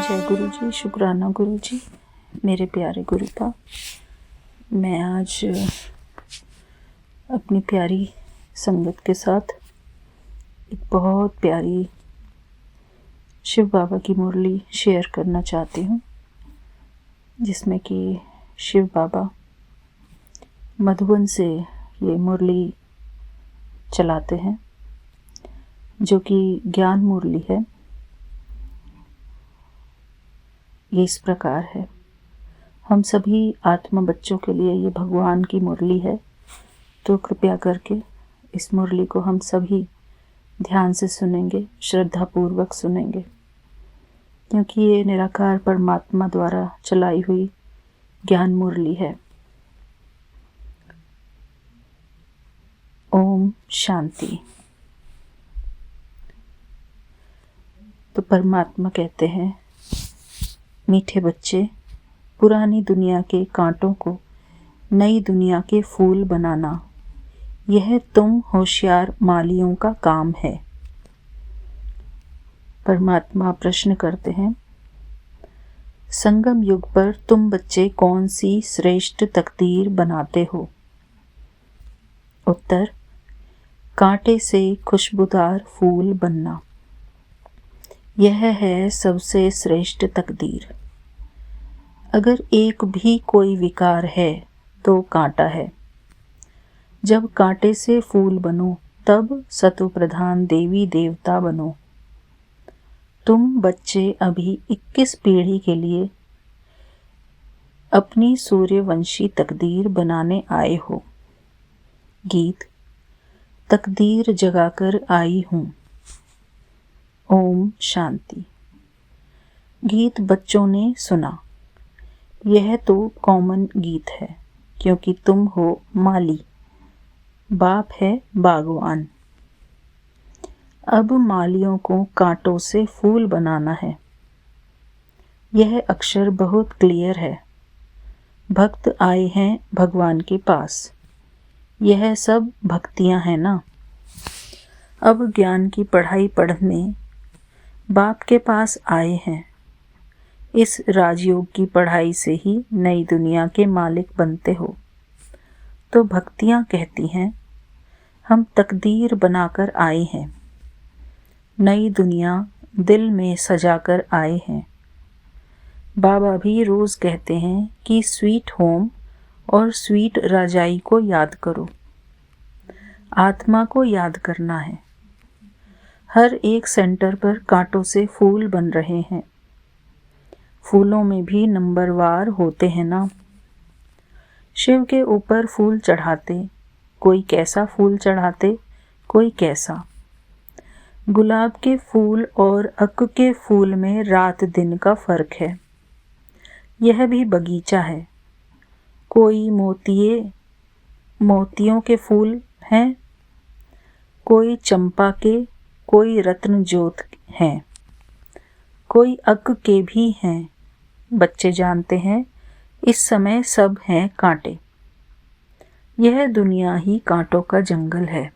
जय गुरु जी, शुक्राना गुरु जी, मेरे प्यारे गुरुपा। मैं आज अपनी प्यारी संगत के साथ एक बहुत प्यारी शिव बाबा की मुरली शेयर करना चाहती हूँ, जिसमें कि शिव बाबा मधुबन से ये मुरली चलाते हैं, जो कि ज्ञान मुरली है। ये इस प्रकार है। हम सभी आत्मा बच्चों के लिए ये भगवान की मुरली है, तो कृपया करके इस मुरली को हम सभी ध्यान से सुनेंगे, श्रद्धापूर्वक सुनेंगे, क्योंकि ये निराकार परमात्मा द्वारा चलाई हुई ज्ञान मुरली है। ओम शांति। तो परमात्मा कहते हैं, मीठे बच्चे, पुरानी दुनिया के कांटों को नई दुनिया के फूल बनाना, यह तुम होशियार मालियों का काम है। परमात्मा प्रश्न करते हैं, संगम युग पर तुम बच्चे कौन सी श्रेष्ठ तकदीर बनाते हो? उत्तर, कांटे से खुशबूदार फूल बनना, यह है सबसे श्रेष्ठ तकदीर। अगर एक भी कोई विकार है तो कांटा है। जब कांटे से फूल बनो तब सतो प्रधान देवी देवता बनो। तुम बच्चे अभी 21 पीढ़ी के लिए अपनी सूर्यवंशी तकदीर बनाने आए हो। गीत, तकदीर जगाकर आई हूँ। ओम शांति। गीत बच्चों ने सुना। यह तो कॉमन गीत है, क्योंकि तुम हो माली, बाप है बागवान। अब मालियों को कांटों से फूल बनाना है। यह अक्षर बहुत क्लियर है। भक्त आए हैं भगवान के पास। यह सब भक्तियां हैं ना। अब ज्ञान की पढ़ाई पढ़ने बाप के पास आए हैं। इस राजयोग की पढ़ाई से ही नई दुनिया के मालिक बनते हो। तो भक्तियां कहती हैं, हम तकदीर बनाकर आए हैं। नई दुनिया दिल में सजाकर आए हैं। बाबा भी रोज कहते हैं कि स्वीट होम और स्वीट राजाई को याद करो। आत्मा को याद करना है। हर एक सेंटर पर कांटों से फूल बन रहे हैं। फूलों में भी नंबरवार होते हैं ना। शिव के ऊपर फूल चढ़ाते, कोई कैसा फूल चढ़ाते, कोई कैसा। गुलाब के फूल और अक के फूल में रात दिन का फर्क है। यह भी बगीचा है। कोई मोतियों के फूल हैं, कोई चंपा के, कोई रत्न ज्योत हैं, कोई अक के भी हैं। बच्चे जानते हैं, इस समय सब हैं कांटे। यह दुनिया ही कांटों का जंगल है।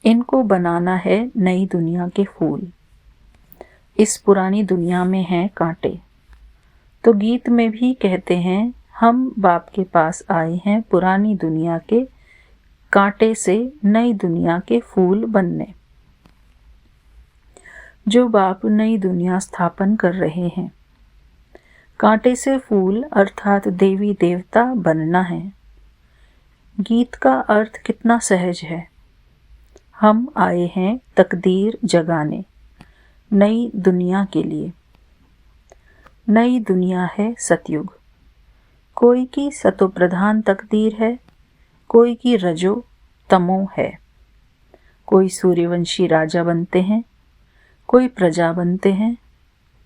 इनको बनाना है नई दुनिया के फूल। इस पुरानी दुनिया में हैं कांटे। तो गीत में भी कहते हैं, हम बाप के पास आए हैं पुरानी दुनिया के कांटे से नई दुनिया के फूल बनने। जो बाप नई दुनिया स्थापन कर रहे हैं। कांटे से फूल अर्थात देवी देवता बनना है। गीत का अर्थ कितना सहज है। हम आए हैं तकदीर जगाने, नई दुनिया के लिए। नई दुनिया है सतयुग। कोई की सतो प्रधान तकदीर है, कोई की रजो तमो है। कोई सूर्यवंशी राजा बनते हैं, कोई प्रजा बनते हैं,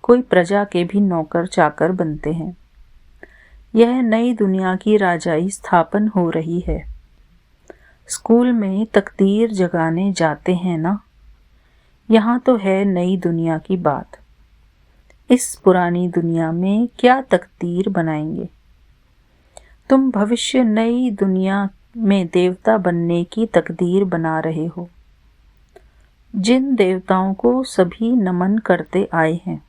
कोई प्रजा के भी नौकर चाकर बनते हैं। यह नई दुनिया की राजाई स्थापन हो रही है। स्कूल में तकदीर जगाने जाते हैं ना। यहाँ तो है नई दुनिया की बात। इस पुरानी दुनिया में क्या तकदीर बनाएंगे? तुम भविष्य नई दुनिया में देवता बनने की तकदीर बना रहे हो। जिन देवताओं को सभी नमन करते आए हैं,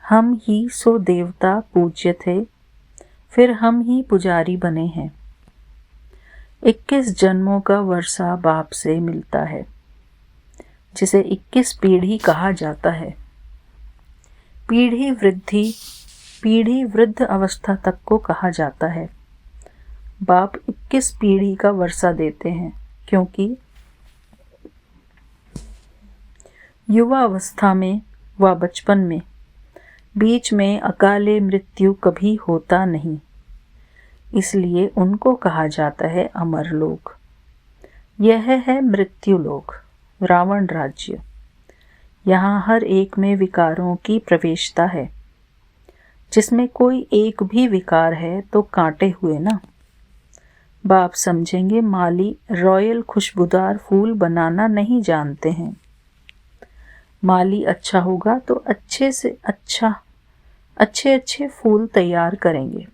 हम ही सो देवता पूज्य थे, फिर हम ही पुजारी बने हैं। 21 जन्मों का वर्षा बाप से मिलता है, जिसे 21 पीढ़ी कहा जाता है। पीढ़ी वृद्ध अवस्था तक को कहा जाता है। बाप 21 पीढ़ी का वर्षा देते हैं, क्योंकि युवा अवस्था में व बचपन में बीच में अकाले मृत्यु कभी होता नहीं, इसलिए उनको कहा जाता है अमर लोक। यह है मृत्यु लोक, रावण राज्य। यहाँ हर एक में विकारों की प्रवेशता है। जिसमें कोई एक भी विकार है तो कांटे हुए ना। बाप समझेंगे माली रॉयल खुशबूदार फूल बनाना नहीं जानते हैं। माली अच्छा होगा तो अच्छे फूल तैयार करेंगे।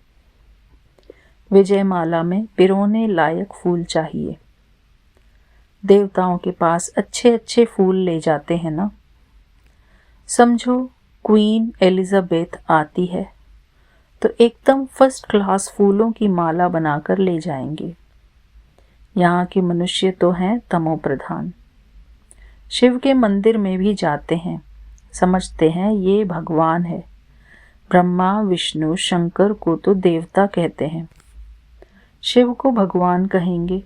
विजय माला में पिरोने लायक फूल चाहिए। देवताओं के पास अच्छे फूल ले जाते हैं ना। समझो क्वीन एलिजाबेथ आती है तो एकदम फर्स्ट क्लास फूलों की माला बनाकर ले जाएंगे। यहाँ के मनुष्य तो हैं तमो प्रधान। शिव के मंदिर में भी जाते हैं, समझते हैं ये भगवान है। ब्रह्मा विष्णु शंकर को तो देवता कहते हैं, शिव को भगवान कहेंगे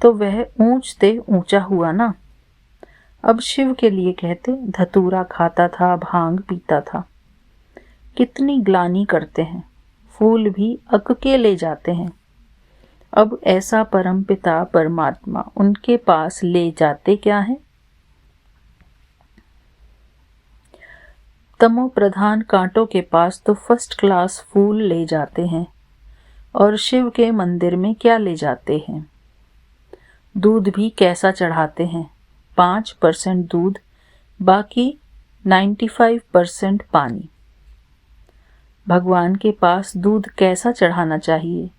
तो वह ऊंच से ऊंचा हुआ ना। अब शिव के लिए कहते धतूरा खाता था, भांग पीता था। कितनी ग्लानि करते हैं, फूल भी अक के ले जाते हैं। अब ऐसा परम पिता परमात्मा उनके पास ले जाते क्या है? तमो प्रधान कांटों के पास तो फर्स्ट क्लास फूल ले जाते हैं, और शिव के मंदिर में क्या ले जाते हैं? दूध भी कैसा चढ़ाते हैं? 5% दूध, बाकी 95% पानी। भगवान के पास दूध कैसा चढ़ाना चाहिए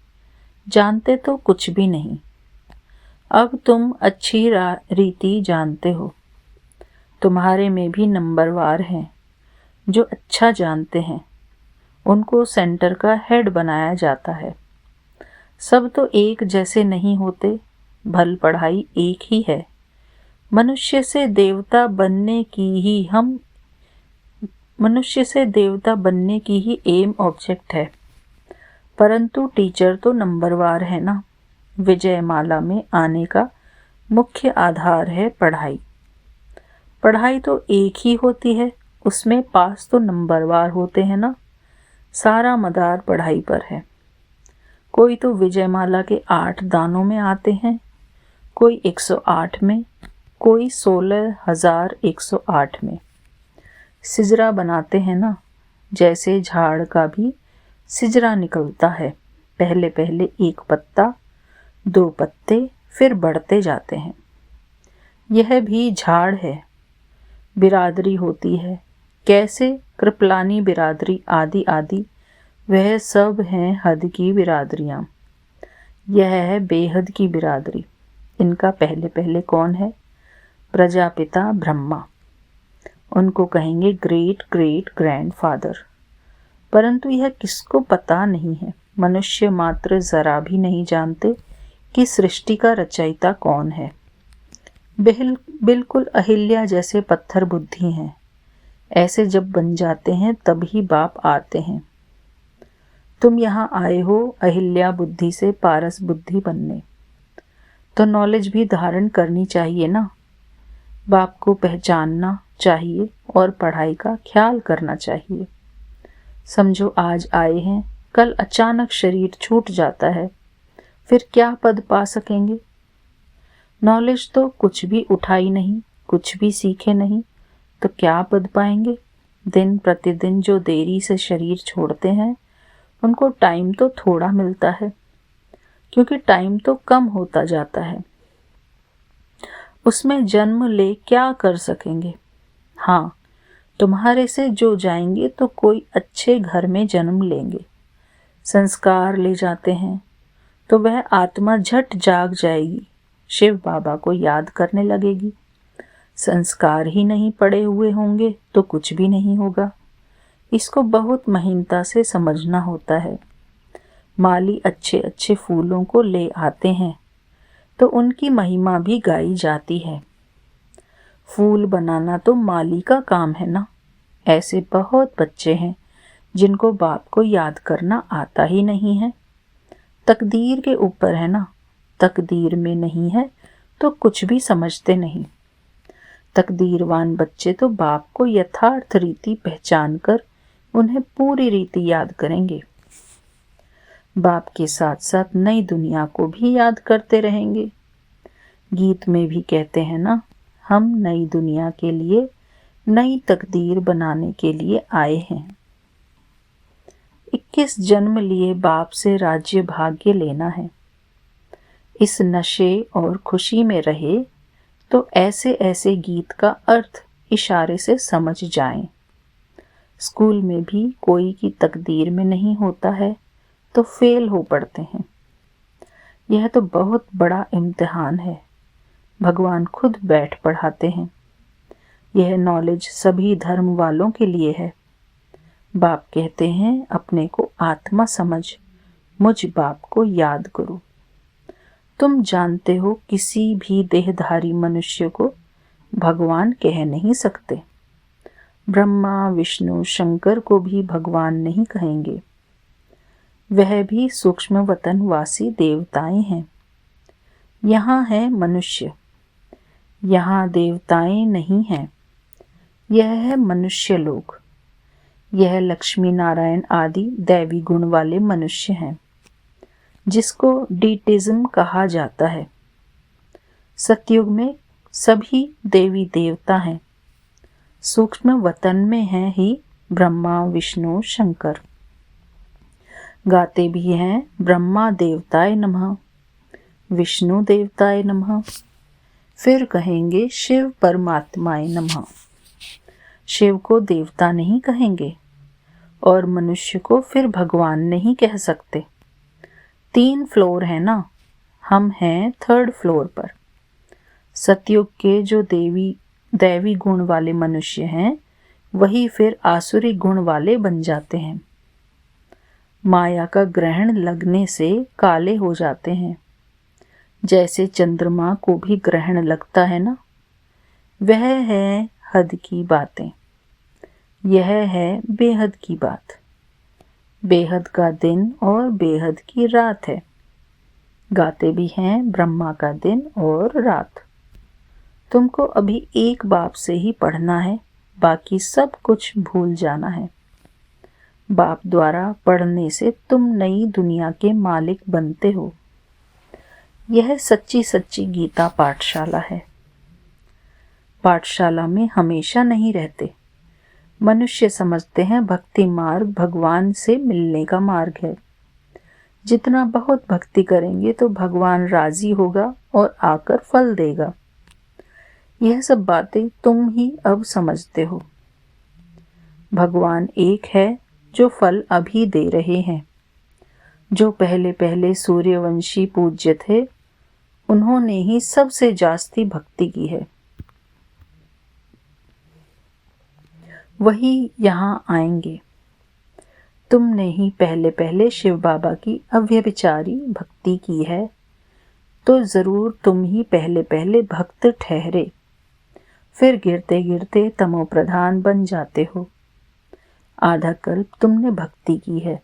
जानते तो कुछ भी नहीं। अब तुम अच्छी रीति जानते हो। तुम्हारे में भी नंबरवार हैं जो अच्छा जानते हैं, उनको सेंटर का हेड बनाया जाता है। सब तो एक जैसे नहीं होते, भल पढ़ाई एक ही है। मनुष्य से देवता बनने की ही एम ऑब्जेक्ट है, परंतु टीचर तो नंबरवार है ना। विजय माला में आने का मुख्य आधार है पढ़ाई। पढ़ाई तो एक ही होती है, उसमें पास तो नंबरवार होते हैं ना। सारा मदार पढ़ाई पर है। कोई तो विजय माला के 8 दानों में आते हैं, कोई 108 में, कोई 16,108 में। सिजरा बनाते हैं ना, जैसे झाड़ का भी सिजरा निकलता है। पहले 1 पत्ता, 2 पत्ते, फिर बढ़ते जाते हैं। यह भी झाड़ है। बिरादरी होती है, कैसे कृपलानी बिरादरी आदि वह सब हैं हद की बिरादरियां। यह है बेहद की बिरादरी। इनका पहले कौन है? प्रजापिता ब्रह्मा। उनको कहेंगे ग्रेट ग्रैंडफादर। परंतु यह किसको पता नहीं है। मनुष्य मात्र जरा भी नहीं जानते कि सृष्टि का रचयिता कौन है। बिल्कुल अहिल्या जैसे पत्थर बुद्धि हैं। ऐसे जब बन जाते हैं तभी बाप आते हैं। तुम यहाँ आए हो अहिल्या बुद्धि से पारस बुद्धि बनने, तो नॉलेज भी धारण करनी चाहिए ना। बाप को पहचानना चाहिए और पढ़ाई का ख्याल करना चाहिए। समझो आज आए हैं, कल अचानक शरीर छूट जाता है, फिर क्या पद पा सकेंगे? नॉलेज तो कुछ भी उठाई नहीं, कुछ भी सीखे नहीं, तो क्या पद पाएंगे? दिन प्रतिदिन जो देरी से शरीर छोड़ते हैं उनको टाइम तो थोड़ा मिलता है, क्योंकि टाइम तो कम होता जाता है। उसमें जन्म ले क्या कर सकेंगे? हाँ, तुम्हारे से जो जाएंगे तो कोई अच्छे घर में जन्म लेंगे। संस्कार ले जाते हैं तो वह आत्मा झट जाग जाएगी, शिव बाबा को याद करने लगेगी। संस्कार ही नहीं पड़े हुए होंगे तो कुछ भी नहीं होगा। इसको बहुत महीनता से समझना होता है। माली अच्छे अच्छे फूलों को ले आते हैं तो उनकी महिमा भी गाई जाती है। फूल बनाना तो माली का काम है ना। ऐसे बहुत बच्चे हैं जिनको बाप को याद करना आता ही नहीं है। तकदीर के ऊपर है ना। तकदीर में नहीं है तो कुछ भी समझते नहीं। तकदीरवान बच्चे तो बाप को यथार्थ रीति पहचान कर उन्हें पूरी रीति याद करेंगे। बाप के साथ साथ नई दुनिया को भी याद करते रहेंगे। गीत में भी कहते हैं ना, हम नई दुनिया के लिए नई तकदीर बनाने के लिए आए हैं। 21 जन्म लिए बाप से राज्य भाग्य लेना है। इस नशे और खुशी में रहे तो ऐसे ऐसे गीत का अर्थ इशारे से समझ जाएं। स्कूल में भी कोई की तकदीर में नहीं होता है तो फेल हो पड़ते हैं। यह तो बहुत बड़ा इम्तिहान है। भगवान खुद बैठ पढ़ाते हैं। यह नॉलेज सभी धर्म वालों के लिए है। बाप कहते हैं अपने को आत्मा समझ, मुझ बाप को याद करो। तुम जानते हो किसी भी देहधारी मनुष्य को भगवान कह नहीं सकते। ब्रह्मा विष्णु शंकर को भी भगवान नहीं कहेंगे। वह भी सूक्ष्म वतनवासी देवताएं हैं। यहाँ है मनुष्य, यहाँ देवताएं नहीं हैं। यह है मनुष्य लोग। यह लक्ष्मी नारायण आदि दैवी गुण वाले मनुष्य हैं जिसको डीटिज्म कहा जाता है। सतयुग में सभी देवी देवता हैं। सूक्ष्म वतन में हैं ही ब्रह्मा विष्णु शंकर। गाते भी हैं ब्रह्मा देवताय नमः, विष्णु देवताय नमः, फिर कहेंगे शिव परमात्माय नमः। शिव को देवता नहीं कहेंगे और मनुष्य को फिर भगवान नहीं कह सकते। 3 फ्लोर है ना, हम हैं 3rd फ्लोर पर। सतयुग के जो दैवी गुण वाले मनुष्य हैं वही फिर आसुरी गुण वाले बन जाते हैं। माया का ग्रहण लगने से काले हो जाते हैं। जैसे चंद्रमा को भी ग्रहण लगता है ना। वह है हद की बातें। यह है बेहद की बात। बेहद का दिन और बेहद की रात है। गाते भी हैं ब्रह्मा का दिन और रात। तुमको अभी एक बाप से ही पढ़ना है, बाकी सब कुछ भूल जाना है। बाप द्वारा पढ़ने से तुम नई दुनिया के मालिक बनते हो। यह सच्ची सच्ची गीता पाठशाला है। पाठशाला में हमेशा नहीं रहते। मनुष्य समझते हैं भक्ति मार्ग भगवान से मिलने का मार्ग है। जितना बहुत भक्ति करेंगे तो भगवान राजी होगा और आकर फल देगा। यह सब बातें तुम ही अब समझते हो। भगवान एक है जो फल अभी दे रहे हैं। जो पहले पहले सूर्यवंशी पूज्य थे उन्होंने ही सबसे जास्ती भक्ति की है। वही यहाँ आएंगे। तुमने ही पहले पहले शिव बाबा की अव्यभिचारी भक्ति की है तो जरूर तुम ही पहले पहले भक्त ठहरे। फिर गिरते गिरते तमो प्रधान बन जाते हो। आधा कल्प तुमने भक्ति की है,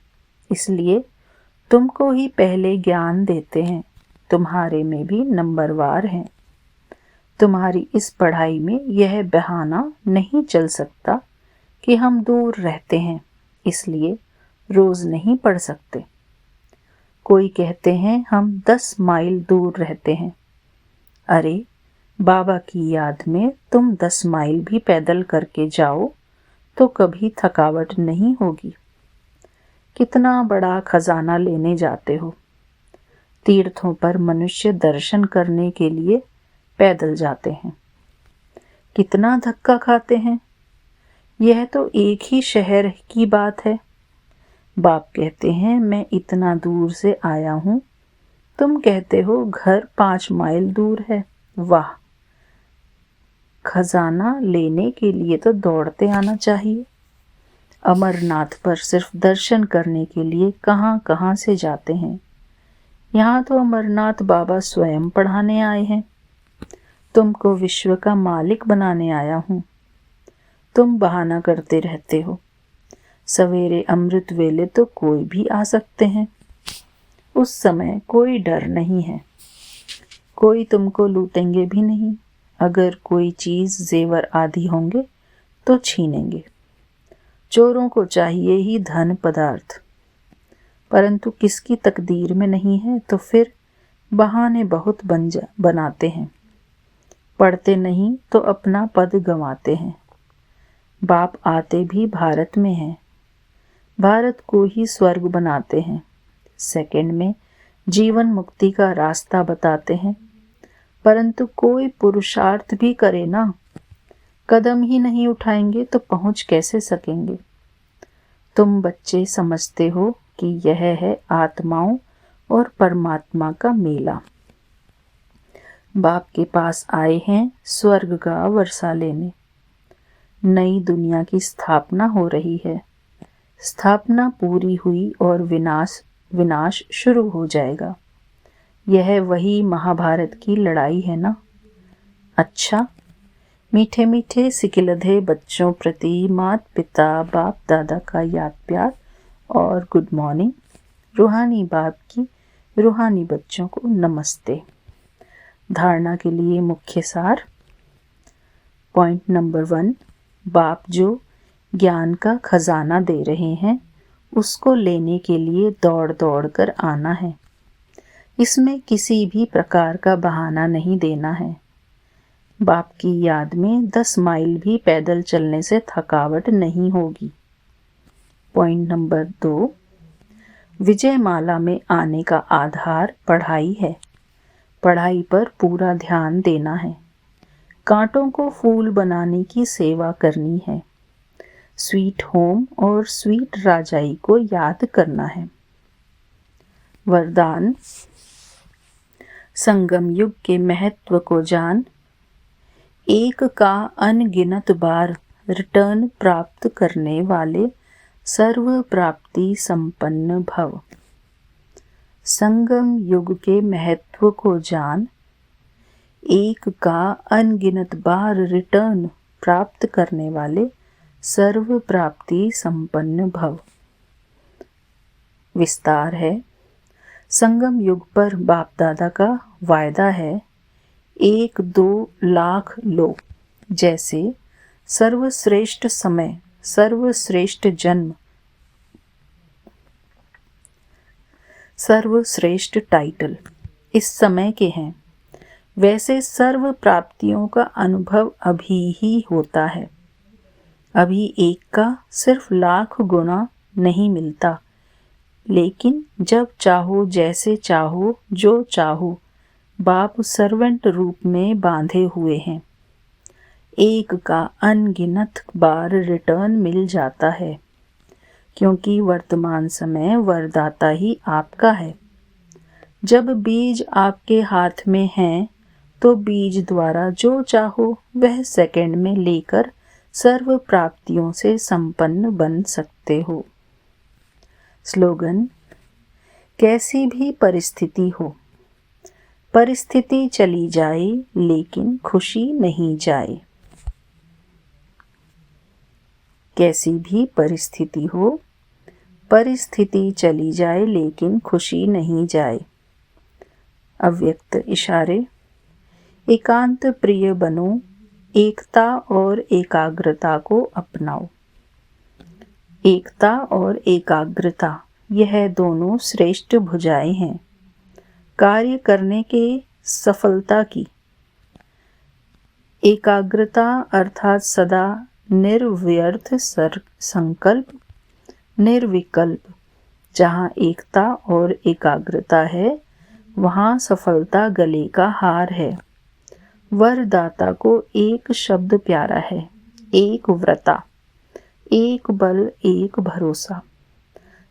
इसलिए तुमको ही पहले ज्ञान देते हैं। तुम्हारे में भी नंबरवार हैं। तुम्हारी इस पढ़ाई में यह बहाना नहीं चल सकता कि हम दूर रहते हैं इसलिए रोज नहीं पढ़ सकते। कोई कहते हैं हम 10 माइल दूर रहते हैं। अरे बाबा की याद में तुम 10 माइल भी पैदल करके जाओ तो कभी थकावट नहीं होगी। कितना बड़ा खजाना लेने जाते हो। तीर्थों पर मनुष्य दर्शन करने के लिए पैदल जाते हैं। कितना धक्का खाते हैं। यह तो एक ही शहर की बात है। बाप कहते हैं मैं इतना दूर से आया हूँ, तुम कहते हो घर 5 माइल दूर है। वाह, खजाना लेने के लिए तो दौड़ते आना चाहिए। अमरनाथ पर सिर्फ दर्शन करने के लिए कहाँ कहाँ से जाते हैं। यहाँ तो अमरनाथ बाबा स्वयं पढ़ाने आए हैं। तुमको विश्व का मालिक बनाने आया हूँ। तुम बहाना करते रहते हो। सवेरे अमृत वेले तो कोई भी आ सकते हैं। उस समय कोई डर नहीं है। कोई तुमको लूटेंगे भी नहीं। अगर कोई चीज जेवर आदि होंगे तो छीनेंगे। चोरों को चाहिए ही धन पदार्थ, परंतु किसकी तकदीर में नहीं है तो फिर बहाने बहुत बनाते हैं। पढ़ते नहीं तो अपना पद गंवाते हैं। बाप आते भी भारत में हैं। भारत को ही स्वर्ग बनाते हैं। सेकंड में जीवन मुक्ति का रास्ता बताते हैं, परंतु कोई पुरुषार्थ भी करे ना, कदम ही नहीं उठाएंगे तो पहुंच कैसे सकेंगे। तुम बच्चे समझते हो कि यह है आत्माओं और परमात्मा का मेला। बाप के पास आए हैं स्वर्ग का वर्षा लेने। नई दुनिया की स्थापना हो रही है। स्थापना पूरी हुई और विनाश शुरू हो जाएगा। यह वही महाभारत की लड़ाई है ना। अच्छा, मीठे मीठे सिकिलधे बच्चों प्रति मात पिता बाप दादा का याद प्यार और गुड मॉर्निंग। रूहानी बाप की रूहानी बच्चों को नमस्ते। धारणा के लिए मुख्य सार। पॉइंट नंबर 1, बाप जो ज्ञान का खजाना दे रहे हैं उसको लेने के लिए दौड़ दौड़ कर आना है। इसमें किसी भी प्रकार का बहाना नहीं देना है। बाप की याद में 10 माइल भी पैदल चलने से थकावट नहीं होगी। पॉइंट नंबर 2, विजयमाला में आने का आधार पढ़ाई है। पढ़ाई पर पूरा ध्यान देना है। कांटों को फूल बनाने की सेवा करनी है। स्वीट होम और स्वीट राजाई को याद करना है। वरदान। संगम युग के महत्व को जान। एक का अनगिनत बार रिटर्न प्राप्त करने वाले सर्व प्राप्ति संपन्न भव। संगम युग के महत्व को जान। एक का अनगिनत बार रिटर्न प्राप्त करने वाले सर्व प्राप्ति संपन्न भव। विस्तार है। संगम युग पर बाप दादा का वायदा है 1-2 लाख लोग, जैसे सर्वश्रेष्ठ समय, सर्वश्रेष्ठ जन्म, सर्वश्रेष्ठ टाइटल इस समय के हैं, वैसे सर्व प्राप्तियों का अनुभव अभी ही होता है। अभी एक का सिर्फ लाख गुना नहीं मिलता, लेकिन जब चाहो, जैसे चाहो, जो चाहो, बाप सर्वेंट रूप में बांधे हुए हैं। एक का अनगिनत बार रिटर्न मिल जाता है, क्योंकि वर्तमान समय वरदाता ही आपका है। जब बीज आपके हाथ में है तो बीज द्वारा जो चाहो वह सेकंड में लेकर सर्व प्राप्तियों से संपन्न बन सकते हो। स्लोगन। कैसी भी परिस्थिति हो, परिस्थिति चली जाए लेकिन खुशी नहीं जाए। कैसी भी परिस्थिति हो, परिस्थिति चली जाए लेकिन खुशी नहीं जाए। अव्यक्त इशारे। एकांत प्रिय बनो, एकता और एकाग्रता को अपनाओ। एकता और एकाग्रता यह दोनों श्रेष्ठ भुजाएं हैं कार्य करने के सफलता की। एकाग्रता अर्थात सदा निर्व्यर्थ संकल्प, निर्विकल्प। जहाँ एकता और एकाग्रता है वहाँ सफलता गले का हार है। वरदाता को एक शब्द प्यारा है, एक व्रता, एक बल, एक भरोसा,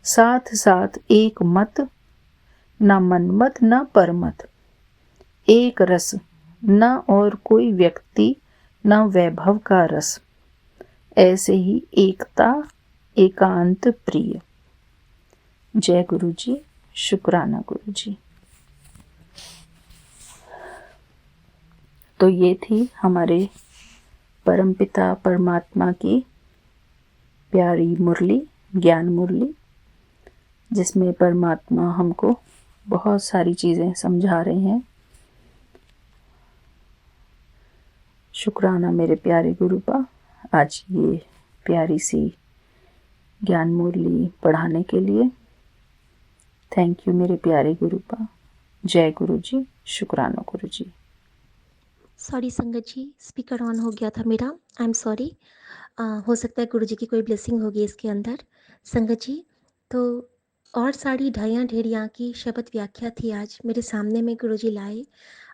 साथ साथ एक मत, न मनमत न परमत, एक रस, न और कोई व्यक्ति न वैभव का रस। ऐसे ही एकता, एकांत प्रिय। जय गुरु जी, शुक्राना गुरु जी। तो ये थी हमारे परमपिता परमात्मा की प्यारी मुरली, ज्ञान मुरली, जिसमें परमात्मा हमको बहुत सारी चीज़ें समझा रहे हैं। शुक्राना मेरे प्यारे गुरुपा, आज ये प्यारी सी ज्ञान मुरली पढ़ाने के लिए। थैंक यू मेरे प्यारे गुरुपा। जय गुरु जी, शुक्राना गुरु जी। सॉरी संगत जी, स्पीकर ऑन हो गया था मेरा। I am sorry. हो सकता है गुरु जी की कोई ब्लेसिंग होगी इसके अंदर। संगत जी, तो और साड़ी ढाइयाँ ढेरियाँ की शब्द व्याख्या थी आज मेरे सामने में गुरु जी लाए,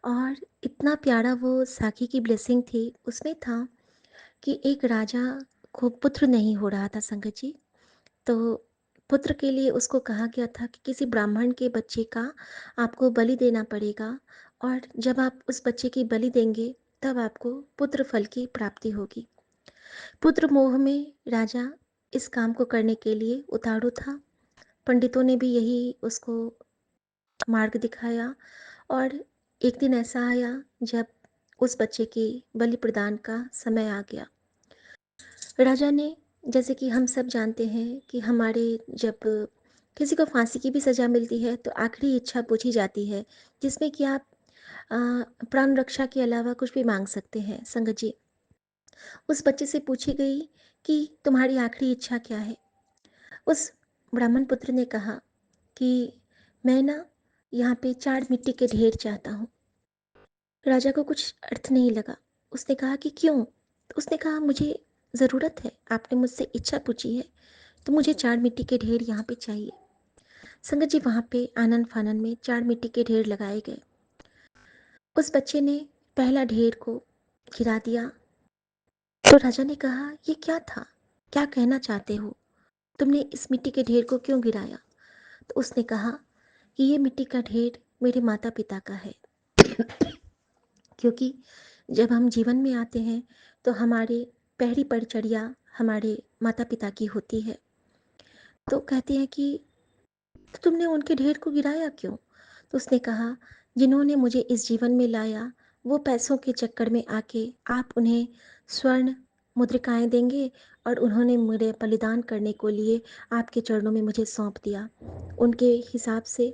और इतना प्यारा वो साखी की ब्लेसिंग थी। उसमें था कि एक राजा को पुत्र नहीं हो रहा था संगत जी। तो पुत्र के लिए उसको कहा गया था कि किसी ब्राह्मण के बच्चे का आपको बलि देना पड़ेगा, और जब आप उस बच्चे की बलि देंगे तब आपको पुत्र फल की प्राप्ति होगी। पुत्र मोह में राजा इस काम को करने के लिए उतारू था। पंडितों ने भी यही उसको मार्ग दिखाया, और एक दिन ऐसा आया जब उस बच्चे की बलि प्रदान का समय आ गया। राजा ने, जैसे कि हम सब जानते हैं कि हमारे जब किसी को फांसी की भी सज़ा मिलती है तो आखिरी इच्छा पूछी जाती है, जिसमें कि आप प्राण रक्षा के अलावा कुछ भी मांग सकते हैं। संगत जी, उस बच्चे से पूछी गई कि तुम्हारी आखिरी इच्छा क्या है। उस ब्राह्मण पुत्र ने कहा कि मैं ना यहाँ पे 4 मिट्टी के ढेर चाहता हूँ। राजा को कुछ अर्थ नहीं लगा। उसने कहा कि क्यों? तो उसने कहा मुझे ज़रूरत है, आपने मुझसे इच्छा पूछी है तो मुझे 4 मिट्टी के ढेर यहाँ पे चाहिए। संगत जी, वहाँ पे आनन फानन में 4 मिट्टी के ढेर लगाए गए। उस बच्चे ने पहला ढेर को गिरा दिया। तो राजा ने कहा ये क्या था, क्या कहना चाहते हो, तुमने इस मिट्टी के ढेर को क्यों गिराया? तो उसने कहा कि ये मिट्टी का ढेर मेरे माता पिता का है। क्योंकि जब हम जीवन में आते हैं तो हमारे पहली परिचर्या हमारे माता पिता की होती है। तो कहते हैं कि तो तुमने उनके ढेर को गिराया क्यों? तो उसने कहा जिन्होंने मुझे इस जीवन में लाया वो पैसों के चक्कर में आके आप उन्हें स्वर्ण मुद्रिकाएं देंगे, और उन्होंने मेरे बलिदान करने को लिए आपके चरणों में मुझे सौंप दिया। उनके हिसाब से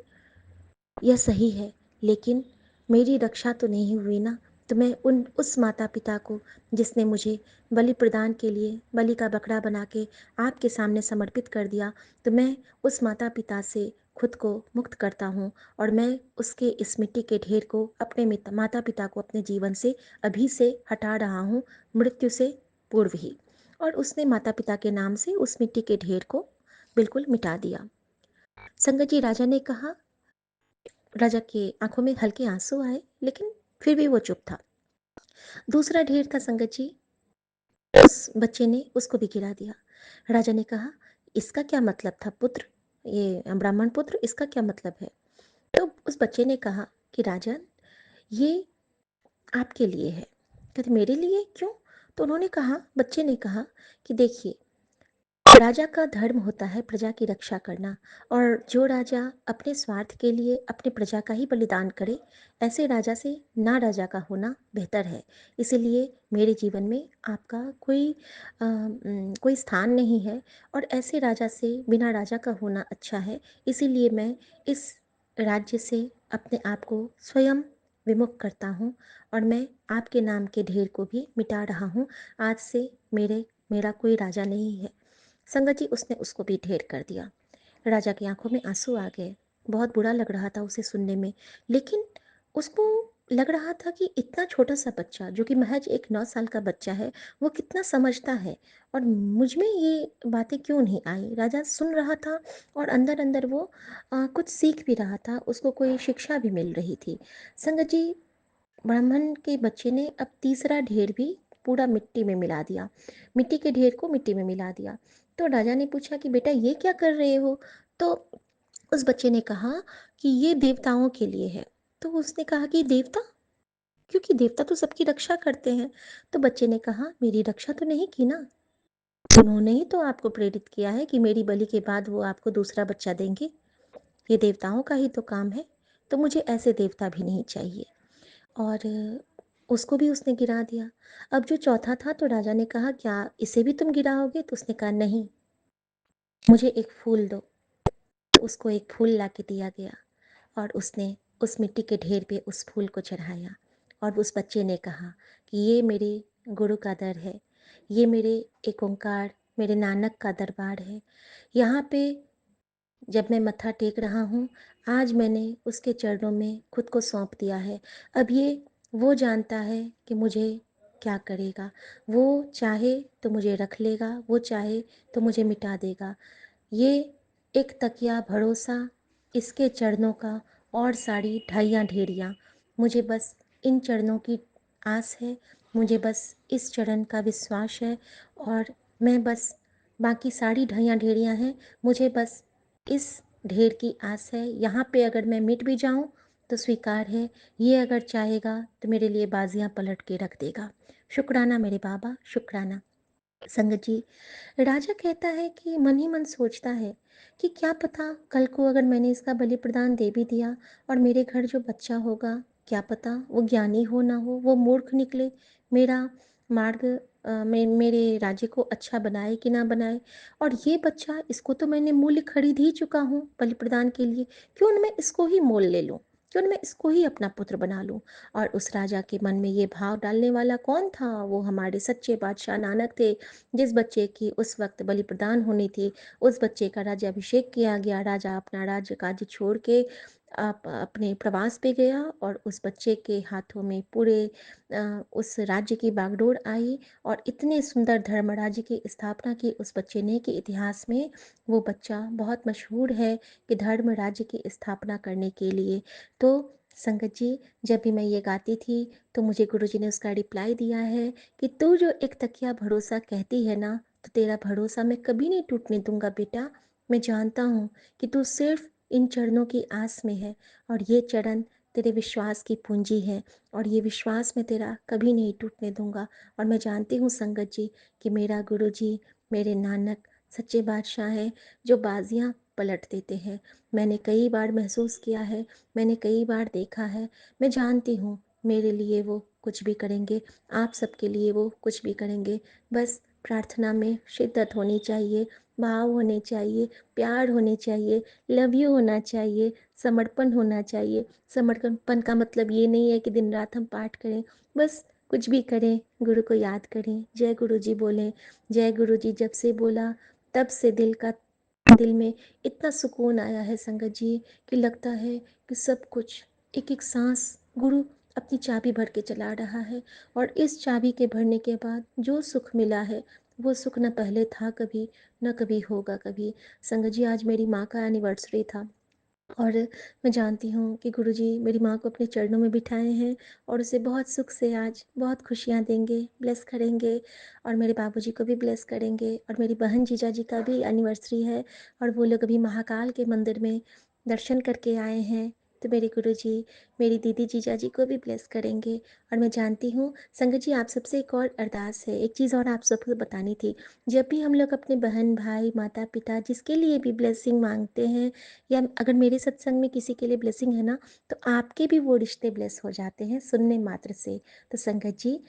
यह सही है, लेकिन मेरी रक्षा तो नहीं हुई ना। तो मैं उस माता पिता को जिसने मुझे बलि प्रदान के लिए बलि का बकरा बना के आपके सामने समर्पित कर दिया, तो मैं उस माता पिता से खुद को मुक्त करता हूँ, और मैं उसके इस मिट्टी के ढेर को अपने माता पिता को अपने जीवन से अभी से हटा रहा हूँ, मृत्यु से पूर्व ही। और उसने माता पिता के नाम से उस मिट्टी के ढेर को बिल्कुल मिटा दिया। संगत जी, राजा के आंखों में हल्के आंसू आए, लेकिन फिर भी वो चुप था। दूसरा ढेर था संगत जी, उस बच्चे ने उसको भी गिरा दिया। राजा ने कहा इसका क्या मतलब था पुत्र, ये ब्राह्मण पुत्र, इसका क्या मतलब है? तो उस बच्चे ने कहा कि राजन, ये आपके लिए है। कहते मेरे लिए क्यों? तो उन्होंने कहा, बच्चे ने कहा कि देखिए, राजा का धर्म होता है प्रजा की रक्षा करना, और जो राजा अपने स्वार्थ के लिए अपने प्रजा का ही बलिदान करे, ऐसे राजा से ना राजा का होना बेहतर है। इसीलिए मेरे जीवन में आपका कोई स्थान नहीं है, और ऐसे राजा से बिना राजा का होना अच्छा है। इसीलिए मैं इस राज्य से अपने आप को स्वयं विमुख करता हूँ, और मैं आपके नाम के ढेर को भी मिटा रहा हूँ। आज से मेरा कोई राजा नहीं है। संगत जी, उसने उसको भी ढेर कर दिया। राजा की आंखों में आंसू आ गए। बहुत बुरा लग रहा था उसे सुनने में, लेकिन उसको लग रहा था कि इतना छोटा सा बच्चा, जो कि महज एक 9 साल का बच्चा है, वो कितना समझता है, और मुझ में ये बातें क्यों नहीं आई। राजा सुन रहा था, और अंदर अंदर वो कुछ सीख भी रहा था, उसको कोई शिक्षा भी मिल रही थी। संगत जी, ब्राह्मण के बच्चे ने अब तीसरा ढेर भी पूरा मिट्टी में मिला दिया, मिट्टी के ढेर को मिट्टी में मिला दिया। तो राजा ने पूछा कि बेटा ये क्या कर रहे हो? तो उस बच्चे ने कहा कि ये देवताओं के लिए है। तो उसने कहा कि देवता, क्योंकि देवता तो सबकी रक्षा करते हैं। तो बच्चे ने कहा मेरी रक्षा तो नहीं की ना। उन्होंने ही तो आपको प्रेरित किया है कि मेरी बलि के बाद वो आपको दूसरा बच्चा देंगे। ये देवताओं का ही तो काम है, तो मुझे ऐसे देवता भी नहीं चाहिए। और उसको भी उसने गिरा दिया। अब जो चौथा था तो राजा ने कहा, क्या इसे भी तुम गिराओगे? तो उसने कहा, नहीं, मुझे एक फूल दो। तो उसको एक फूल ला के दिया गया और उसने उस मिट्टी के ढेर पे उस फूल को चढ़ाया। और उस बच्चे ने कहा कि ये मेरे गुरु का दर है, ये मेरे एक ओंकार, मेरे नानक का दरबार है। यहाँ पे जब मैं मत्था टेक रहा हूँ, आज मैंने उसके चरणों में खुद को सौंप दिया है। अब ये वो जानता है कि मुझे क्या करेगा। वो चाहे तो मुझे रख लेगा, वो चाहे तो मुझे मिटा देगा। ये एक तकिया भरोसा इसके चरणों का, और साड़ी ढाइयाँ ढेरियाँ। मुझे बस इन चरणों की आस है, मुझे बस इस चरण का विश्वास है। और मैं बस, बाकी साड़ी ढाइयाँ ढेरियाँ हैं, मुझे बस इस ढेर की आस है। यहाँ पे अगर मैं मिट भी जाऊँ तो स्वीकार है। ये अगर चाहेगा तो मेरे लिए बाजियाँ पलट के रख देगा। शुक्राना मेरे बाबा, शुक्राना। संगत जी, राजा कहता है कि मन ही मन सोचता है कि क्या पता कल को अगर मैंने इसका बलि प्रदान दे भी दिया और मेरे घर जो बच्चा होगा, क्या पता वो ज्ञानी हो ना हो, वो मूर्ख निकले, मेरा मार्ग मेरे राज्य को अच्छा बनाए कि ना बनाए। और ये बच्चा, इसको तो मैंने मूल्य खरीद ही चुका हूँ बलि प्रदान के लिए, क्यों न मैं इसको ही मोल ले लूँ, क्यों न मैं इसको ही अपना पुत्र बना लूँ। और उस राजा के मन में ये भाव डालने वाला कौन था? वो हमारे सच्चे बादशाह नानक थे। जिस बच्चे की उस वक्त बलि प्रदान होनी थी, उस बच्चे का राज्याभिषेक किया गया। राजा अपना राज्य काज छोड़ के अपने प्रवास पे गया और उस बच्चे के हाथों में पूरे उस राज्य की बागडोर आई और इतने सुंदर धर्म राज्य की स्थापना की उस बच्चे ने कि इतिहास में वो बच्चा बहुत मशहूर है कि धर्म राज्य की स्थापना करने के लिए। तो संगत जी, जब भी मैं ये गाती थी तो मुझे गुरुजी ने उसका रिप्लाई दिया है कि तू जो एक तकिया भरोसा कहती है ना, तो तेरा भरोसा मैं कभी नहीं टूटने दूंगा बेटा। मैं जानता हूँ कि तू सिर्फ इन चरणों की आस में है और ये चरण तेरे विश्वास की पूंजी है और ये विश्वास मैं तेरा कभी नहीं टूटने दूंगा। और मैं जानती हूँ संगत जी कि मेरा गुरुजी, मेरे नानक सच्चे बादशाह हैं जो बाजियाँ पलट देते हैं। मैंने कई बार महसूस किया है, मैंने कई बार देखा है। मैं जानती हूँ मेरे लिए वो कुछ भी करेंगे, आप सबके लिए वो कुछ भी करेंगे। बस प्रार्थना में शिद्दत होनी चाहिए, भाव होने चाहिए, प्यार होने चाहिए, लव यू होना चाहिए, समर्पण होना चाहिए। समर्पण का मतलब ये नहीं है कि दिन रात हम पाठ करें, बस कुछ भी करें, गुरु को याद करें, जय गुरु जी बोलें। जय गुरु जी जब से बोला तब से दिल में इतना सुकून आया है संगत जी कि लगता है कि सब कुछ, एक एक सांस गुरु अपनी चाबी भर के चला रहा है। और इस चाबी के भरने के बाद जो सुख मिला है, वो सुख न पहले था कभी, न कभी होगा कभी। संगत जी, आज मेरी माँ का एनिवर्सरी था और मैं जानती हूँ कि गुरुजी मेरी माँ को अपने चरणों में बिठाए हैं और उसे बहुत सुख से आज बहुत खुशियाँ देंगे, ब्लेस करेंगे। और मेरे बाबूजी को भी ब्लेस करेंगे। और मेरी बहन जीजा जी का भी एनिवर्सरी है और वो लोग अभी महाकाल के मंदिर में दर्शन करके आए हैं। तो मेरे गुरुजी मेरी दीदी जीजा जी को भी ब्लेस करेंगे। और मैं जानती हूँ संगत जी, आप सबसे एक और अरदास है, एक चीज़ और आप सबको बतानी थी। जब भी हम लोग अपने बहन भाई माता पिता जिसके लिए भी ब्लेसिंग मांगते हैं, या अगर मेरे सत्संग में किसी के लिए ब्लेसिंग है ना, तो आपके भी वो रिश्ते ब्लेस हो जाते हैं सुनने मात्र से। तो संगत जी,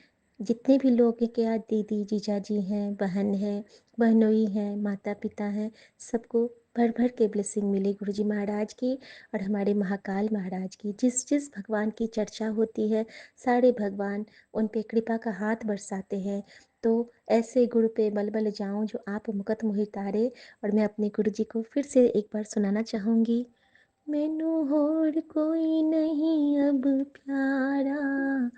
जितने भी लोग हैं, क्या दीदी जीजा जी हैं, बहन है, बहनोई हैं, माता पिता हैं, सबको भर भर के ब्लेसिंग मिले गुरु जी महाराज की और हमारे महाकाल महाराज की। जिस जिस भगवान की चर्चा होती है, सारे भगवान उन पे कृपा का हाथ बरसाते हैं। तो ऐसे गुरु पे बल बल जाऊं जो आप मुकत मोहि तारे। और मैं अपने गुरु जी को फिर से एक बार सुनाना चाहूँगी। मैनू होर कोई नहीं अब प्यारा,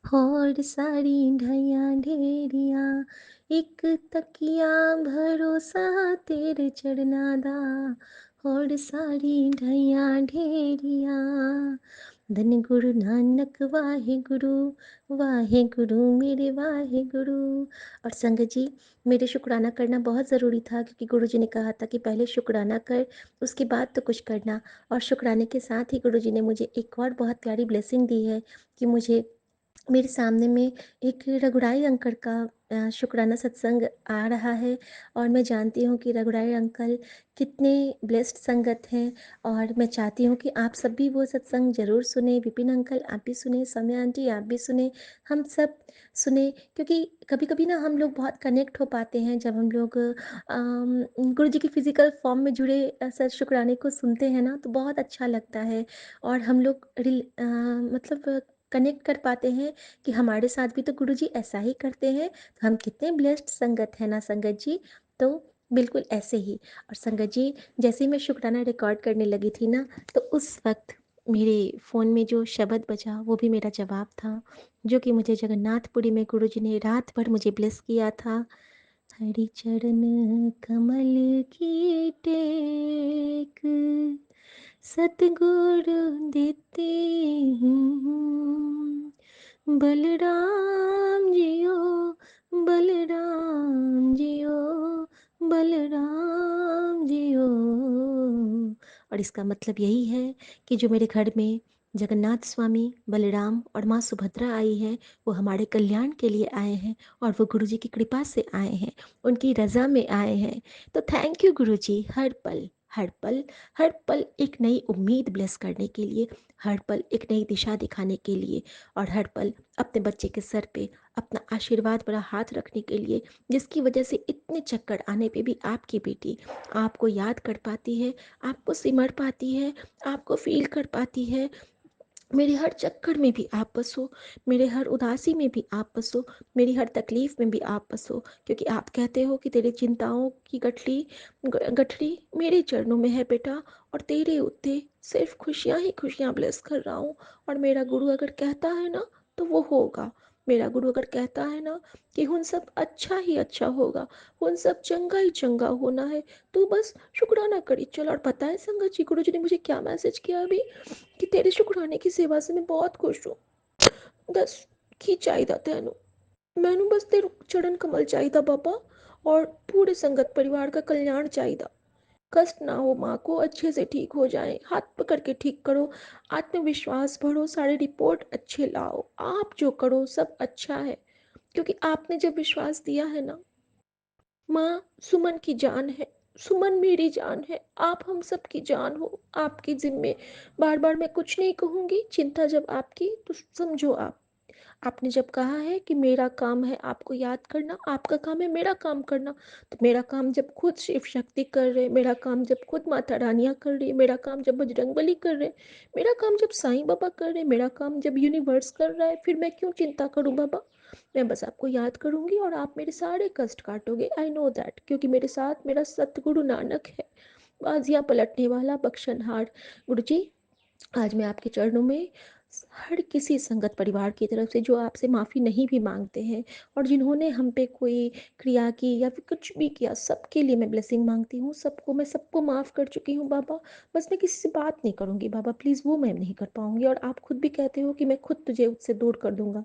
होर सारी ढैया ढेरिया, एक तकिया भरोसा तेरे चरना दा, होर सारी ढैया ढेरिया। धन गुरु नानक वाहे गुरु मेरे वाहे गुरु। और संगत जी, मेरे शुक्राना करना बहुत ज़रूरी था क्योंकि गुरु जी ने कहा था कि पहले शुक्राना कर, उसके बाद तो कुछ करना। और शुक्राने के साथ ही गुरु जी ने मुझे एक और बहुत प्यारी ब्लेसिंग दी है कि मुझे मेरे सामने में एक रघुराई अंकड़ का शुक्राना सत्संग आ रहा है और मैं जानती हूँ कि रघुराय अंकल कितने ब्लेस्ड संगत हैं और मैं चाहती हूँ कि आप सब भी वो सत्संग ज़रूर सुने। विपिन अंकल आप भी सुने, सौम्या आंटी आप भी सुने, हम सब सुने, क्योंकि कभी कभी ना हम लोग बहुत कनेक्ट हो पाते हैं जब हम लोग गुरु जी की फिजिकल फॉर्म में जुड़े सर शुक्राने को सुनते हैं ना, तो बहुत अच्छा लगता है और हम लोग मतलब कनेक्ट कर पाते हैं कि हमारे साथ भी तो गुरु जी ऐसा ही करते हैं। तो हम कितने ब्लेस्ड संगत है ना संगत जी। तो बिल्कुल ऐसे ही। और संगत जी, जैसे ही मैं शुक्राना रिकॉर्ड करने लगी थी ना, तो उस वक्त मेरे फ़ोन में जो शब्द बजा वो भी मेरा जवाब था, जो कि मुझे जगन्नाथपुरी में गुरु जी ने रात भर मुझे ब्लेस किया था। हरि चरण कमल की टेक सतगुरु देते हूँ। बलराम जियो, बलराम जियो, बलराम जियो। और इसका मतलब यही है कि जो मेरे घर में जगन्नाथ स्वामी, बलराम और माँ सुभद्रा आई हैं, वो हमारे कल्याण के लिए आए हैं और वो गुरु जी की कृपा से आए हैं, उनकी रज़ा में आए हैं। तो थैंक यू गुरु जी, हर पल हर पल हर पल एक नई उम्मीद ब्लेस करने के लिए, हर पल एक नई दिशा दिखाने के लिए, और हर पल अपने बच्चे के सर पे अपना आशीर्वाद भरा हाथ रखने के लिए, जिसकी वजह से इतने चक्कर आने पे भी आपकी बेटी आपको याद कर पाती है, आपको सिमर पाती है, आपको फील कर पाती है। मेरे हर चक्कर में भी आप बसो, मेरे हर उदासी में भी आप बसो, मेरी हर तकलीफ में भी आप बसो, क्योंकि आप कहते हो कि तेरी चिंताओं की गठरी मेरे चरणों में है बेटा, और तेरे उत्ते सिर्फ खुशियाँ ही खुशियाँ ब्लेस कर रहा हूँ। और मेरा गुरु अगर कहता है ना, तो वो होगा। मेरा गुरु अगर कहता है ना कि उन सब अच्छा ही अच्छा होगा, उन सब चंगा ही चंगा होना है, तो बस शुक्राना करी चल। और पता है संगत जी, गुरु जी ने मुझे क्या मैसेज किया अभी, कि तेरे शुक्राने की सेवा से मैं बहुत खुश हूँ। दस की चाहिदा तेनू, मैनू बस तेरे चरण कमल चाहिदा बाबा, और पूरे संगत परिवार का कल्याण चाहिदा। कष्ट ना हो, माँ को अच्छे से ठीक हो जाए, हाथ पकड़ के ठीक करो, आत्मविश्वास बढ़ो, सारे रिपोर्ट अच्छे लाओ, आप जो करो सब अच्छा है, क्योंकि आपने जब विश्वास दिया है ना, माँ सुमन की जान है, सुमन मेरी जान है, आप हम सब की जान हो, आपकी जिम्मे। बार बार मैं कुछ नहीं कहूँगी, चिंता जब आपकी तो समझो आपने जब कहा है कि मेरा काम है आपको याद करना, आपका काम है मेरा काम करना, तो मेरा काम जब खुद शिव शक्ति कर रहे, मेरा काम जब खुद माता रानियाँ कर रही, मेरा काम जब बजरंगबली कर रहे, मेरा काम जब साईं बाबा कर रहे, मेरा काम जब यूनिवर्स कर रहा है, फिर मैं क्यों चिंता करूँ बाबा। मैं बस आपको याद करूँगी और आप मेरे सारे कष्ट काटोगे, आई नो दैट, क्योंकि मेरे साथ मेरा सतगुरु नानक है, बाजियाँ पलटने वाला, बख्शनहार। गुरु जी, आज मैं आपके चरणों में हर किसी संगत परिवार की तरफ से जो आपसे माफ़ी नहीं भी मांगते हैं और जिन्होंने हम पे कोई क्रिया की या फिर कुछ भी किया, सबके लिए मैं ब्लेसिंग मांगती हूँ। सबको मैं सबको माफ़ कर चुकी हूँ बाबा। बस मैं किसी से बात नहीं करूँगी बाबा, प्लीज़ वो मैं नहीं कर पाऊँगी। और आप खुद भी कहते हो कि मैं खुद तुझे उससे दूर कर दूँगा।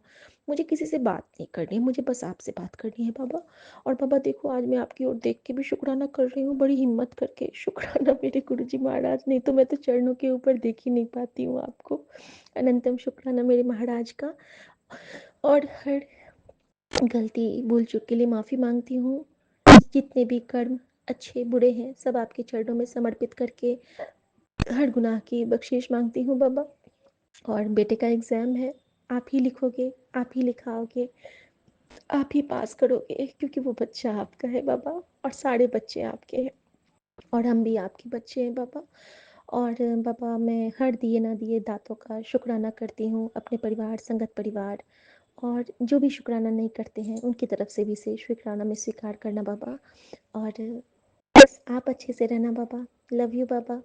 मुझे किसी से बात नहीं करनी है, मुझे बस आपसे बात करनी है बाबा। और बाबा देखो, आज मैं आपकी ओर देख के भी शुक्राना कर रही हूँ, बड़ी हिम्मत करके। शुक्राना मेरे गुरुजी महाराज, नहीं तो मैं तो चरणों के ऊपर देख ही नहीं पाती हूँ आपको। अनंतम शुक्राना मेरे महाराज का। और हर गलती भूल चूक के लिए माफ़ी मांगती हूँ। जितने भी कर्म अच्छे बुरे हैं, सब आपके चरणों में समर्पित करके हर गुनाह की बख्शिश मांगती हूँ बाबा। और बेटे का एग्ज़ाम है, आप ही लिखोगे, आप ही लिखाओगे, आप ही पास करोगे, क्योंकि वो बच्चा आपका है बाबा, और सारे बच्चे आपके हैं, और हम भी आपके बच्चे हैं बाबा। और बाबा, मैं हर दिए ना दिए दातों का शुक्राना करती हूँ, अपने परिवार, संगत परिवार, और जो भी शुक्राना नहीं करते हैं उनकी तरफ से भी से शुक्राना में स्वीकार करना बाबा। और बस आप अच्छे से रहना बाबा। लव यू बाबा।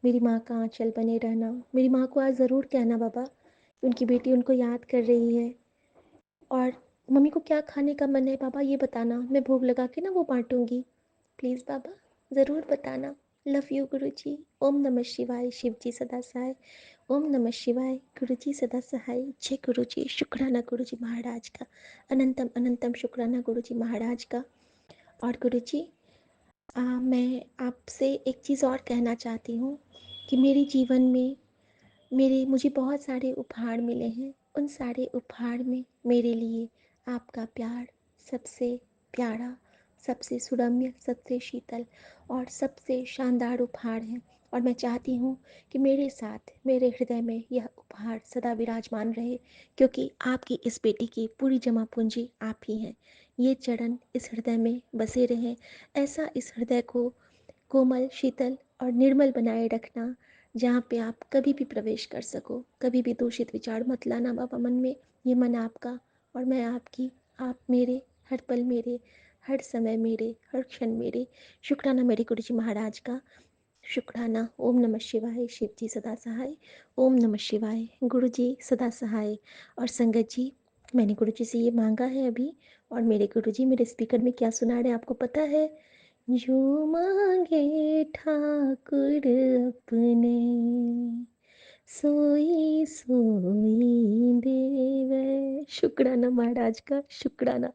मेरी माँ का आंचल बने रहना। मेरी माँ को आज ज़रूर कहना बाबा, उनकी बेटी उनको याद कर रही है। और मम्मी को क्या खाने का मन है बाबा, ये बताना, मैं भोग लगा के ना वो बांटूंगी। प्लीज़ बाबा, ज़रूर बताना। लव यू गुरु जी। ओम नमः शिवाय। शिव जी सदा सहाय। ओम नमः शिवाय। गुरु जी सदा सहाय। जय गुरु जी। शुक्राना गुरु जी महाराज का, अनंतम अनंतम शुक्राना गुरु जी महाराज का। और गुरु जी, मैं आपसे एक चीज़ और कहना चाहती हूँ कि मेरे जीवन में मुझे बहुत सारे उपहार मिले हैं। उन सारे उपहार में मेरे लिए आपका प्यार सबसे प्यारा, सबसे सुरम्य, सबसे शीतल और सबसे शानदार उपहार है। और मैं चाहती हूँ कि मेरे साथ, मेरे हृदय में यह उपहार सदा विराजमान रहे, क्योंकि आपकी इस बेटी की पूरी जमा पूंजी आप ही हैं। ये चरण इस हृदय में बसे रहें, ऐसा इस हृदय को कोमल, शीतल और निर्मल बनाए रखना, जहाँ पे आप कभी भी प्रवेश कर सको। कभी भी दूषित विचार मत लाना बाबा मन में। ये मन आपका और मैं आपकी, आप मेरे, हर पल मेरे, हर समय मेरे, हर क्षण मेरे। शुक्राना मेरे गुरु जी महाराज का, शुक्राना। ओम नमः शिवाय। शिव जी सदा सहाय। ओम नमः शिवाय। गुरु जी सदा सहाय। और संगत जी, मैंने गुरु जी से ये मांगा है अभी, और मेरे गुरु जी मेरे स्पीकर में क्या सुना रहे हैं आपको पता है? जो मांगे ठाकुर अपने, सोई सोई देवे। शुक्राना महाराज का, शुक्राना।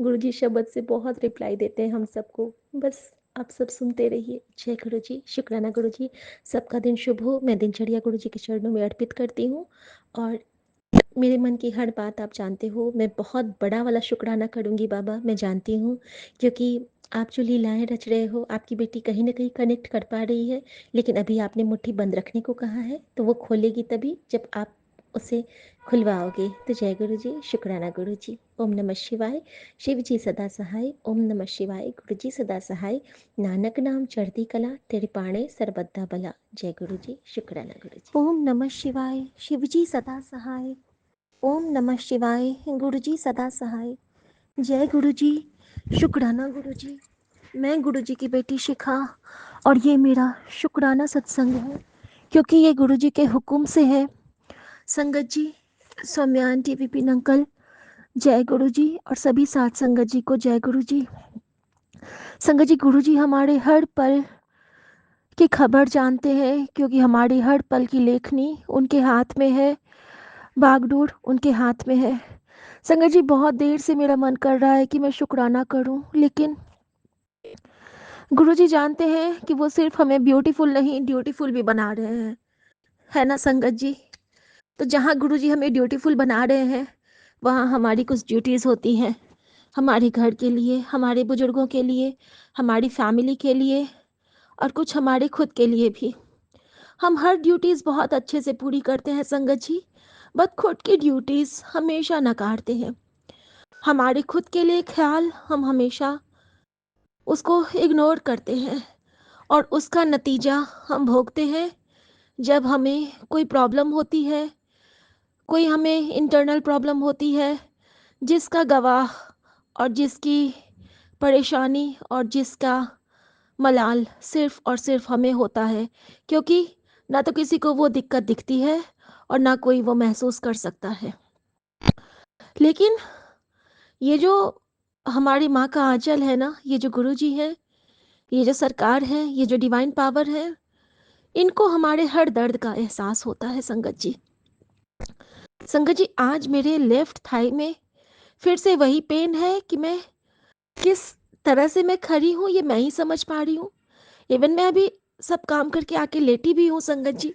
गुरुजी शब्द से बहुत रिप्लाई देते हैं हम सबको, बस आप सब सुनते रहिए। जय गुरु जी। शुक्राना गुरु जी। सबका दिन शुभ हो। मैं दिनचर्या गुरु जी के चरणों में अर्पित करती हूँ, और मेरे मन की हर बात आप जानते हो। मैं बहुत बड़ा वाला शुक्राना करूँगी बाबा, मैं जानती हूँ, क्योंकि आप जो लीलाएं रच रहे हो, आपकी बेटी कहीं ना कहीं कनेक्ट कर पा रही है, लेकिन अभी आपने मुट्ठी बंद रखने को कहा है, तो वो खोलेगी तभी जब आप उसे खुलवाओगे। तो जय गुरु जी। शुक्राना गुरु जी। ओम नमः शिवाय। शिव जी सदा सहाय। ओम नमः शिवाय। गुरु जी सदा सहाय। नानक नाम चढ़ती कला, तेरे पाणे सरबद्धा भला। जय गुरु जी। शुक्राना गुरु जी। ओम नमः शिवाय। शिव जी सदा सहाय। ओम नमः शिवाय। गुरु जी सदा सहाय। जय गुरु जी। शुक्राना गुरु जी। मैं गुरु जी की बेटी शिखा, और ये मेरा शुक्राना सत्संग है, क्योंकि ये गुरु जी के हुक्म से है। संगत जी, सौम्या आंटी, विपिन अंकल, जय गुरु जी। और सभी साथ संगत जी को जय गुरु जी। संगत जी, गुरु जी हमारे हर पल की खबर जानते हैं, क्योंकि हमारी हर पल की लेखनी उनके हाथ में है, बागडोर उनके हाथ में है। संगत जी, बहुत देर से मेरा मन कर रहा है कि मैं शुक्राना करूं, लेकिन गुरुजी जानते हैं कि वो सिर्फ हमें ब्यूटीफुल नहीं, ड्यूटीफुल भी बना रहे हैं, है ना संगत जी? तो जहाँ गुरुजी हमें ड्यूटीफुल बना रहे हैं, वहाँ हमारी कुछ ड्यूटीज़ होती हैं, हमारे घर के लिए, हमारे बुजुर्गों के लिए, हमारी फैमिली के लिए, और कुछ हमारे खुद के लिए भी। हम हर ड्यूटीज़ बहुत अच्छे से पूरी करते हैं संगत जी, बस खुद की ड्यूटीज़ हमेशा नकारते हैं। हमारे खुद के लिए ख्याल हम हमेशा उसको इग्नोर करते हैं, और उसका नतीजा हम भोगते हैं जब हमें कोई प्रॉब्लम होती है, कोई हमें इंटरनल प्रॉब्लम होती है, जिसका गवाह और जिसकी परेशानी और जिसका मलाल सिर्फ और सिर्फ हमें होता है, क्योंकि ना तो किसी को वो दिक्कत दिखती है और ना कोई वो महसूस कर सकता है। लेकिन ये जो हमारी माँ का आंचल है ना, ये जो गुरुजी हैं, ये जो सरकार है, ये जो डिवाइन पावर है, इनको हमारे हर दर्द का एहसास होता है संगत जी। संगत जी, आज मेरे लेफ्ट थाई में फिर से वही पेन है कि मैं किस तरह से मैं खड़ी हूँ, ये मैं ही समझ पा रही हूँ। इवन मैं अभी सब काम करके आके लेटी भी हूँ संगत जी,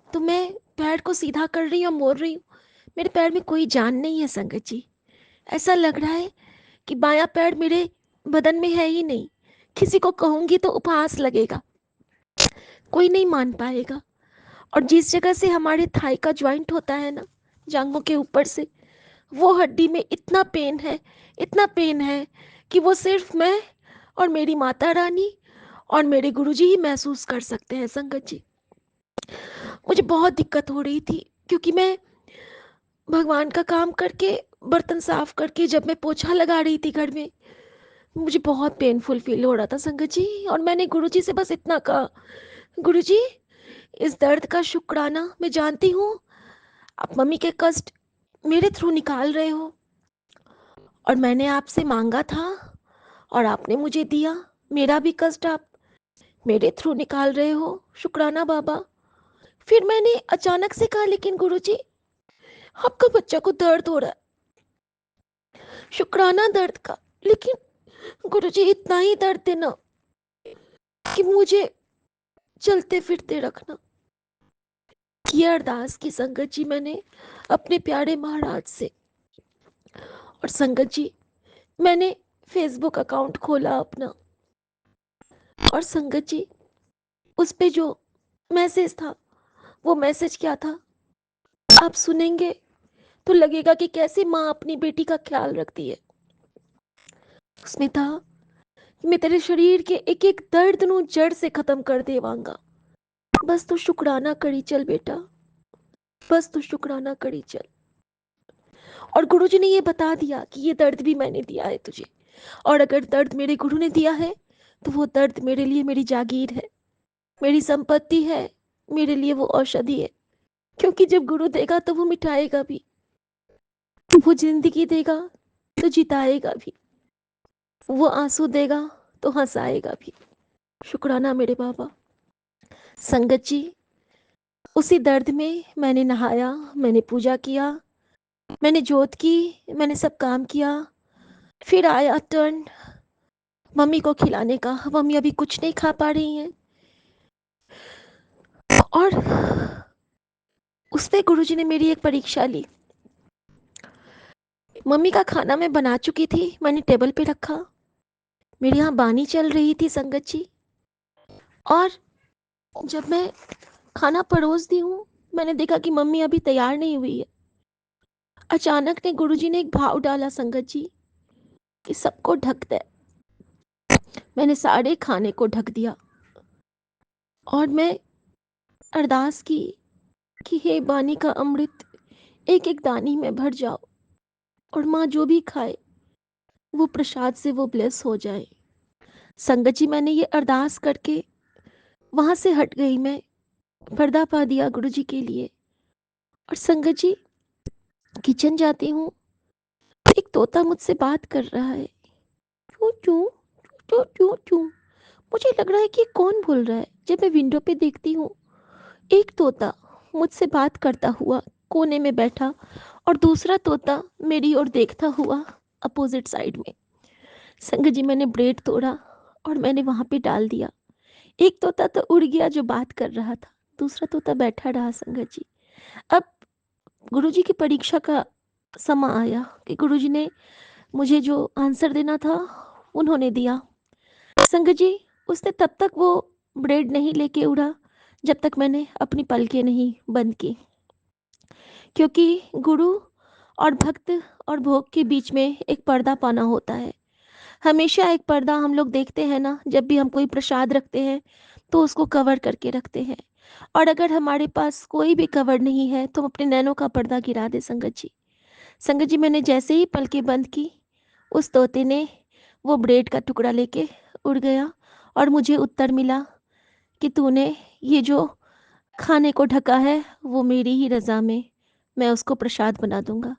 तो मैं पैर को सीधा कर रही हूँ, मोड़ रही हूँ, मेरे पैर में कोई जान नहीं है संगत जी। ऐसा लग रहा है कि बायां पैर मेरे बदन में है ही नहीं। किसी को कहूँगी तो उपहास लगेगा, कोई नहीं मान पाएगा। और जिस जगह से हमारे थाई का जॉइंट होता है ना, जांघों के ऊपर से, वो हड्डी में इतना पेन है, इतना पेन है कि वो सिर्फ मैं और मेरी माता रानी और मेरे गुरुजी ही महसूस कर सकते हैं संगत जी। मुझे बहुत दिक्कत हो रही थी, क्योंकि मैं भगवान का काम करके, बर्तन साफ करके जब मैं पोछा लगा रही थी घर में, मुझे बहुत पेनफुल फील हो रहा था संगत जी। और मैंने गुरुजी से बस इतना कहा, गुरुजी, इस दर्द का शुक्राना मैं जानती हूँ, आप मम्मी के कष्ट मेरे थ्रू निकाल रहे हो, और मैंने आपसे मांगा था और आपने मुझे दिया। मेरा भी कष्ट आप मेरे थ्रू निकाल रहे हो, शुक्राना बाबा। फिर मैंने अचानक से कहा, लेकिन गुरुजी, आपका बच्चा को दर्द हो रहा है, शुक्राना दर्द का, लेकिन गुरुजी इतना ही दर्द देना कि मुझे चलते फिरते रखना। ये अरदास की संगत जी मैंने अपने प्यारे महाराज से। और संगत जी, मैंने फेसबुक अकाउंट खोला अपना, और संगत जी, उस पे जो मैसेज था, वो मैसेज क्या था आप सुनेंगे तो लगेगा कि कैसे माँ अपनी बेटी का ख्याल रखती है। उसमें था कि मैं तेरे शरीर के एक एक दर्द नू जड़ से खत्म कर देवांगा, बस तू शुक्राना करी चल बेटा, बस तू शुक्राना करी चल। और गुरुजी ने ये बता दिया कि ये दर्द भी मैंने दिया है तुझे, और अगर दर्द मेरे गुरु ने दिया है तो वो दर्द मेरे लिए मेरी जागीर है, मेरी संपत्ति है, मेरे लिए वो औषधि है। क्योंकि जब गुरु देगा तो वो मिटाएगा भी, वो जिंदगी देगा तो जिताएगा भी, वो आंसू देगा तो हंसाएगा भी। शुक्राना मेरे बाबा। संगत जी, उसी दर्द में मैंने नहाया, मैंने पूजा किया, मैंने जोत की, मैंने सब काम किया। फिर आया टर्न मम्मी को खिलाने का। मम्मी अभी कुछ नहीं खा पा रही हैं, और उस पे गुरुजी ने मेरी एक परीक्षा ली। मम्मी का खाना मैं बना चुकी थी, मैंने टेबल पे रखा। मेरे यहाँ बानी चल रही थी संगत जी, और जब मैं खाना परोस दी हूँ, मैंने देखा कि मम्मी अभी तैयार नहीं हुई है। अचानक ने गुरुजी ने एक भाव डाला संगत जी कि सबको ढक दे। मैंने सारे खाने को ढक दिया, और मैं अरदास की कि हे बानी का अमृत एक एक दानी में भर जाओ, और माँ जो भी खाए वो प्रसाद से वो ब्लेस हो जाए। संगत जी, मैंने ये अरदास करके वहां से हट गई। मैं पर्दा पा दिया गुरुजी के लिए, और संगत जी किचन जाती हूँ, एक तोता मुझसे बात कर रहा है, चू चू चू चू चू। मुझे लग रहा है कि कौन बोल रहा है। जब मैं विंडो पे देखती हूँ, एक तोता मुझसे बात करता हुआ कोने में बैठा, और दूसरा तोता मेरी ओर देखता हुआ अपोजिट साइड में। संगत जी, मैंने ब्रेड तोड़ा और मैंने वहां पे डाल दिया। एक तोता तो उड़ गया जो बात कर रहा था, दूसरा तोता बैठा रहा संगत जी। अब गुरुजी की परीक्षा का समय आया कि गुरुजी ने मुझे जो आंसर देना था उन्होंने दिया। संगत जी, उसने तब तक वो ब्रेड नहीं लेके उड़ा जब तक मैंने अपनी पलकें नहीं बंद की, क्योंकि गुरु और भक्त और भोग के बीच में एक पर्दा पाना होता है। हमेशा एक पर्दा हम लोग देखते हैं ना, जब भी हम कोई प्रसाद रखते हैं तो उसको कवर करके रखते हैं, और अगर हमारे पास कोई भी कवर नहीं है तो हम अपने नैनों का पर्दा गिरा दे संगत जी। संगत जी, मैंने जैसे ही पलकें बंद की, उस तोते ने वो ब्रेड का टुकड़ा लेके उड़ गया, और मुझे उत्तर मिला कि तूने ये जो खाने को ढका है वो मेरी ही रजा में मैं उसको प्रसाद बना दूंगा।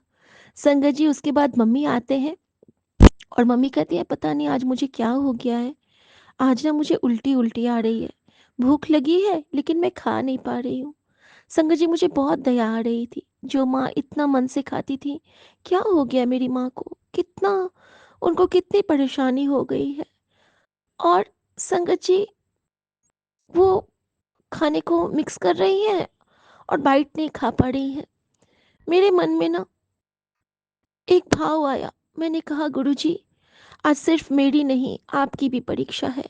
संगत जी, उसके बाद मम्मी आते हैं, और मम्मी कहती है पता नहीं आज मुझे क्या हो गया है, आज ना मुझे उल्टी उल्टी आ रही है, भूख लगी है लेकिन मैं खा नहीं पा रही हूँ। संगत जी, मुझे बहुत दया आ रही थी। जो माँ इतना मन से खाती थी, क्या हो गया मेरी माँ को, कितना उनको कितनी परेशानी हो गई है। और संगत जी, वो खाने को मिक्स कर रही हैं और बाइट नहीं खा पा रही हैं। मेरे मन में ना एक भाव आया। मैंने कहा गुरुजी, आज सिर्फ मेरी नहीं आपकी भी परीक्षा है,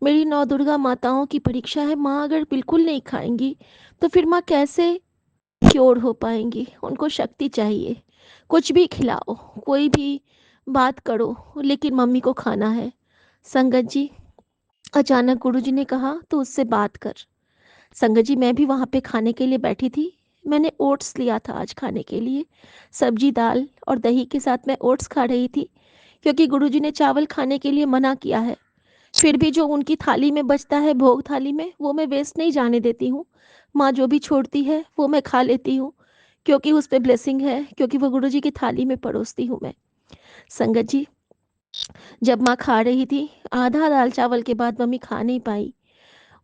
मेरी नौ दुर्गा माताओं की परीक्षा है। माँ अगर बिल्कुल नहीं खाएंगी तो फिर माँ कैसे क्योर हो पाएंगी। उनको शक्ति चाहिए, कुछ भी खिलाओ, कोई भी बात करो, लेकिन मम्मी को खाना है। संगत जी, अचानक गुरुजी ने कहा तो उससे बात कर। संगत जी, मैं भी वहाँ पे खाने के लिए बैठी थी। मैंने ओट्स लिया था आज खाने के लिए, सब्जी दाल और दही के साथ मैं ओट्स खा रही थी, क्योंकि गुरुजी ने चावल खाने के लिए मना किया है। फिर भी जो उनकी थाली में बचता है भोग थाली में, वो मैं वेस्ट नहीं जाने देती हूँ। माँ जो भी छोड़ती है वो मैं खा लेती हूँ, क्योंकि उस पर ब्लेसिंग है, क्योंकि वो गुरुजी की थाली में परोसती हूँ मैं। संगत जी, जब माँ खा रही थी, आधा दाल चावल के बाद मम्मी खा नहीं पाई।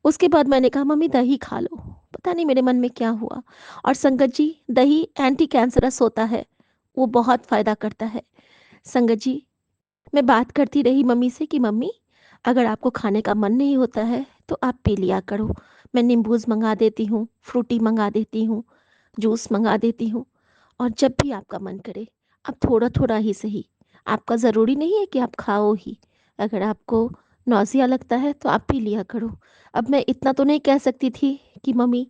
उसके बाद मैंने कहा मम्मी दही खा लो। पता नहीं मेरे मन में क्या हुआ। और संगत जी, दही एंटी कैंसरस होता है, वो बहुत फ़ायदा करता है। संगत जी, मैं बात करती रही मम्मी से कि मम्मी अगर आपको खाने का मन नहीं होता है तो आप पी लिया करो। मैं नींबूज मंगा देती हूँ, फ्रूटी मंगा देती हूँ, जूस मंगा देती हूँ, और जब भी आपका मन करे आप थोड़ा थोड़ा ही सही आपका ज़रूरी नहीं है कि आप खाओ ही, अगर आपको नौसिया लगता है तो आप पी लिया करो। अब मैं इतना तो नहीं कह सकती थी कि मम्मी,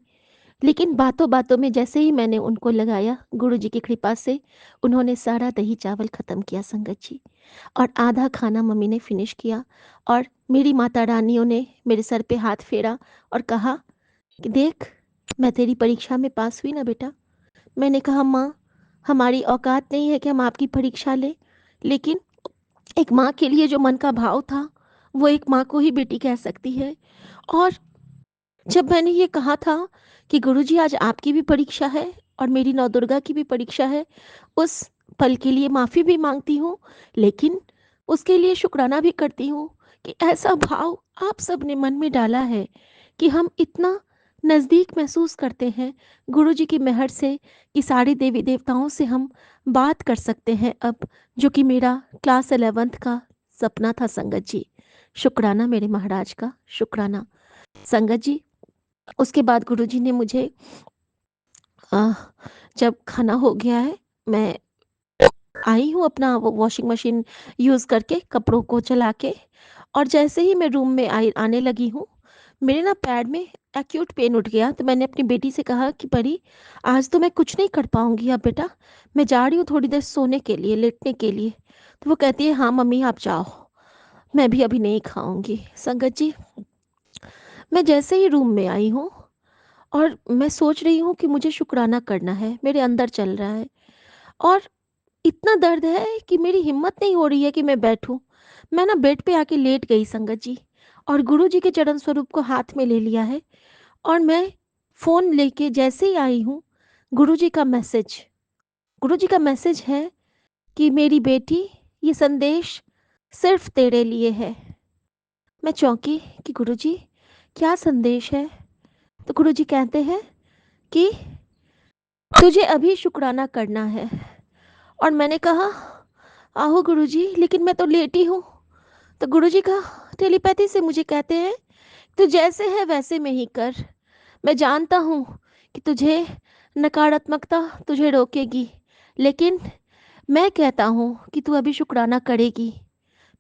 लेकिन बातों-बातों में जैसे ही मैंने उनको लगाया, गुरुजी की कृपा से उन्होंने सारा दही चावल ख़त्म किया संगत जी, और आधा खाना मम्मी ने फिनिश किया, और मेरी माता रानियों ने मेरे सर पे हाथ फेरा और कहा कि देख, मैं तेरी परीक्षा में पास हुई ना बेटा। मैंने कहा माँ, हमारी औकात नहीं है कि हम आपकी परीक्षा लें, लेकिन एक माँ के लिए जो मन का भाव था, वो एक माँ को ही बेटी कह सकती है। और जब मैंने ये कहा था कि गुरुजी आज आपकी भी परीक्षा है और मेरी नवदुर्गा की भी परीक्षा है, उस पल के लिए माफ़ी भी माँगती हूँ, लेकिन उसके लिए शुक्राना भी करती हूँ कि ऐसा भाव आप सबने मन में डाला है कि हम इतना नज़दीक महसूस करते हैं गुरुजी की मेहर से, कि सारे देवी-देवताओं से हम बात कर सकते हैं अब, जो कि मेरा क्लास 11th का सपना था संगत जी। शुक्राना मेरे महाराज का, शुक्राना। संगत जी, उसके बाद गुरुजी ने मुझे अ, जब खाना हो गया है, मैं आई हूँ अपना वो वॉशिंग मशीन यूज़ करके, कपड़ों को चला के, और जैसे ही मैं रूम में आई आने लगी हूँ, मेरे ना पैर में एक्यूट पेन उठ गया। तो मैंने अपनी बेटी से कहा कि परी, आज तो मैं कुछ नहीं कर पाऊँगी अब बेटा, मैं जा रही हूँ थोड़ी देर सोने के लिए, लेटने के लिए। तो वो कहती है हाँ मम्मी आप जाओ, मैं भी अभी नहीं खाऊँगी। संगत जी, मैं जैसे ही रूम में आई हूँ और मैं सोच रही हूँ कि मुझे शुक्राना करना है, मेरे अंदर चल रहा है, और इतना दर्द है कि मेरी हिम्मत नहीं हो रही है कि मैं बैठूं। मैं ना बेड पे आके लेट गई संगत जी, और गुरु जी के चरण स्वरूप को हाथ में ले लिया है, और मैं फ़ोन लेके जैसे ही आई हूँ, गुरु जी का मैसेज गुरु जी का मैसेज है कि मेरी बेटी, ये संदेश सिर्फ तेरे लिए है। मैं चौंकी कि गुरु जी, क्या संदेश है? तो गुरु जी कहते हैं कि तुझे अभी शुक्राना करना है। और मैंने कहा आहो गुरुजी, लेकिन मैं तो लेटी हूँ। तो गुरुजी का टेलीपैथी से मुझे कहते हैं, तू जैसे है वैसे में ही कर। मैं जानता हूँ कि तुझे नकारात्मकता तुझे रोकेगी, लेकिन मैं कहता हूँ कि तू अभी शुक्राना करेगी।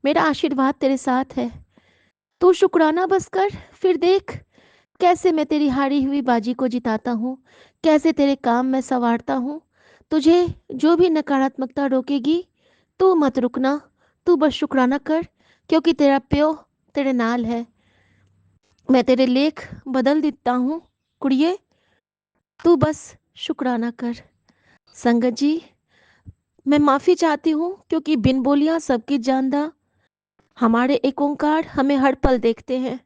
मेरा आशीर्वाद तेरे साथ है, तू शुक्राना बस कर, फिर देख कैसे मैं तेरी हारी हुई बाजी को जिताता हूँ, कैसे तेरे काम में संवारता हूँ। तुझे जो भी नकारात्मकता रोकेगी, तू मत रुकना, तू बस शुक्राना कर, क्योंकि तेरा प्यो तेरे नाल है। मैं तेरे लेख बदल देता हूँ कुड़िए, तू बस शुक्राना कर। संगत जी, मैं माफ़ी चाहती हूँ, क्योंकि बिन बोलिया सबकी जानदा हमारे एक ओंकार हमें हर पल देखते हैं।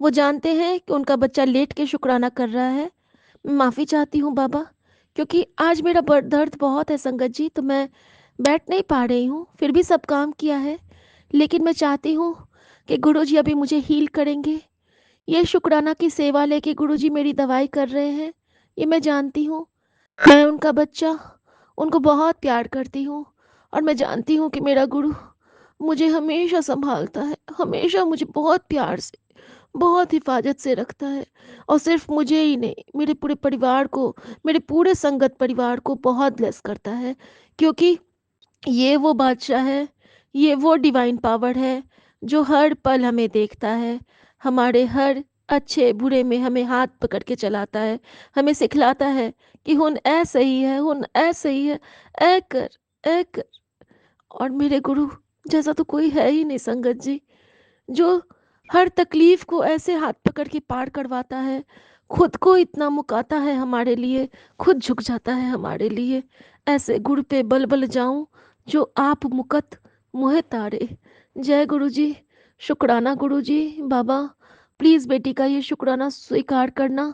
वो जानते हैं कि उनका बच्चा लेट के शुक्राना कर रहा है। मैं माफ़ी चाहती हूँ बाबा, क्योंकि आज मेरा दर्द बहुत है संगत जी, तो मैं बैठ नहीं पा रही हूँ, फिर भी सब काम किया है, लेकिन मैं चाहती हूँ कि गुरुजी अभी मुझे हील करेंगे। ये शुक्राना की सेवा लेके गुरुजी मेरी दवाई कर रहे हैं, ये मैं जानती हूँ। मैं उनका बच्चा, उनको बहुत प्यार करती हूँ, और मैं जानती हूँ कि मेरा गुरु मुझे हमेशा संभालता है, हमेशा मुझे बहुत प्यार से, बहुत हिफाजत से रखता है, और सिर्फ मुझे ही नहीं, मेरे पूरे परिवार को, मेरे पूरे संगत परिवार को बहुत ब्लेस करता है, क्योंकि ये वो बादशाह है, ये वो डिवाइन पावर है जो हर पल हमें देखता है, हमारे हर अच्छे बुरे में हमें हाथ पकड़ के चलाता है, हमें सिखलाता है कि हुन ऐ सही है, हुन ऐ सही है, ऐ कर, ऐ कर। और मेरे गुरु जैसा तो कोई है ही नहीं संगत जी, जो हर तकलीफ को ऐसे हाथ पकड़ के पार करवाता है, खुद को इतना मुकाता है हमारे लिए, खुद झुक जाता है हमारे लिए। ऐसे गुरु पे बल बल जाऊं, जो आप मुकत मुहे तारे। जय गुरु जी, शुक्राना गुरु जी। बाबा, प्लीज़ बेटी का ये शुक्राना स्वीकार करना।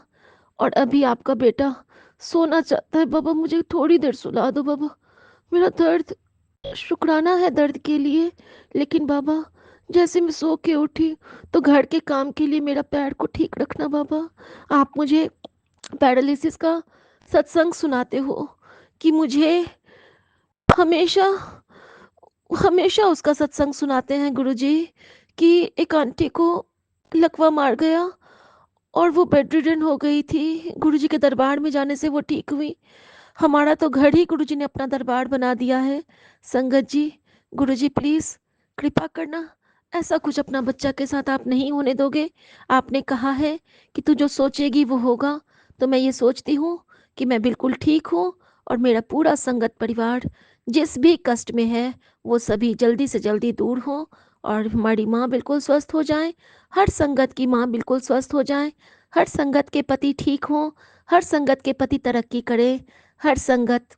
और अभी आपका बेटा सोना चाहता है बाबा, मुझे थोड़ी देर सुला दो बाबा, मेरा दर्द, शुक्राना है दर्द के लिए, लेकिन बाबा जैसे मैं सो के उठी तो घर के काम के लिए मेरा पैर को ठीक रखना बाबा। आप मुझे पैरालिसिस का सत्संग सुनाते हो कि मुझे हमेशा हमेशा उसका सत्संग सुनाते हैं गुरुजी, कि एक आंटी को लकवा मार गया और वो बेड रिडन हो गई थी, गुरुजी के दरबार में जाने से वो ठीक हुई। हमारा तो घर ही गुरुजी ने अपना दरबार बना दिया है संगत जी। गुरुजी प्लीज़ कृपा करना, ऐसा कुछ अपना बच्चा के साथ आप नहीं होने दोगे। आपने कहा है कि तू जो सोचेगी वो होगा, तो मैं ये सोचती हूँ कि मैं बिल्कुल ठीक हूँ और मेरा पूरा संगत परिवार जिस भी कष्ट में है वो सभी जल्दी से जल्दी दूर हो और हमारी माँ बिल्कुल स्वस्थ हो जाए, हर संगत की माँ बिल्कुल स्वस्थ हो जाए, हर संगत के पति ठीक हों, हर संगत के पति तरक्की करें, हर संगत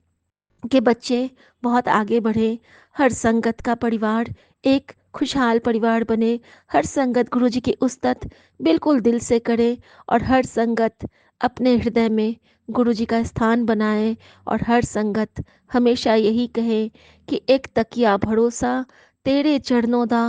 के बच्चे बहुत आगे बढ़े, हर संगत का परिवार एक खुशहाल परिवार बने, हर संगत गुरुजी की उस्तत बिल्कुल दिल से करे और हर संगत अपने हृदय में गुरुजी का स्थान बनाए और हर संगत हमेशा यही कहे कि एक तकिया भरोसा तेरे चरणों दा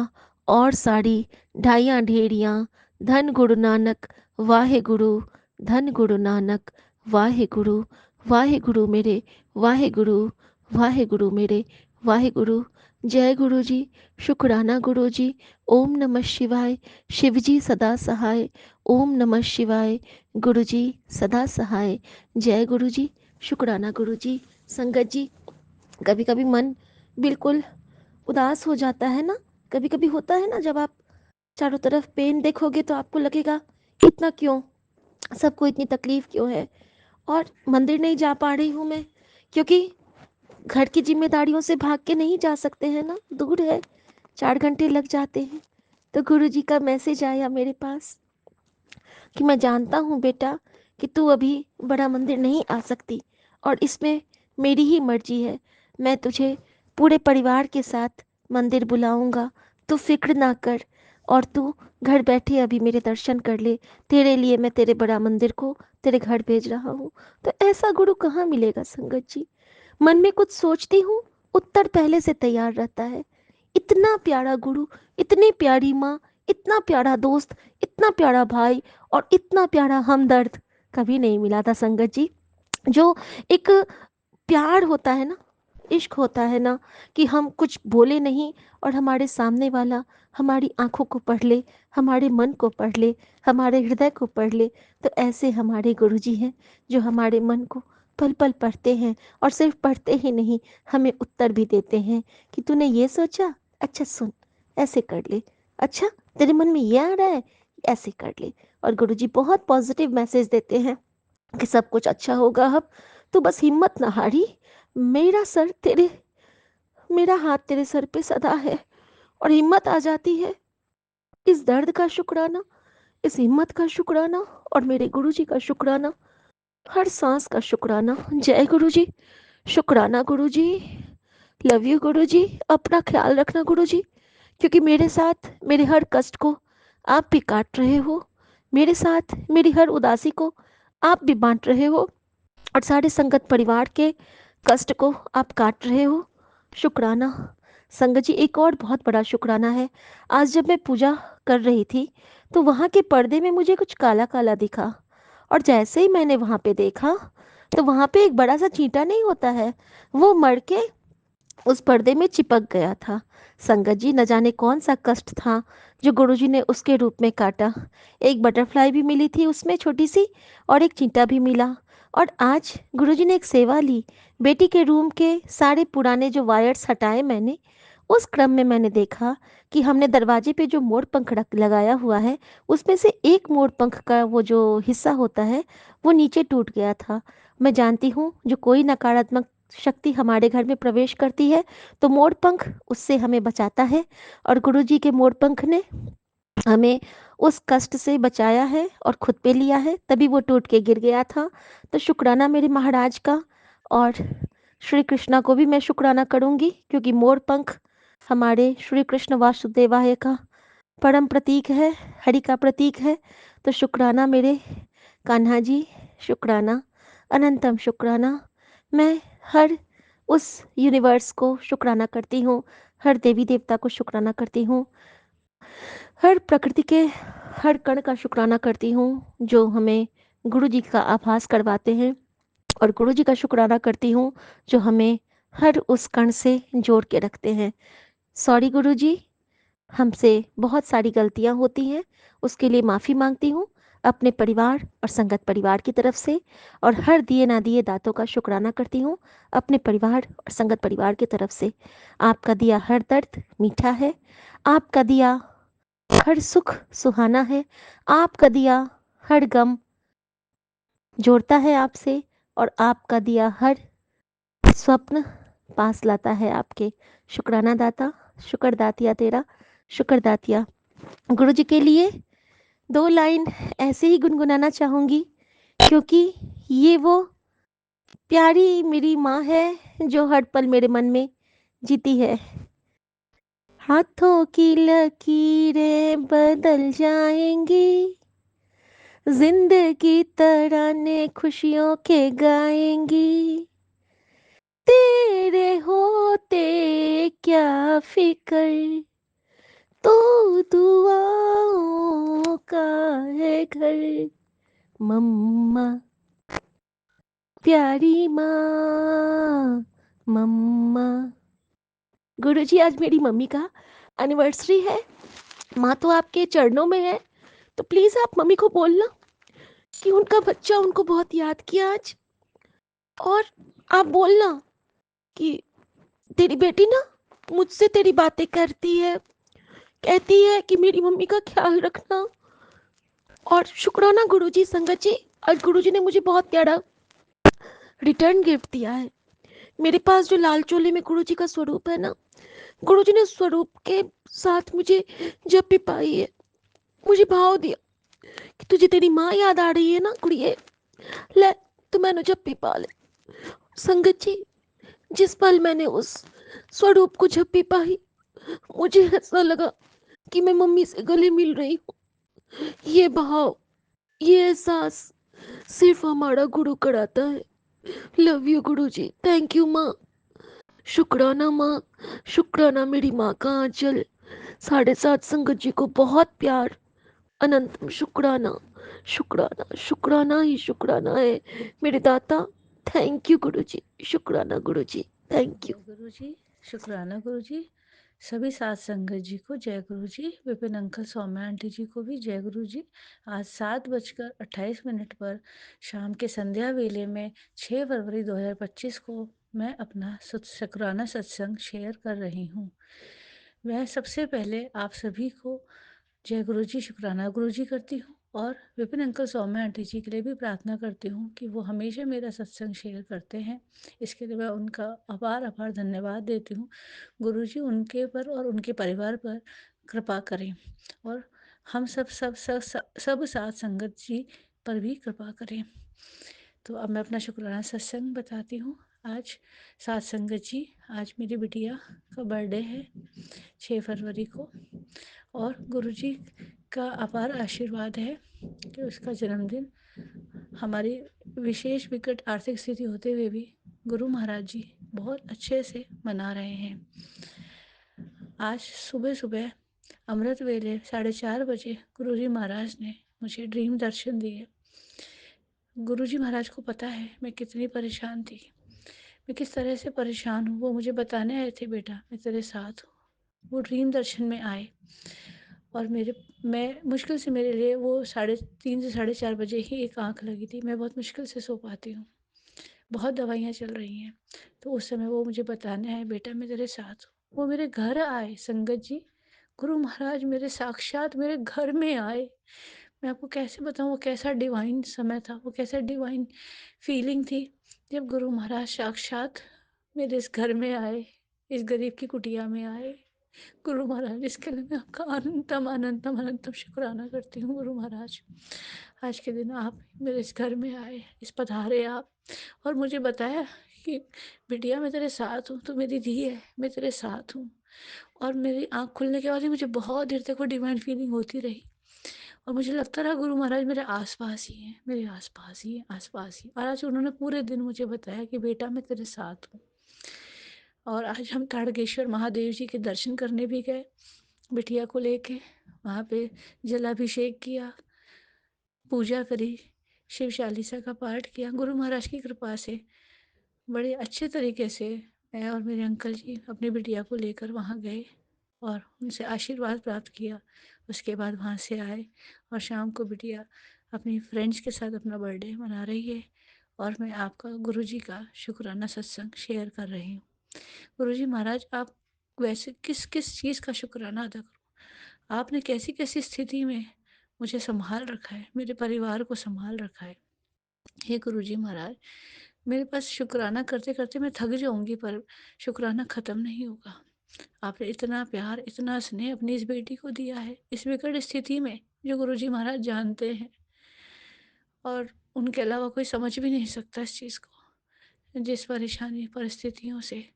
और साड़ी ढाइयाँ ढेरियाँ धन गुरु नानक वाहे गुरु, धन गुरु नानक वाहे गुरु, वाहे गुरु मेरे, वाहे गुरु, वाहे गुरु मेरे, वाहे गुरु। जय गुरु जी, शुक्राना गुरु जी। ओम नमः शिवाय, शिव जी सदा सहाय। ओम नमः शिवाय, गुरु जी सदा सहाय। जय गुरु जी, शुक्राना गुरु जी। संगत जी, कभी कभी मन बिल्कुल उदास हो जाता है ना, कभी कभी होता है ना, जब आप चारों तरफ पेन देखोगे तो आपको लगेगा इतना क्यों, सबको इतनी तकलीफ क्यों है। और मंदिर नहीं जा पा रही हूँ मैं, क्योंकि घर की जिम्मेदारियों से भाग के नहीं जा सकते हैं ना, दूर है, 4 घंटे लग जाते हैं। तो गुरुजी का मैसेज आया मेरे पास कि मैं जानता हूँ बेटा कि तू अभी बड़ा मंदिर नहीं आ सकती और इसमें मेरी ही मर्जी है। मैं तुझे पूरे परिवार के साथ मंदिर बुलाऊंगा, तू फिक्र ना कर और तू घर बैठे अभी मेरे दर्शन कर ले। तेरे लिए मैं तेरे बड़ा मंदिर को तेरे घर भेज रहा हूँ। तो ऐसा गुरु कहाँ मिलेगा संगत जी। मन में कुछ सोचती हूँ, उत्तर पहले से तैयार रहता है। इतना प्यारा गुरु, इतनी प्यारी माँ, इतना प्यारा दोस्त, इतना प्यारा भाई और इतना प्यारा हमदर्द कभी नहीं मिला था संगत जी। जो एक प्यार होता है ना, इश्क होता है ना, कि हम कुछ बोले नहीं और हमारे सामने वाला हमारी आंखों को पढ़ ले, हमारे मन को पढ़ ले, हमारे हृदय को पढ़ ले। तो ऐसे हमारे गुरुजी हैं जो हमारे मन को पल पल पढ़ते हैं और सिर्फ पढ़ते ही नहीं, हमें उत्तर भी देते हैं कि तूने ये सोचा, अच्छा सुन, ऐसे कर ले, अच्छा तेरे मन में ये आ रहा है, ऐसे कर ले। और गुरुजी बहुत पॉजिटिव मैसेज देते हैं कि सब कुछ अच्छा होगा। अब तो बस हिम्मत ना हारी, मेरा सर तेरे मेरा हाथ तेरे सर पे सदा है और हिम्मत आ जाती है। इस दर्द का शुक्राना, इस हिम्मत का शुक्राना और मेरे गुरुजी का शुक्राना, हर सांस का शुक्राना। जय गुरुजी, शुक्राना गुरुजी। लव यू गुरुजी। अपना ख्याल रखना गुरुजी, क्योंकि मेरे साथ मेरे हर कष्ट को आप भी काट रहे हो, मेरे साथ मेरी हर उदासी को आप भी बांट रहे हो और सारे संगत परिवार के कष्ट को आप काट रहे हो। शुक्राना संगत जी। एक और बहुत बड़ा शुक्राना है, आज जब मैं पूजा कर रही थी तो वहाँ के पर्दे में मुझे कुछ काला काला दिखा और जैसे ही मैंने वहाँ पे देखा तो वहाँ पे एक बड़ा सा चींटा नहीं होता है, वो मर के उस पर्दे में चिपक गया था। संगत जी, न जाने कौन सा कष्ट था जो गुरुजी ने उसके रूप में काटा। एक बटरफ्लाई भी मिली थी उसमें छोटी सी और एक चींटा भी मिला। और आज गुरुजी ने एक सेवा ली, बेटी के रूम के सारे पुराने जो वायर्स हटाए मैंने, उस क्रम में मैंने देखा कि हमने दरवाजे पे जो मोर पंख लगाया हुआ है उसमें से एक मोर पंख का वो जो हिस्सा होता है वो नीचे टूट गया था। मैं जानती हूँ जो कोई नकारात्मक शक्ति हमारे घर में प्रवेश करती है तो मोर पंख उससे हमें बचाता है और गुरुजी के मोर पंख ने हमें उस कष्ट से बचाया है और खुद पे लिया है, तभी वो टूट के गिर गया था। तो शुक्राना मेरे महाराज का। और श्री कृष्णा को भी मैं शुक्राना करूंगी क्योंकि मोर पंख हमारे श्री कृष्ण वासुदेवाय का परम प्रतीक है, हरि का प्रतीक है। तो शुक्राना मेरे कान्हा जी, शुक्राना, अनंतम शुक्राना। मैं हर उस यूनिवर्स को शुक्राना करती हूँ, हर देवी देवता को शुक्राना करती हूँ, हर प्रकृति के हर कण का शुक्राना करती हूँ जो हमें गुरु जी का आभास करवाते हैं और गुरु जी का शुक्राना करती हूँ जो हमें हर उस कण से जोड़ के रखते हैं। सॉरी गुरु जी, हमसे बहुत सारी गलतियाँ होती हैं, उसके लिए माफ़ी मांगती हूँ। अपने परिवार और संगत परिवार की तरफ से, और हर दिए ना दिए दातों का शुक्राना करती हूँ अपने परिवार और संगत परिवार की तरफ से। आपका दिया हर दर्द मीठा है, आपका दिया हर सुख सुहाना है, आपका दिया हर गम जोड़ता है आपसे, और आपका दिया हर स्वप्न पास लाता है आपके। शुक्राना दाता, शुक्र दातिया तेरा, शुक्र दातिया। गुरु जी के लिए 2 लाइन ऐसे ही गुनगुनाना चाहूँगी, क्योंकि ये वो प्यारी मेरी माँ है जो हर पल मेरे मन में जीती है। हाथों की लकीरें बदल जाएंगी, जिंदगी तराने खुशियों के गाएंगी, तेरे होते क्या फिकर, तो दुआओं का है घर। मम्मा, प्यारी माँ, मम्मा। गुरुजी, आज मेरी मम्मी का एनिवर्सरी है। माँ तो आपके चरणों में है, तो प्लीज आप मम्मी को बोलना कि उनका बच्चा उनको बहुत याद किया आज। और आप बोलना कि तेरी बेटी ना मुझसे तेरी बातें करती है, कहती है कि मेरी मम्मी का ख्याल रखना। और शुक्राना गुरुजी, संगत जी, आज गुरुजी ने मुझे बहुत प्यारा रिटर्न गिफ्ट दिया है। मेरे पास जो लाल चोले में गुरुजी का स्वरूप है ना, गुरुजी ने स्वरूप के साथ मुझे जब भी पाई है, मुझे भाव दिया कि तुझे तेरी माँ याद आ रही है ना कुड़िए, ले तो मैंने जब भी पा ले। संगत जी, जिस पल मैंने उस स्वरूप को झप्पी पाई, मुझे ऐसा लगा कि मैं मम्मी से गले मिल रही हूँ। ये भाव, ये एहसास सिर्फ हमारा गुरु कराता है। Love you Guru ji, thank you माँ। शुक्राना माँ, शुक्राना मेरी माँ का आंचल। 7.5 संगत जी को बहुत प्यार, अनंतम शुक्राना। शुक्राना, शुक्राना ही शुक्राना है मेरे दाता। थैंक यू गुरु जी, शुक्राना गुरु जी, थैंक यू। जय गुरु जी, शुक्राना गुरु जी। सभी सात संगत जी को जय गुरु जी। विपिन अंकल, सौम्या आंटी जी को भी जय गुरु जी। आज 7:28 पर शाम के संध्या वेले में 6 फरवरी 2025 को मैं अपना शुक्राना सत्संग शेयर कर रही हूँ। मैं सबसे पहले आप सभी को जय गुरु जी, शुक्राना गुरु जी करती हूँ, और विपिन अंकल, सौम्या आंटी जी के लिए भी प्रार्थना करती हूँ कि वो हमेशा मेरा सत्संग शेयर करते हैं। इसके लिए मैं उनका अपार अपार धन्यवाद देती हूँ। गुरु जी उनके पर और उनके परिवार पर कृपा करें, और हम सब साथ संगत जी पर भी कृपा करें। तो अब मैं अपना शुक्राना सत्संग बताती हूँ। आज सात संगत जी, आज मेरी बिटिया का बर्थडे है 6 फरवरी को, और गुरु जी का अपार आशीर्वाद है कि उसका जन्मदिन हमारी विशेष विकट आर्थिक स्थिति होते हुए भी गुरु महाराज जी बहुत अच्छे से मना रहे हैं। आज सुबह सुबह अमृत वेले 4:30 बजे गुरु जी महाराज ने मुझे ड्रीम दर्शन दिए। गुरु जी महाराज को पता है मैं कितनी परेशान थी, मैं किस तरह से परेशान हूँ। वो मुझे बताने आए थे, बेटा मैं तेरे साथ हूँ। वो ड्रीम दर्शन में आए, और मैं मुश्किल से, मेरे लिए वो 3:30 से 4:30 बजे ही एक आँख लगी थी। मैं बहुत मुश्किल से सो पाती हूँ, बहुत दवाइयाँ चल रही हैं। तो उस समय वो मुझे बताने आए, बेटा मैं तेरे साथ हूँ। वो मेरे घर आए संगत जी, गुरु महाराज मेरे साक्षात मेरे घर में आए। मैं आपको कैसे बताऊँ वो कैसा डिवाइन समय था, वो कैसा डिवाइन फीलिंग थी जब गुरु महाराज साक्षात मेरे इस घर में आए, इस गरीब की कुटिया में आए। गुरु महाराज, इसके लिए मैं आपका अनंतम अनंतम अनंतम शुक्राना करती हूँ। गुरु महाराज, आज के दिन आप मेरे इस घर में आए, इस पधारे आप, और मुझे बताया कि बिटिया मैं तेरे साथ हूँ, तू मेरी धी है, मैं तेरे साथ हूँ। और मेरी आँख खुलने के बाद ही मुझे बहुत देर तक वो डिवाइन फीलिंग होती रही, और मुझे लगता रहा गुरु महाराज मेरे आस-पास ही हैं, मेरे आस-पास ही हैं, आस-पास ही। और आज उन्होंने पूरे दिन मुझे बताया कि बेटा मैं तेरे साथ हूँ। और आज हम ताड़केश्वर महादेव जी के दर्शन करने भी गए बिटिया को लेके। वहाँ पे जलाभिषेक किया, पूजा करी, शिव चालीसा का पाठ किया। गुरु महाराज की कृपा से बड़े अच्छे तरीके से मैं और मेरे अंकल जी अपनी बिटिया को लेकर वहाँ गए और उनसे आशीर्वाद प्राप्त किया। उसके बाद वहाँ से आए और शाम को बिटिया अपनी फ्रेंड्स के साथ अपना बर्थडे मना रही है और मैं आपका गुरुजी का शुक्राना सत्संग शेयर कर रही हूँ। गुरुजी महाराज, आप वैसे किस किस चीज़ का शुक्राना अदा करूँ? आपने कैसी कैसी स्थिति में मुझे संभाल रखा है, मेरे परिवार को संभाल रखा है। हे गुरुजी महाराज, मेरे पास शुक्राना करते करते मैं थक जाऊंगी, पर शुक्राना ख़त्म नहीं होगा। आपने इतना प्यार, इतना स्नेह अपनी इस बेटी को दिया है, इस विकट स्थिति में, जो गुरुजी महाराज जानते हैं और उनके अलावा कोई समझ भी नहीं सकता इस चीज़ को, जिस परेशानी परिस्थितियों से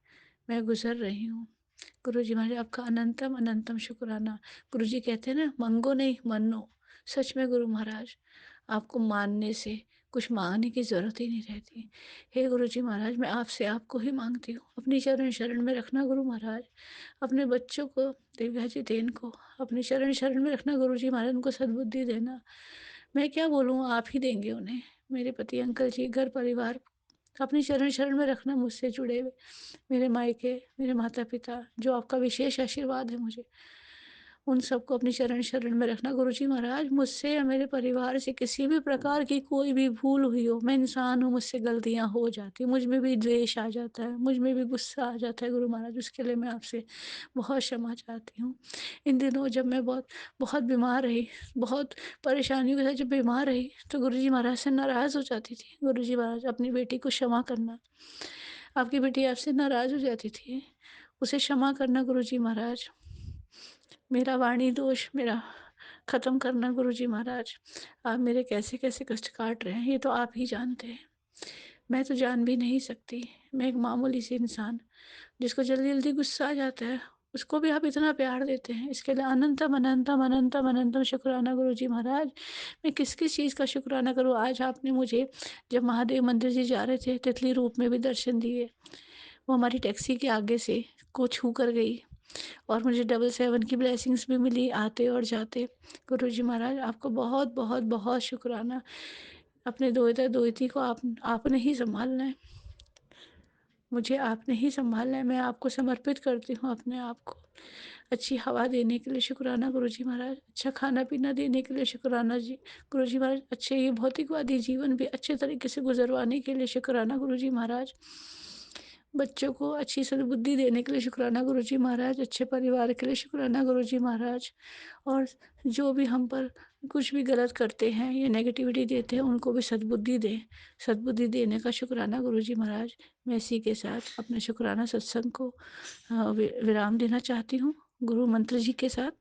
मैं गुजर रही हूँ। गुरुजी महाराज, आपका अनंतम अनंतम शुक्राना। गुरुजी कहते हैं ना, मंगो नहीं मनो। सच में गुरु महाराज, आपको मानने से कुछ मांगने की ज़रूरत ही नहीं रहती। हे गुरुजी महाराज, मैं आपसे आपको ही मांगती हूँ, अपनी चरण शरण में रखना गुरु महाराज। अपने बच्चों को, दिव्या जी देन को अपनी चरण शरण में रखना गुरुजी महाराज, उनको सद्बुद्धि देना। मैं क्या बोलूँ, आप ही देंगे उन्हें। मेरे पति अंकल जी, घर परिवार अपनी चरण शरण में रखना, मुझसे जुड़े हुए मेरे मायके, मेरे माता-पिता, जो आपका विशेष आशीर्वाद है मुझे, उन सबको अपनी चरण शरण में रखना गुरुजी महाराज। मुझसे या मेरे परिवार से किसी भी प्रकार की कोई भी भूल हुई हो, मैं इंसान हूँ, मुझसे गलतियाँ हो जाती हैं, मुझ में भी द्वेष आ जाता है, मुझ में भी गुस्सा आ जाता है गुरु महाराज, उसके लिए मैं आपसे बहुत क्षमा चाहती हूँ। इन दिनों जब मैं बहुत बहुत बीमार रही, बहुत परेशानियों के साथ जब बीमार रही, तो गुरुजी महाराज से नाराज़ हो जाती थी। गुरुजी महाराज, अपनी बेटी को क्षमा करना। आपकी बेटी आपसे नाराज़ हो जाती थी, उसे क्षमा करना गुरुजी महाराज। मेरा वाणी दोष मेरा ख़त्म करना गुरुजी महाराज। आप मेरे कैसे-कैसे कष्ट काट रहे हैं, ये तो आप ही जानते हैं। मैं तो जान भी नहीं सकती। मैं एक मामूली सी इंसान, जिसको जल्दी-जल्दी गुस्सा आ जाता है, उसको भी आप इतना प्यार देते हैं। इसके लिए अनंतम, अनंतम, अनंतम, अनंतम शुक्राना गुरुजी महाराज। मैं किस-किस चीज़ का शुक्राना करूँ? आज आपने मुझे, जब महादेव मंदिर जी जा रहे थे, तितली रूप में भी दर्शन दिए। वो हमारी टैक्सी के आगे से को छू कर गई और मुझे डबल 7 की ब्लेसिंग्स भी मिली आते और जाते। गुरुजी महाराज, आपको बहुत, बहुत, बहुत शुक्राना। अपने दोहिता-दोहिती को आपने ही सँभालना है। मुझे आपने ही सँभालना है, मैं आपको समर्पित करती हूँ अपने आप को। अच्छी हवा देने के लिए शुक्राना गुरुजी महाराज, अच्छा खाना-पीना देने के लिए शुक्राना जी गुरुजी महाराज, अच्छे ये भौतिकवादी जीवन भी अच्छे तरीके से गुज़रवाने के लिए शुक्राना गुरुजी महाराज। बच्चों को अच्छी सद्बुद्धि देने के लिए शुक्राना गुरुजी महाराज, अच्छे परिवार के लिए शुक्राना गुरुजी महाराज, और जो भी हम पर कुछ भी गलत करते हैं या नेगेटिविटी देते हैं, उनको भी सद्बुद्धि दें। सद्बुद्धि देने का शुक्राना गुरुजी महाराज। मैं इसी के साथ अपने शुक्राना सत्संग को विराम देना चाहती हूँ, गुरु मंत्र जी के साथ।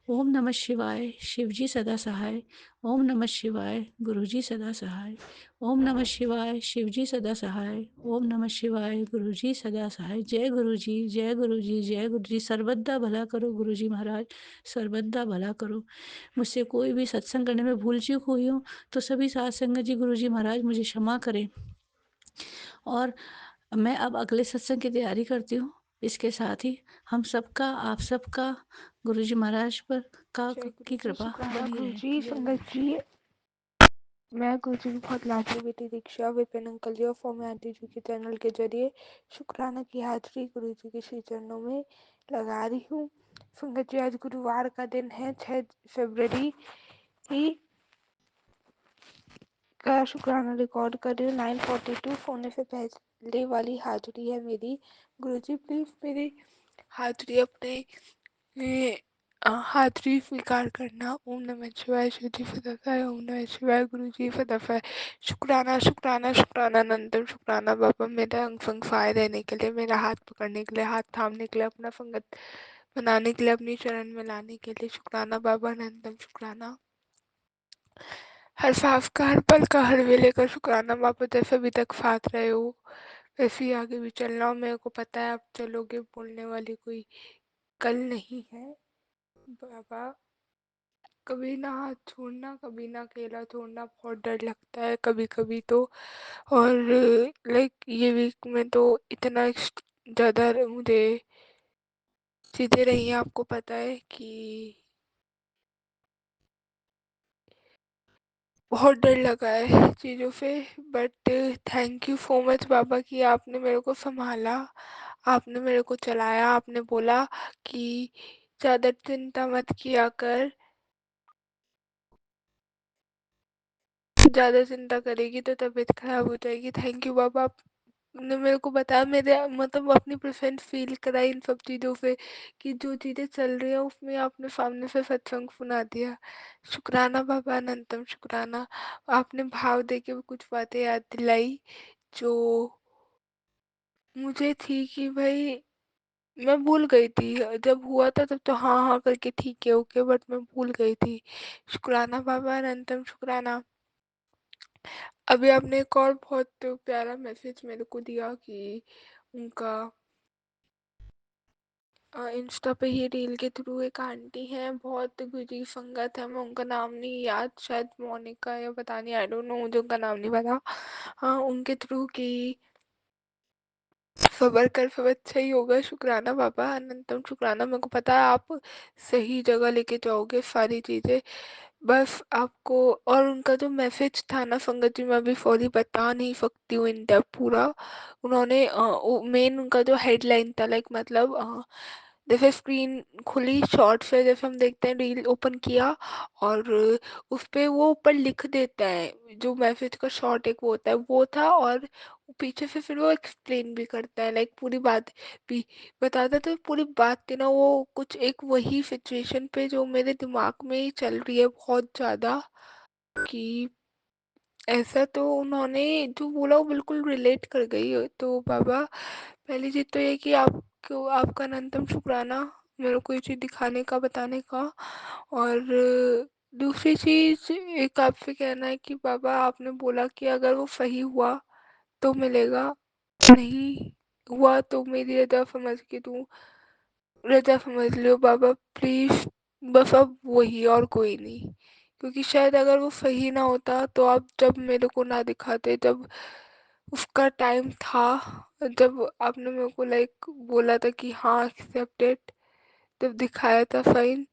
ओम नमः शिवाय, शिव जी सदा सहाय। ओम नमः शिवाय, गुरु जी सदा सहाय। ओम नमः शिवाय, शिव जी सदा सहाय। ओम नमः शिवाय, गुरु जी सदा सहाय। जय गुरु जी, जय गुरु जी, जय गुरु जी। सर्वदा भला करो गुरु जी महाराज, सर्वदा भला करो। मुझसे कोई भी सत्संग करने में भूल चूक हुई हो, तो सभी साध संगत जी, गुरु जी महाराज मुझे क्षमा करें। और मैं अब अगले सत्संग की तैयारी करती हूँ। इसके साथ ही हम सबका, आप सबका गुरुजी महाराज पर जय की गुरु जी, कृपा शुक्राना बनी गुरु रहे। जी, जय गुरु संगत जी। मैं गुरु जी की बहुत लाडली बेटी दीक्षा विपिन अंकल जी और फॉर्म आंटी जी के चैनल के जरिए शुक्राना की हाजिरी गुरु जी के श्री चरणों में लगा रही हूँ। संगत जी, आज गुरुवार का दिन है, 6 फरवरी ही का शुक्राना रिकॉर्ड कर रही हूँ। 9:42 होने से पहले वाली हाजिरी है मेरी। गुरु जी प्लीज़ मेरी हाजिरी अपने हाजिरी स्वीकार करना। ओम नमः शिवाय, शिव जी फतफय। ओम नमः शिवाय, गुरु जी फतफय। शुक्राना शुक्राना शुक्राना अनंतम शुक्राना बाबा, मेरा अंग संग सहाय रहने के लिए, मेरा हाथ पकड़ने के लिए, हाथ थामने के लिए, अपना संगत बनाने के लिए, अपनी चरण में लाने के लिए शुक्राना बाबा, अनंतम शुक्राना। हर सांस का, हर पल का, हर वेले का शुक्राना बाबा। जैसे अभी तक साथ रहे हो वैसे ही आगे भी चलना। और मेरे को पता है आप चलोगे, बोलने वाली कोई कल नहीं है बाबा। कभी ना हाथ छोड़ना, कभी ना अकेला छोड़ना। बहुत डर लगता है कभी कभी तो। और लाइक ये वीक में तो इतना ज़्यादा मुझे चीज़ें रही हैं, आपको पता है कि बहुत डर लगा है चीज़ों से। But thank you so much बाबा कि आपने मेरे को संभाला, आपने मेरे को चलाया। आपने बोला कि ज़्यादा चिंता मत किया कर, ज़्यादा चिंता करेगी तो तबीयत खराब हो जाएगी। थैंक यू बाबा, आपने मेरे को बताया, मेरे मतलब अपनी प्रेज़ेंस फ़ील कराई इन सब चीज़ों से कि जो चीज़ें चल रही हैं उसमें आपने सामने से सत्संग सुना दिया। शुक्राना बाबा, अनंतम शुक्राना। आपने भाव देके वो कुछ बातें याद दिलाई जो मुझे थी कि भई मैं भूल गई थी। जब हुआ था तब तो हाँ, हाँ करके ठीक है, ओके, बट मैं भूल गई थी। शुक्राना बाबा, अनंतम शुक्राना। अभी आपने एक और बहुत प्यारा मैसेज मेरे को दिया कि उनका इंस्टा पे ही रील के थ्रू एक आंटी हैं, बहुत बुरी संगत है, मैं उनका नाम नहीं याद, शायद मोनिका या पता नहीं, आई डोंट नो, मुझे उनका नाम नहीं पता। हाँ, उनके थ्रू कि सबर कर, सब अच्छा ही होगा। शुक्राना बाबा, अनंतम शुक्राना। मेरे को पता है आप सही जगह लेके जाओगे सारी चीज़ें, बस आपको। और उनका जो मैसेज था ना संगत जी, मैं अभी सॉरी बता नहीं सकती हूँ इन डेप्थ पूरा। उन्होंने मेन उनका जो हेडलाइन था, लाइक मतलब जैसे स्क्रीन खुली शॉर्ट से, जैसे हम देखते हैं रील ओपन किया और उस पे वो ऊपर लिख देता है, जो मैसेज का शॉर्ट एक वो होता है वो था, और पीछे से फिर वो एक्सप्लेन भी करता है, लाइक पूरी बात भी बताता। तो पूरी बात थी ना वो कुछ एक वही सिचुएशन पे जो मेरे दिमाग में ही चल रही है बहुत ज़्यादा, कि ऐसा तो उन्होंने जो बोला वो बिल्कुल रिलेट कर गई। तो बाबा, पहली चीज़ तो ये कि आपको आपका अनंतम शुक्राना मेरे को ये चीज़ दिखाने का, बताने का। और दूसरी चीज़ एक आपसे कहना है कि बाबा आपने बोला कि अगर वो सही हुआ तो मिलेगा, नहीं हुआ तो मेरी रजा समझ के तू रजा समझ लियो बाबा, प्लीज़। बस अब वही और कोई नहीं, क्योंकि शायद अगर वो सही ना होता तो आप जब मेरे को ना दिखाते, जब उसका टाइम था, जब आपने मेरे को लाइक बोला था कि हाँ एक्सेप्टेड, जब दिखाया था साइन,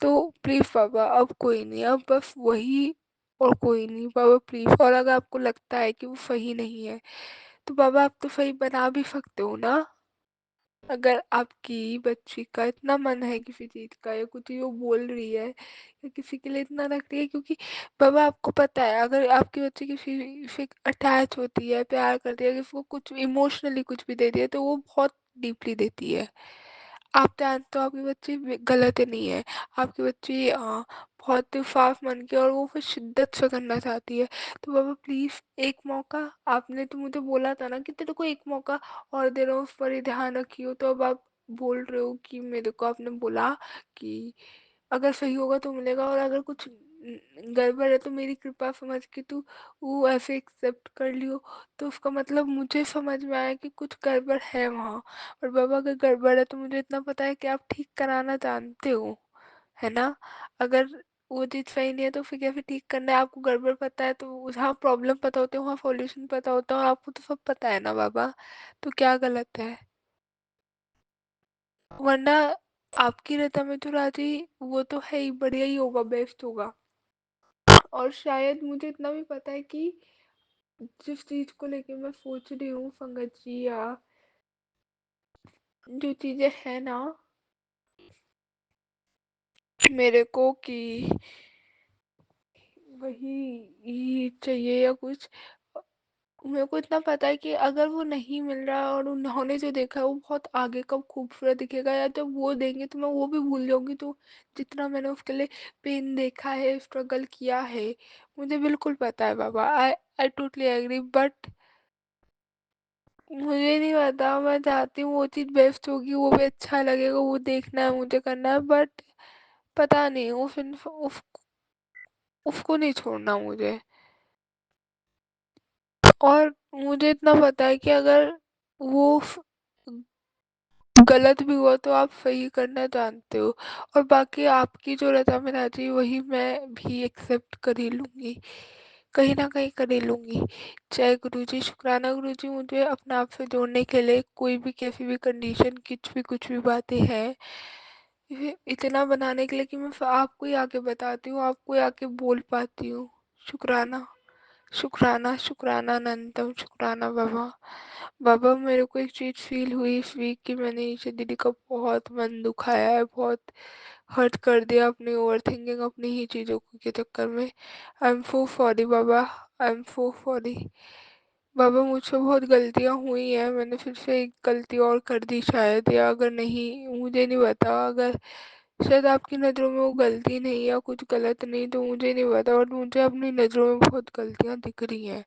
तो प्लीज़ बाबा अब कोई नहीं, अब बस वही और कोई नहीं बाबा, प्लीज़। और अगर आपको लगता है कि वो सही नहीं है तो बाबा आप तो सही बना भी सकते हो ना। अगर आपकी बच्ची का इतना मन है किसी चीज़ का, या कुछ वो बोल रही है या किसी के लिए इतना रख रही है, क्योंकि बाबा आपको पता है अगर आपकी बच्ची किसी से अटैच होती है, प्यार करती है, किसी को कुछ इमोशनली कुछ भी दे दिया तो वो बहुत डीपली देती है। आप जानते हो आपकी बच्ची गलत नहीं है, आपकी बच्ची बहुत साफ मन की, और वो फिर शिद्दत से करना चाहती है। तो बाबा प्लीज़ एक मौका, आपने तो मुझे बोला था ना कि तेरे को एक मौका और दे रहा हूँ, उस पर ही ध्यान रखियो, तो अब आप बोल रहे हो कि मेरे को आपने बोला कि अगर सही होगा तो मिलेगा, और अगर कुछ गड़बड़ है तो मेरी कृपा समझ के तू वो ऐसे एक्सेप्ट कर लियो। तो उसका मतलब मुझे समझ में आया कि कुछ गड़बड़ है वहाँ। और बाबा अगर गड़बड़ है तो मुझे इतना पता है कि आप ठीक कराना जानते हो, है ना। अगर वो चीज़ सही नहीं है तो फिर कैसे ठीक करना है, आपको गड़बड़ पता है तो जहाँ प्रॉब्लम पता होते हैं वहाँ सॉल्यूशन पता होता है, और आपको तो सब पता है ना बाबा, तो क्या गलत है। वरना आपकी रजा में जो राजी, वो तो है ही, बढ़िया ही होगा, बेस्ट होगा। और शायद मुझे इतना भी पता है कि जिस चीज़ को लेके मैं सोच रही हूँ संगत जी, या जो चीज़ें हैं ना मेरे को, कि वही ही चाहिए या कुछ, मेरे को इतना पता है कि अगर वो नहीं मिल रहा है और उन्होंने जो देखा है वो बहुत आगे का खूबसूरत दिखेगा, या जब वो देंगे तो मैं वो भी भूल जाऊंगी। तो जितना मैंने उसके लिए पेन देखा है, स्ट्रगल किया है, मुझे बिल्कुल पता है बाबा, आई आई टोटली एग्री, बट मुझे नहीं पता, मैं चाहती हूँ वो चीज़ बेस्ट होगी, वो भी अच्छा लगेगा, वो देखना है, मुझे करना है, बट पता नहीं उसको नहीं छोड़ना मुझे। और मुझे इतना पता है कि अगर वो गलत भी हुआ तो आप सही करना जानते हो, और बाकी आपकी जो रज़ा में राज़ी वही मैं भी एक्सेप्ट कर ही लूँगी, कहीं न कहीं कर ही लूँगी। जय गुरुजी, शुक्राना गुरुजी मुझे अपने आप से जोड़ने के लिए, कोई भी कैसी भी कंडीशन, कुछ भी बातें हैं, ये इतना बनाने के लिए कि मैं आपको ही आके बताती हूँ, आपको ही आके बोल पाती हूँ। शुक्राना, शुक्राना, शुक्राना, अनंतम शुक्राना बाबा। बाबा मेरे को एक चीज़ फ़ील हुई इस वीक कि मैंने ईशा दीदी का बहुत मन दुखाया है, बहुत हर्ट कर दिया अपनी ओवरथिंकिंग अपनी ही चीज़ों के चक्कर में। आई एम सो सॉरी बाबा, आई एम सो सॉरी। बाबा मुझसे बहुत गलतियाँ हुई हैं, मैंने फिर से एक गलती और कर दी शायद, या अगर नहीं मुझे नहीं पता, अगर शायद आपकी नज़रों में वो गलती नहीं या कुछ गलत नहीं तो मुझे नहीं पता, और मुझे अपनी नज़रों में बहुत गलतियाँ दिख रही हैं।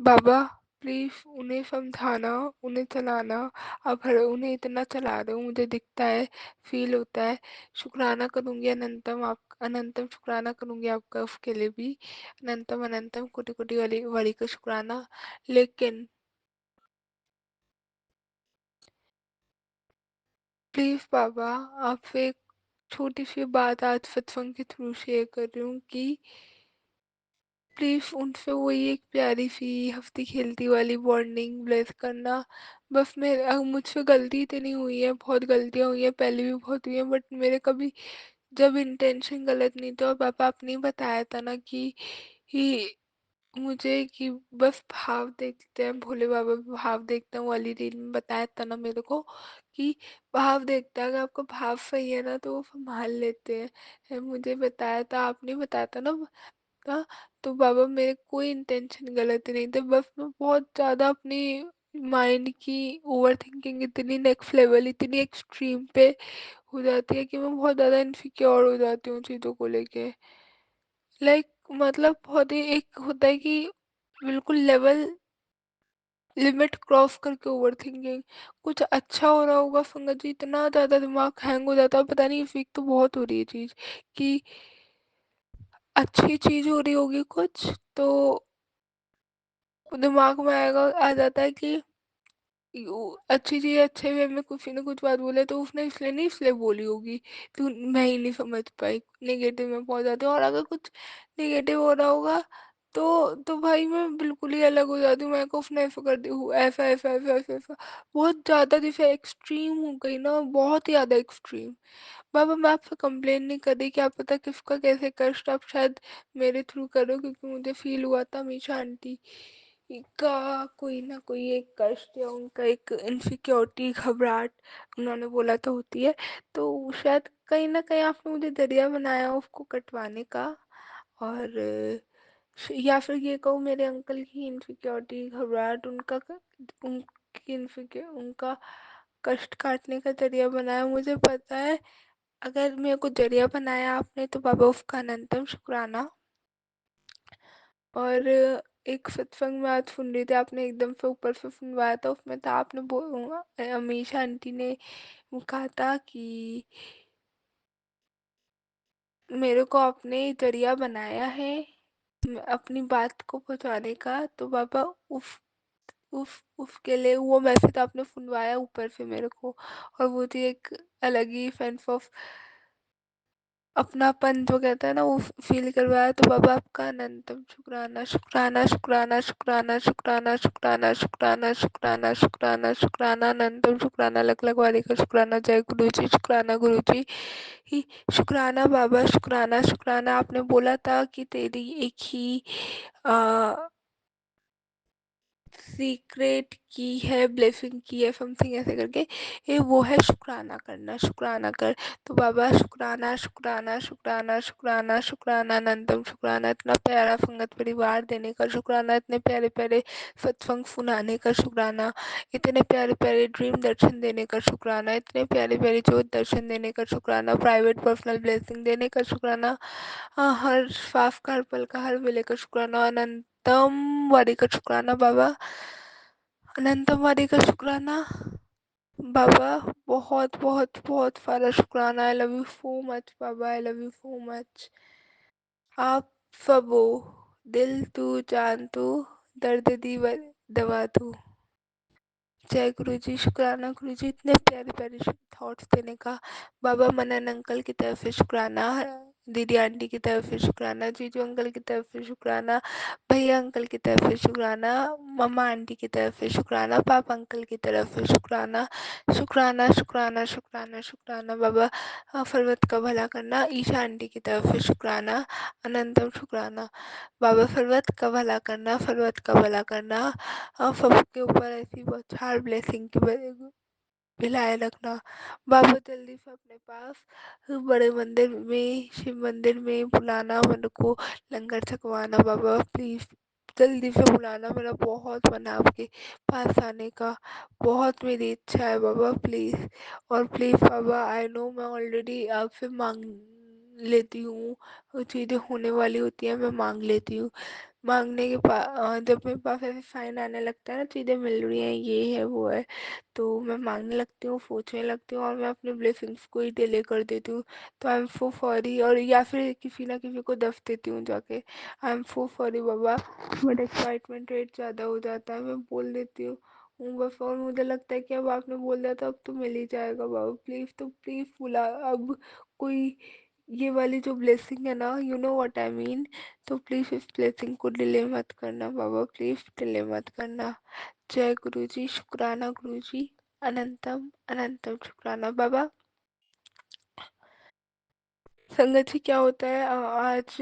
बाबा प्लीज़ उन्हें समझाना, उन्हें चलाना। आप हर उन्हें इतना चला रहे हो, मुझे दिखता है, फ़ील होता है। शुक्राना करूँगी अनंतम, आप अनंतम शुक्राना करूँगी आपका उसके लिए भी। अनंतम अनंतम कोटि कोटि वाली वाली का शुक्राना। लेकिन प्लीज़ बाबा आपसे एक छोटी सी बात आज सत्संग के थ्रू शेयर कर रही हूँ कि प्लीज़ उनसे वही एक प्यारी सी हंसती खेलती वाली बॉन्डिंग ब्लेस करना। बस मेरे मुझसे गलती इतनी हुई है, बहुत गलतियाँ हुई हैं, पहले भी बहुत हुई हैं, बट मेरे कभी जब इंटेंशन गलत नहीं था, और पापा आपने ही बताया था ना कि मुझे कि बस भाव देखते हैं, भोले बाबा भी भाव देखते हैं, वो वाली रील में बताया था ना मेरे को कि भाव देखते हैं, अगर आपका भाव सही है ना तो वो संभाल लेते हैं। मुझे बताया था, आपने बताया था ना था। तो बाबा मेरे कोई इंटेंशन गलत नहीं थे, बस मैं बहुत ज़्यादा अपनी माइंड की ओवर थिंकिंग इतनी नेक्स्ट लेवल इतनी एक्सट्रीम पे हो जाती है कि मैं बहुत ज़्यादा इनसिक्योर हो जाती हूँ चीज़ों को लेके। लाइक मतलब बहुत ही एक होता है कि बिल्कुल लेवल लिमिट क्रॉस करके ओवर थिंकिंग। कुछ अच्छा हो रहा होगा संगत जी, इतना ज़्यादा दिमाग हैंग हो जाता है, पता नहीं इस वीक तो बहुत हो रही है चीज़ कि अच्छी चीज़ हो रही होगी कुछ तो दिमाग में आएगा आ जाता है कि अच्छी चीज़ अच्छे वे में कुछ ना कुछ बात बोले तो उसने इसलिए नहीं इसलिए बोली होगी, तो मैं ही नहीं समझ पाई, नेगेटिव में पहुंच जाती हूँ। और अगर कुछ नेगेटिव हो रहा होगा तो भाई मैं बिल्कुल ही अलग हो जाती हूँ, मैं को उसने ऐसा कर दी हूँ, ऐसा ऐसा ऐसा ऐसा ऐसा बहुत ज़्यादा जैसे एक्सट्रीम हो गई ना, बहुत ही ज़्यादा एक्सट्रीम। बाबा मैं आपसे कंप्लेन नहीं कर रही, क्या पता किसका कैसे कष्ट आप शायद मेरे थ्रू करो, क्योंकि मुझे फील हुआ था हमेशा आंटी का कोई ना कोई एक कष्ट या उनका एक इनसिक्योरिटी घबराहट उन्होंने बोला तो होती है। तो शायद कहीं ना कहीं आपने मुझे जरिया बनाया उसको कटवाने का, और या फिर ये कहूँ मेरे अंकल की इनसिक्योरिटी घबराहट उनकी उनका कष्ट काटने का जरिया बनाया, मुझे पता है। अगर मेरे को जरिया बनाया आपने तो बाबा उसका अनंतम शुक्राना। और एक सत्संग में आज सुन रही थी, आपने एकदम से ऊपर से सुनवाया था, उसमें था आपने अमीषा आंटी ने वो कहा था कि मेरे को आपने जरिया बनाया है अपनी बात को पहुंचाने का, तो बाबा उफ उसके लिए वो मैसेज आपने सुनवाया ऊपर से मेरे को, और वो थी एक अलग ही सेंस ऑफ अपनापन जो कहते हैं ना वो फील करवाया। तो बाबा आपका अनंतम शुक्राना शुक्राना शुक्राना शुक्राना शुक्राना शुक्राना शुक्राना शुक्राना शुक्राना शुक्राना अनंतम शुक्राना लख लख वाले का शुक्राना। जय गुरु जी, शुक्राना गुरु जी ही, शुक्राना बाबा, शुक्राना शुक्राना। आपने बोला था कि तेरी एक ही सीक्रेट की है, ब्लेसिंग की है, समथिंग ऐसे करके, ये वो है शुक्राना करना, शुक्राना कर। तो बाबा शुक्राना शुक्राना शुक्राना शुक्राना शुक्राना अनंतम शुक्राना, इतना प्यारा संगत परिवार देने का शुक्राना, इतने प्यारे प्यारे सत्संग सुनाने का शुक्राना, इतने प्यारे प्यारे ड्रीम दर्शन देने का शुक्राना, इतने प्यारे प्यारे ज्योत दर्शन देने का शुक्राना, प्राइवेट पर्सनल ब्लेसिंग देने का शुक्राना, हर श्वास का हर पल का हर वेले का शुक्राना, अनंतम वारी का शुक्राना बाबा, अनंतम वारी का शुक्राना बाबा, बहुत बहुत बहुत सारा शुक्राना। I love you so much Baba, I love you so much. आप सब हो, दिल तू जान तू, दर्द दी दवा तू। जय गुरु जी, शुक्राना गुरु जी, इतने प्यारे प्यारे थॉट्स देने का। बाबा मनन अंकल की तरफ से शुक्राना, दीदी आंटी की तरफ से शुक्राना, जीजू अंकल की तरफ से शुक्राना, भैया अंकल की तरफ से शुक्राना, मम्मा आंटी की तरफ से शुक्राना, पापा अंकल की तरफ से शुक्राना, शुक्राना शुक्राना शुक्राना शुक्राना बाबा। फरवत का भला करना, ईशा आंटी की तरफ से शुक्राना, अनंतम शुक्राना बाबा। फरवत का भला करना, फरवत का भला करना, सबके ऊपर ऐसी बौछार ब्लेसिंग की मिलाए रखना। बाबा जल्दी से अपने पास बड़े मंदिर में, शिव मंदिर में बुलाना मेरे को, लंगर छकवाना बाबा प्लीज़, जल्दी से बुलाना। मेरा बहुत मन है आपके पास आने का, बहुत मेरी इच्छा है बाबा प्लीज़। और प्लीज़ बाबा, आई नो मैं ऑलरेडी आपसे माँग लेती हूँ, वो चीज़ें होने वाली होती हैं मैं माँग लेती हूँ। माँगने के जब मेरे पास ऐसे साइन आने लगता है ना, चीज़ें मिल रही हैं, ये है वो है, तो मैं माँगने लगती हूँ, सोचने लगती हूँ और मैं अपने ब्लेसिंग्स को ही डिले कर देती हूँ। तो आई एम सो सॉरी, और या फिर किसी ना किसी को दफ़ देती हूँ जाके। आई am so sorry Baba, but excitement rate ज़्यादा हो जाता है, मैं बोल देती हूँ बस। और मुझे लगता है कि अब आपने बोल दिया तो अब तो मिल ही जाएगा बाबा प्लीज़। तो प्लीज़ बुला अब कोई, ये वाली जो ब्लेसिंग है ना, you know what I mean. तो प्लीज़ इस ब्लेसिंग को डिले मत करना बाबा, प्लीज़ डिले मत करना। जय गुरु जी, शुक्राना गुरु जी, अनंतम अनंतम शुक्राना बाबा। संगत जी क्या होता है, आज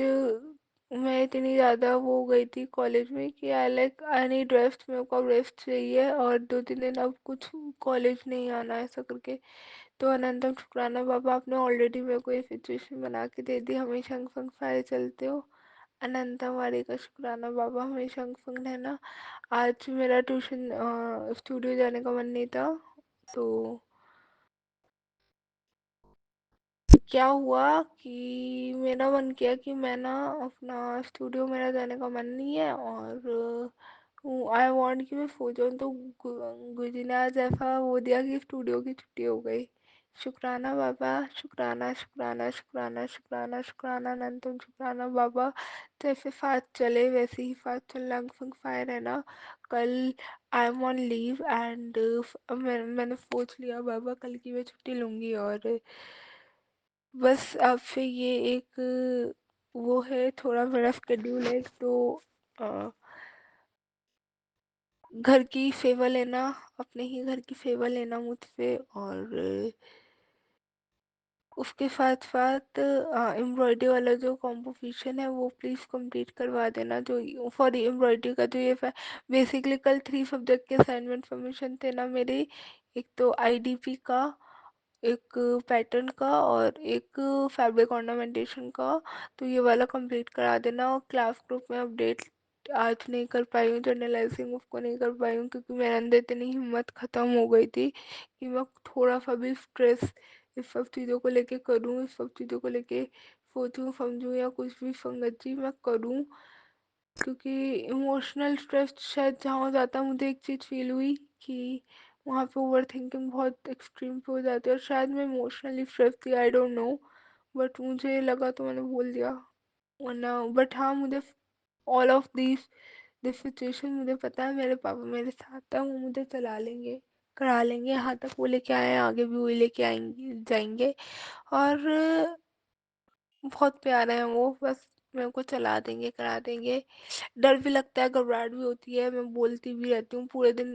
मैं इतनी ज़्यादा वो हो गई थी कॉलेज में कि आई नीड रेस्ट, मेरे को रेस्ट चाहिए, और 2-3 दिन अब कुछ कॉलेज नहीं आना ऐसा करके। तो अनंतम शुक्राना बाबा, आपने ऑलरेडी मेरे को ये सिचुएशन बना के दे दी, हमेशा अंग संग फायर चलते हो। अनंतम वारे का शुक्राना बाबा, हमेशा अंग संग रहना। आज मेरा ट्यूशन स्टूडियो जाने का मन नहीं था, तो क्या हुआ कि मेरा मन किया कि मैं ना अपना स्टूडियो, मेरा जाने का मन नहीं है, और आई वांट कि मैं सो जाऊँ। तो गुरुजी ने आज ऐसा वो दिया कि स्टूडियो की छुट्टी हो गई। शुक्राना बाबा, शुक्राना शुक्राना शुक्राना शुक्राना शुक्राना अनंतम शुक्राना बाबा। जैसे फास्ट चले वैसे ही फास्ट चलना, फंग फायर है ना। कल I am on leave and मैंने सोच लिया बाबा कल की मैं छुट्टी लूँगी, और बस आपसे ये एक वो है, थोड़ा मेरा स्केड्यूल है, तो अ, घर की सेवा लेना, अपने ही घर की सेवा लेना मुझसे, और उसके साथ साथ एम्ब्रॉयडरी वाला जो कॉम्पोजिशन है वो प्लीज़ कंप्लीट करवा देना। जो फॉर एम्ब्रॉयडरी का जो ये बेसिकली कल 3 सब्जेक्ट के असाइनमेंट सबमिशन थे ना मेरे, एक तो आईडीपी का, एक पैटर्न का, और एक फैब्रिक ऑर्नामेंटेशन का। तो ये वाला कंप्लीट करा देना। और क्लास ग्रुप में अपडेट आज नहीं कर पाई हूँ, जर्नलाइजिंग उसको नहीं कर पाई हूँ, क्योंकि मेरे अंदर इतनी हिम्मत ख़त्म हो गई थी कि मैं थोड़ा सा भी स्ट्रेस इस सब चीज़ों को लेके करूँ, इस सब चीज़ों को लेके सोचूं समझूं या कुछ भी संगत जी मैं करूँ। क्योंकि इमोशनल स्ट्रेस शायद जहाँ हो जाता है, मुझे एक चीज़ फील हुई कि वहाँ पे ओवर थिंकिंग बहुत एक्सट्रीम पे हो जाती है, और शायद मैं इमोशनली स्ट्रेस थी, आई डोंट नो, बट मुझे लगा तो मैंने बोल दिया। वरना बट हाँ, मुझे all of this this situation मुझे पता है मेरे पापा मेरे साथ है, वो मुझे चला लेंगे, करा लेंगे, यहाँ तक वो लेके आए हैं, आगे भी वही लेके आएंगे जाएंगे। और बहुत प्यारे हैं वो, बस मेरे को चला देंगे, करा देंगे। डर भी लगता है, घबराहट भी होती है, मैं बोलती भी रहती हूँ पूरे दिन,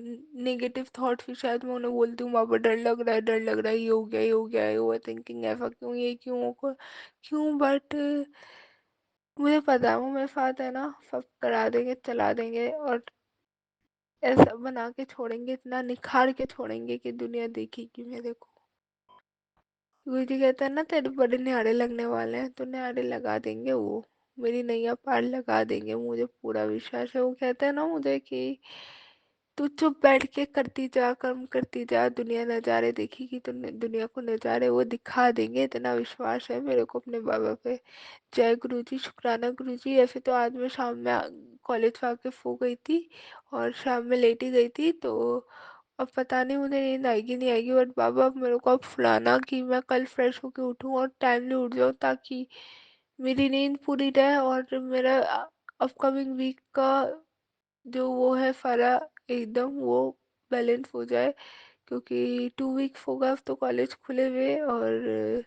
नेगेटिव थॉट भी शायद मैं उन्हें बोलती हूँ, वहाँ पर डर लग रहा है, डर लग रहा है, ये हो गया, ये हो गया, ये ओवर थिंकिंग, ऐसा क्यों, ये क्यों होगा, क्यों, बट मुझे पता है वो मेरे साथ है ना, सब करा देंगे, चला देंगे, और ऐसा बना के छोड़ेंगे, इतना निखार के छोड़ेंगे कि दुनिया देखेगी मेरे को। गुरुजी कहते हैं ना, तेरे बड़े न्यारे लगने वाले हैं, तो न्यारे लगा देंगे वो, मेरी नैया पार लगा देंगे, मुझे पूरा विश्वास है। वो कहते हैं ना मुझे कि तू चुप बैठ के करती जा, कर्म करती जा, दुनिया नज़ारे देखेगी तो दुनिया को नज़ारे वो दिखा देंगे, इतना विश्वास है मेरे को अपने बाबा पे। जय गुरु जी, शुक्राना गुरु जी। ऐसे तो आज मैं शाम में कॉलेज से आके सो गई थी, और शाम में लेट ही गई थी, तो अब पता नहीं मुझे नींद आएगी नहीं आएगी, बट बाबा अब मेरे को अब फुलाना कि मैं कल फ्रेश होके उठूँ और टाइमली उठ जाऊँ, ताकि मेरी नींद पूरी रहे, और मेरा अपकमिंग वीक का जो वो है सारा एकदम वो बैलेंस हो जाए। क्योंकि 2 वीक्स होगा तो कॉलेज खुले हुए, और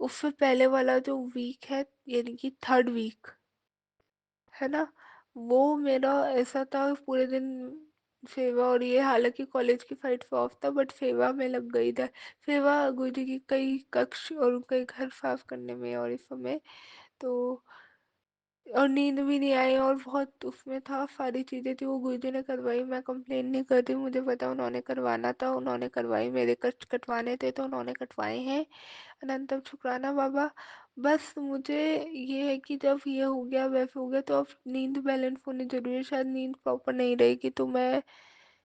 उससे पहले वाला जो वीक है, यानी कि 3rd वीक है ना, वो मेरा ऐसा था पूरे दिन सेवा, और ये हालांकि कॉलेज की साइड से ऑफ था, बट सेवा में लग गई था। सेवा गुरु की कई कक्ष और कई घर साफ करने में और इस समय, तो और नींद भी नहीं आई और बहुत उसमें था, सारी चीज़ें थी वो गुरुजी ने करवाई। मैं कंप्लेन नहीं करती, मुझे पता उन्होंने करवाना था, उन्होंने करवाई। मेरे कष्ट कटवाने थे तो उन्होंने कटवाए हैं। अनंतम शुक्राना बाबा। बस मुझे ये है कि जब ये हो गया वैसे हो गया, तो अब नींद बैलेंस होनी जरूरी है। शायद नींद प्रॉपर नहीं रहेगी तो मैं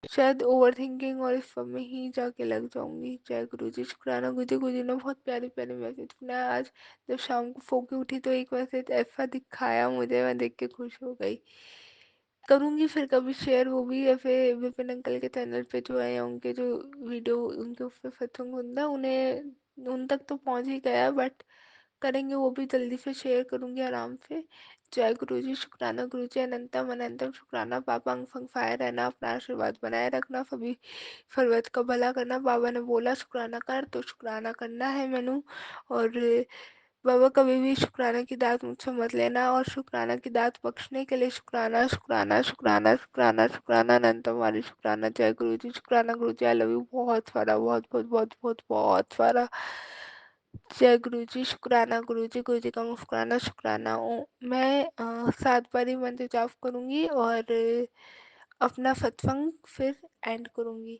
शायद ओवर थिंकिंग और इस सब में ही जाके लग जाऊंगी। जय गुरु जी, शुक्राना गुरु जी। गुरु जी ने बहुत प्यारे प्यारे मैसेज सुनाया। आज जब शाम को सो के उठी तो एक मैसेज ऐसा दिखाया मुझे, मैं देख के खुश हो गई। करूंगी फिर कभी शेयर वो भी, या फिर विपिन अंकल के चैनल पे जो है, उनके जो वीडियो उनके उस पे सत्संग होता है, उन्हें उन तक तो पहुंच ही गया, बट करेंगे वो भी जल्दी से शेयर करूंगी आराम से। जय गुरु जी, शुक्राना गुरु जी। अनंतम अनंतम शुक्राना बाबा। अंग फंग फायर रहना, अपना आशीर्वाद बनाए रखना, सभी सर्वत का भला करना। बाबा ने बोला शुक्राना कर, तो शुक्राना करना है मैनू। और बाबा कभी भी शुक्राना की दात मुझसे मत लेना, और शुक्राना की दात बख्शने के लिए शुक्राना शुक्राना शुक्राना शुक्राना शुक्राना अनंतम वाली शुक्राना। जय गुरु जी, शुक्राना गुरु जी। आई लव यू बहुत सारा, बहुत बहुत बहुत बहुत बहुत सारा। जय गुरु जी, शुक्राना गुरु जी। गुरु जी का मुस्कुराना शुक्राना। मैं 7 बारी मंत्र जाप करूंगी और अपना सत्संग फिर एंड करूंगी।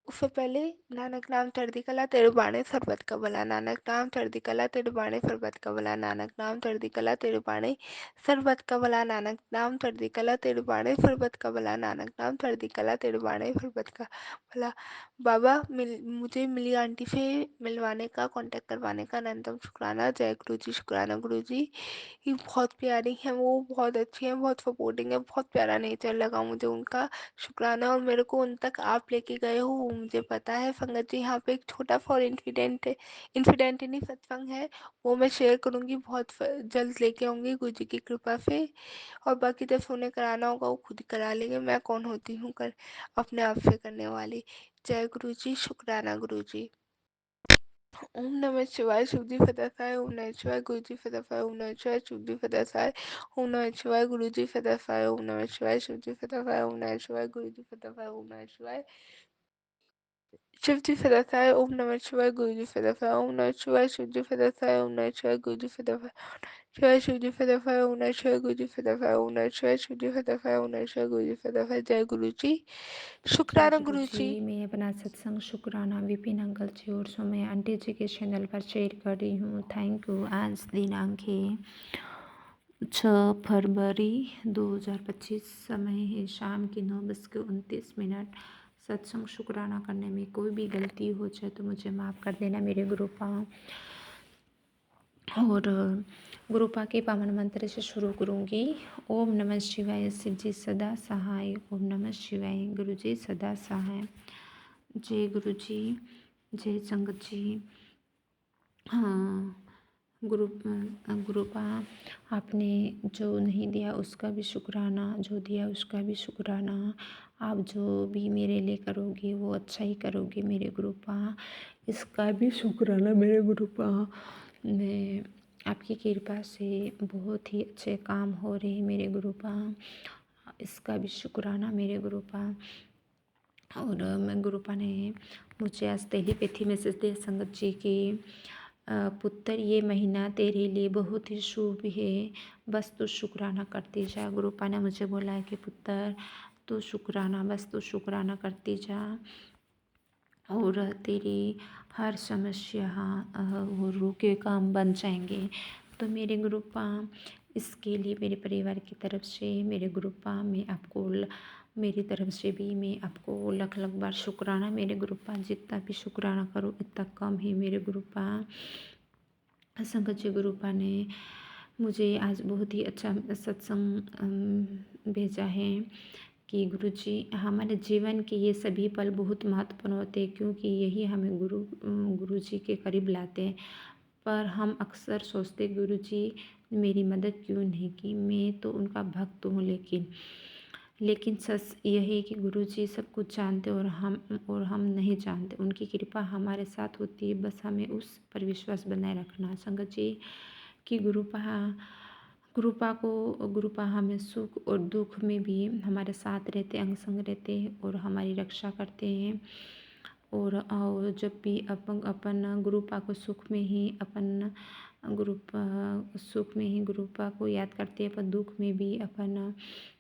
उससे पहले नानक नाम चढ़ती कला तेरे बाणे सरबत का भला, नानक नाम चढ़ती कला तेरे बाणे सरबत का भला, नानक नाम चढ़ती कला तेरे बाणे सरबत का भला, नानक नाम चढ़ती कला तेरे बाणे सरबत का भला, नानक नाम चढ़ती कला तेरे बाणे सरबत का भला। बाबा मुझे मिली आंटी से मिलवाने का, कांटेक्ट करवाने का अनंतम शुक्राना। जय गुरु जी, शुक्राना गुरु जी। ये बहुत प्यारी हैं, वो बहुत अच्छी हैं, बहुत सपोर्टिंग है, बहुत प्यारा नेचर लगा मुझे उनका। शुक्राना। और मेरे को उन तक आप लेके गए हो वो मुझे पता है। संगत जी, यहाँ पे एक छोटा सा और इंसिडेंट है, इंसिडेंट ही नहीं सत्संग है, वो मैं शेयर करूँगी बहुत जल्द लेके आऊँगी गुरु जी की कृपा से। और बाकी जब उन्हें कराना होगा वो खुद ही करा लेंगे, मैं कौन होती हूँ कर अपने आप से करने वाली। जय गुरु जी, शुक्राना गुरु जी। ओम नमः शिवाय, शिव जी फतह। ओम नमः शिवाय, गुरु जी फतह। ओम नमः शिवाय, शिव जी फतह। ओम नमः शिवाय, गुरु जी फतह। ओम नमः शिवाय, शिव जी फतह। ओम नमः शिवाय, गुरु जी फतह। ओम नमः शिवाय, शिव जी फतह। ओम नमः शिवाय, गुरु जी फतह। ओम नमः शिवाय, शिव जी फतह। ओम नमः शिवाय, गुरु जी फतह। शिवाय शिव जी फतह। ओम नमः शिवाय, गुरु जी फतह। ओम नमः शिवाय, शिव जी फतह। ओम नमः शिवाय, गुरु जी फतह। जय गुरु जी, शुक्राना जय गुरु गुरु जी। जी। मैं अपना सत्संग शुक्राना विपिन अंकल जी और सुमय आंटी जी के चैनल पर शेयर कर रही हूँ। Thank you. आज दिनांक है 6 फरवरी 2025। समय है शाम की 9:29। सत्संग शुक्राना करने में कोई भी गलती हो जाए तो मुझे माफ़ कर देना मेरे गुरुपा। और गुरुपा के पावन मंत्र से शुरू करूँगी। ओम नमः शिवाय, शिव जी सदा सहाय। ओम नमः शिवाय, गुरु जी सदा सहाय। जय गुरु जी, जय संगत जी। हाँ, गुरुपा आपने जो नहीं दिया उसका भी शुक्राना, जो दिया उसका भी शुक्राना। आप जो भी मेरे लिए करोगे वो अच्छा ही करोगे मेरे गुरुपा, इसका भी शुक्राना मेरे गुरुपा। मैं आपकी कृपा से बहुत ही अच्छे काम हो रहे हैं मेरे गुरुपा, इसका भी शुक्राना मेरे गुरुपा। और मैं गुरुपा ने मुझे आज टेलीपैथी मैसेज दिया संगत जी की, पुत्र ये महीना तेरे लिए बहुत ही शुभ है, बस तू शुक्राना करती जा। गुरुपा ने मुझे बोला है कि पुत्र तू शुक्राना, बस तू शुक्राना करती जा और तेरी हर समस्या वो रोके काम बन जाएंगे। तो मेरे गुरुपा इसके लिए मेरे परिवार की तरफ से मेरे गुरुपा मैं आपको मेरी तरफ से भी मैं आपको लख लख बार शुक्राना मेरे गुरुपा। जितना भी शुक्राना करो इतना कम ही मेरे गुरुपा। संगत जी, गुरुपा ने मुझे आज बहुत ही अच्छा सत्संग भेजा है कि गुरुजी हमारे जीवन के ये सभी पल बहुत महत्वपूर्ण होते हैं, क्योंकि यही हमें गुरुजी के करीब लाते हैं। पर हम अक्सर सोचते गुरुजी मेरी मदद क्यों नहीं की, मैं तो उनका भक्त हूँ। लेकिन सच यह है कि गुरुजी सब कुछ जानते और हम नहीं जानते। उनकी कृपा हमारे साथ होती है, बस हमें उस पर विश्वास बनाए रखना। संगत जी कि गुरुपा हमें सुख और दुख में भी हमारे साथ रहते, अंग संग रहते हैं और हमारी रक्षा करते हैं। और जब भी अपन गुरुपा को सुख में ही अपन सुख में ही गुरुपा को याद करते हैं, अपन दुख में भी अपन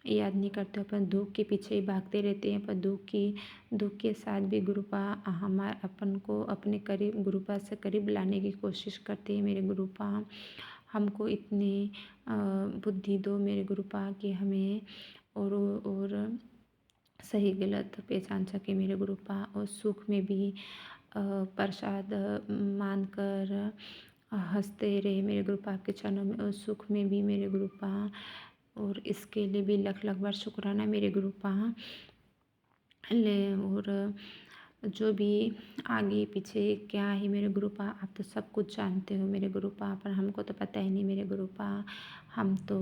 याद नहीं करते, अपन दुख के पीछे ही भागते रहते हैं। पर दुख के साथ भी गुरुपा अपन को अपने करीब गुरुपा से करीब लाने की कोशिश करते हैं। मेरे गुरुपा हमको इतनी बुद्धि दो मेरे गुरुपा कि हमें और सही गलत पहचान सके मेरे गुरुपा, और सुख में भी प्रसाद मानकर हंसते रहे मेरे गुरुपा आपके चरणों में, और सुख में भी मेरे गुरुपा। और इसके लिए भी लख लख बार शुक्राना मेरे गुरुपा। और जो भी आगे पीछे क्या है मेरे गुरुपा, आप तो सब कुछ जानते हो मेरे गुरुपा, पर हमको तो पता ही नहीं मेरे गुरुपा। हम तो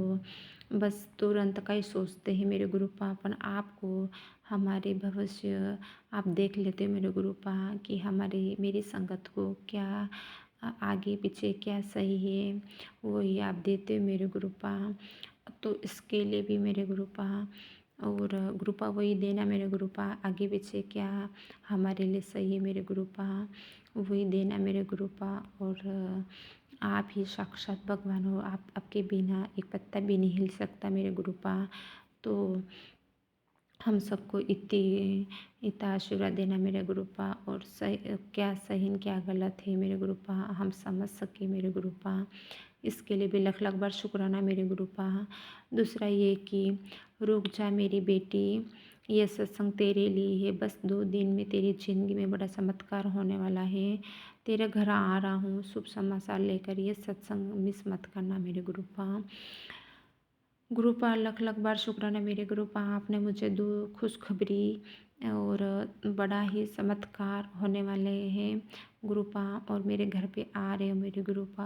बस तुरंत का ही सोचते हैं मेरे गुरुपा, अपन आपको हमारे भविष्य आप देख लेते हो मेरे गुरुपा कि मेरी संगत को क्या आगे पीछे क्या सही है वही आप देते हो मेरे गुरुपा। तो इसके लिए भी मेरे गुरुपा, और गुरुपा वही देना मेरे गुरुपा, आगे पीछे क्या हमारे लिए सही है मेरे गुरुपा वही देना मेरे गुरुपा। और आप ही साक्षात भगवान हो, आपके बिना एक पत्ता भी नहीं हिल सकता मेरे गुरुपा। तो हम सबको इतना आशीर्वाद देना मेरे गुरुपा, और सही क्या सही क्या गलत है मेरे गुरुपा हम समझ सके मेरे गुरुपा। इसके लिए भी लख लख बार शुक्राना मेरे गुरुपा। दूसरा ये कि रुक जा मेरी बेटी, ये सत्संग तेरे लिए है, बस 2 दिन में तेरी ज़िंदगी में बड़ा चमत्कार होने वाला है। तेरे घर आ रहा हूँ शुभ समाचार लेकर, ये सत्संग मिस मत करना मेरे गुरुपा। गुरुपा लख लख बार शुक्राना मेरे गुरुपा, आपने मुझे दो खुशखबरी और बड़ा ही चमत्कार होने वाले हैं गुरुपा, और मेरे घर पे आ रहे हो मेरे गुरुपा,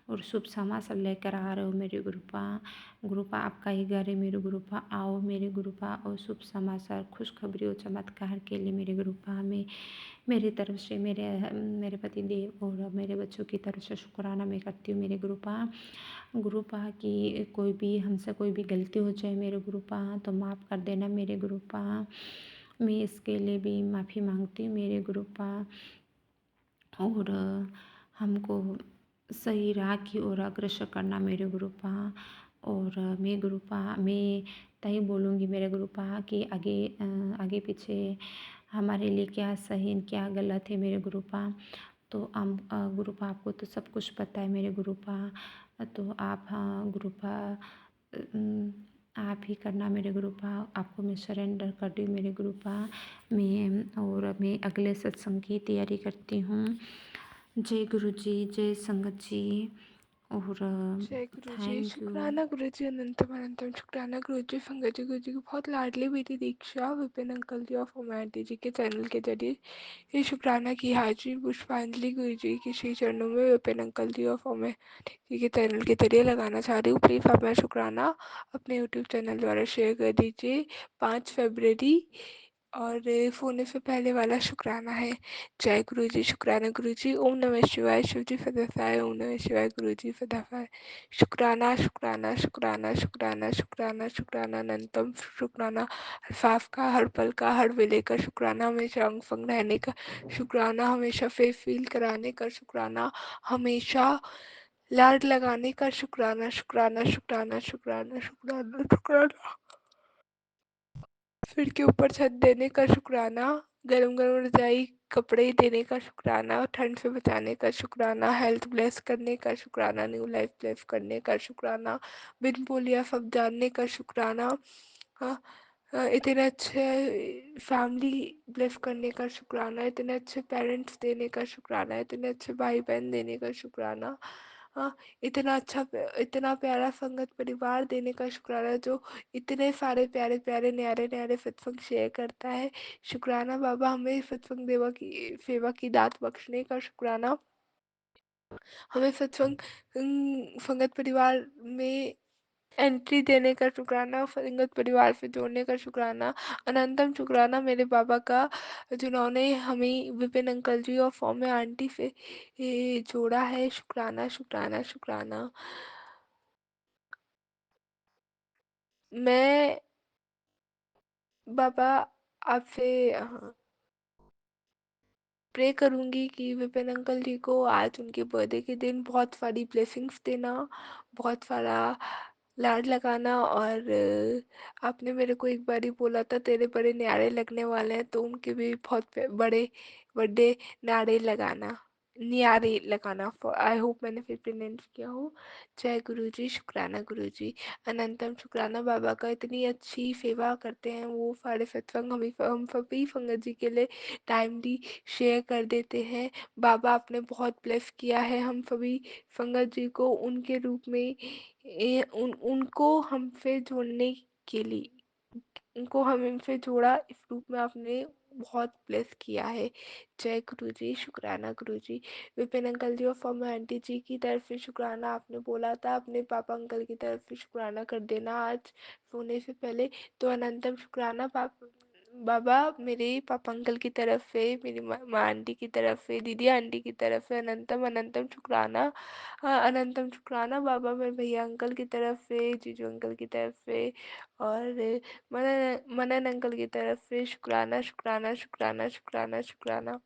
और शुभ समाचार लेकर आ रहे हो मेरे गुरुपा। गुरुपा आपका ही घर है मेरे गुरुपा, आओ मेरे गुरुपा, और शुभ समाचार खुशखबरी और चमत्कार के लिए मेरे गुरुपा में मेरी तरफ से मेरे पति देव और मेरे बच्चों की तरफ से शुक्राना मैं करती हूँ मेरे गुरुपा। गुरुपा की कोई भी हमसे कोई भी गलती हो जाए मेरे गुरुपा तो माफ़ कर देना मेरे गुरुपा। मैं इसके लिए भी माफ़ी मांगती हूँ मेरे गुरुपा, और हमको सही राह की ओर अग्रसर करना मेरे गुरुपा। और मैं गुरुपा मैं तय बोलूँगी मेरे गुरुपा कि आगे पीछे हमारे लिए क्या सही क्या गलत है मेरे गुरुपा। तो हम गुरुपा आपको तो सब कुछ पता है मेरे गुरुपा, तो आप हाँ गुरुपा आप ही करना मेरे गुरुपा। आपको मैं सरेंडर कर दी मेरे गुरुपा। मैं अगले सत्संग की तैयारी करती हूँ। जय गुरु जी, जय संगत जी, और जय गुरु जी, थैंक यू। शुक्राना गुरु जी, अनंतम अनंतम शुक्राना गुरु जी। संगत जी, गुरु जी की बहुत लाडली बेटी दीक्षा विपिन अंकल जी और फोमा आंटी जी के चैनल के जरिए ये शुक्राना की हाजिरी पुष्पांजलि गुरु जी की श्री चरणों में विपिन अंकल जी और फोमा आंटी जी के चैनल के जरिए लगाना चाह रही हूँ। प्लीज़ आप मेरा शुक्राना अपने यूट्यूब चैनल द्वारा शेयर कर दीजिए। 5 फरवरी और सोने से पहले वाला शुक्राना है। जय गुरु जी, शुक्राना गुरु जी। ओम नमः शिवाय, शिव जी फतफाय, ओम नमः शिवाय, गुरु जी फतफाय। शुक्राना शुक्राना शुक्राना शुक्राना शुक्राना शुक्राना अनंतम शुक्राना, अल्फाफ का हर पल का हर वेले का शुक्राना, हमेशा अंग फंग रहने का शुक्राना, हमेशा फेस फील कराने का शुक्राना, हमेशा लाड लगाने का शुक्राना शुक्राना शुक्राना शुक्राना शुक्राना शुक्राना, फिर के ऊपर छत देने का शुक्राना, गरम गरम रजाई कपड़े देने का शुक्राना, ठंड से बचाने का शुक्राना, हेल्थ ब्लेस करने का शुक्राना, न्यू लाइफ ब्लेस करने का शुक्राना, बिन बोलिया सब जानने का शुक्राना, हाँ, इतने अच्छे फैमिली ब्लेस करने का शुक्राना, इतने अच्छे पेरेंट्स देने का शुक्राना, इतने अच्छे भाई बहन देने का शुक्राना, हाँ, इतना प्यारा संगत परिवार देने का शुक्राना, जो इतने सारे प्यारे प्यारे न्यारे न्यारे सत्संग शेयर करता है। शुक्राना बाबा, हमें सत्संग सेवा की दात बख्शने का शुक्राना, हमें सत्संग संगत परिवार में एंट्री देने का शुक्राना, संगत परिवार से जोड़ने का शुक्राना, अनंतम शुक्राना मेरे बाबा का, जिन्होंने हमें विपिन अंकल जी और फॉर्मे आंटी से जोड़ा है। शुक्राना शुक्राना शुक्राना। मैं बाबा आपसे प्रे करूँगी कि विपिन अंकल जी को आज उनके बर्थडे के दिन बहुत सारी ब्लेसिंग्स देना, बहुत सारा लाड लगाना। और आपने मेरे को एक बार ही बोला था तेरे बड़े न्यारे लगने वाले हैं, तो उनके भी बहुत बड़े बर्थडे न्यारे लगाना। आई होप मैंने फिर प्रोनाउंस किया हो। जय गुरु जी, शुक्राना गुरु जी, अनंतम शुक्राना बाबा का, इतनी अच्छी सेवा करते हैं वो सारे सत्संग हम सभी संगत जी के लिए टाइमली शेयर कर देते हैं। बाबा आपने बहुत ब्लेस किया है हम सभी संगत जी को उनके रूप में, उनको हमसे जोड़ने के लिए, उनको हमसे जोड़ा इस रूप में आपने बहुत ब्लेस किया है। जय गुरु जी, शुक्राना गुरु जी। विपिन अंकल जी और फॉर्मर आंटी जी की तरफ से शुक्राना, आपने बोला था अपने पापा अंकल की तरफ से शुक्राना कर देना आज सोने से पहले। तो अनंतम शुक्राना बाबा, मेरे पापा अंकल की तरफ से, मेरी माँ आंटी की तरफ से, दीदी आंटी की तरफ से अनंतम अनंतम शुक्राना। अनंतम शुक्राना बाबा, मेरे भैया अंकल की तरफ से, जीजू अंकल की तरफ से, और मनन अंकल की तरफ से शुक्राना शुक्राना शुक्राना शुक्राना शुक्राना।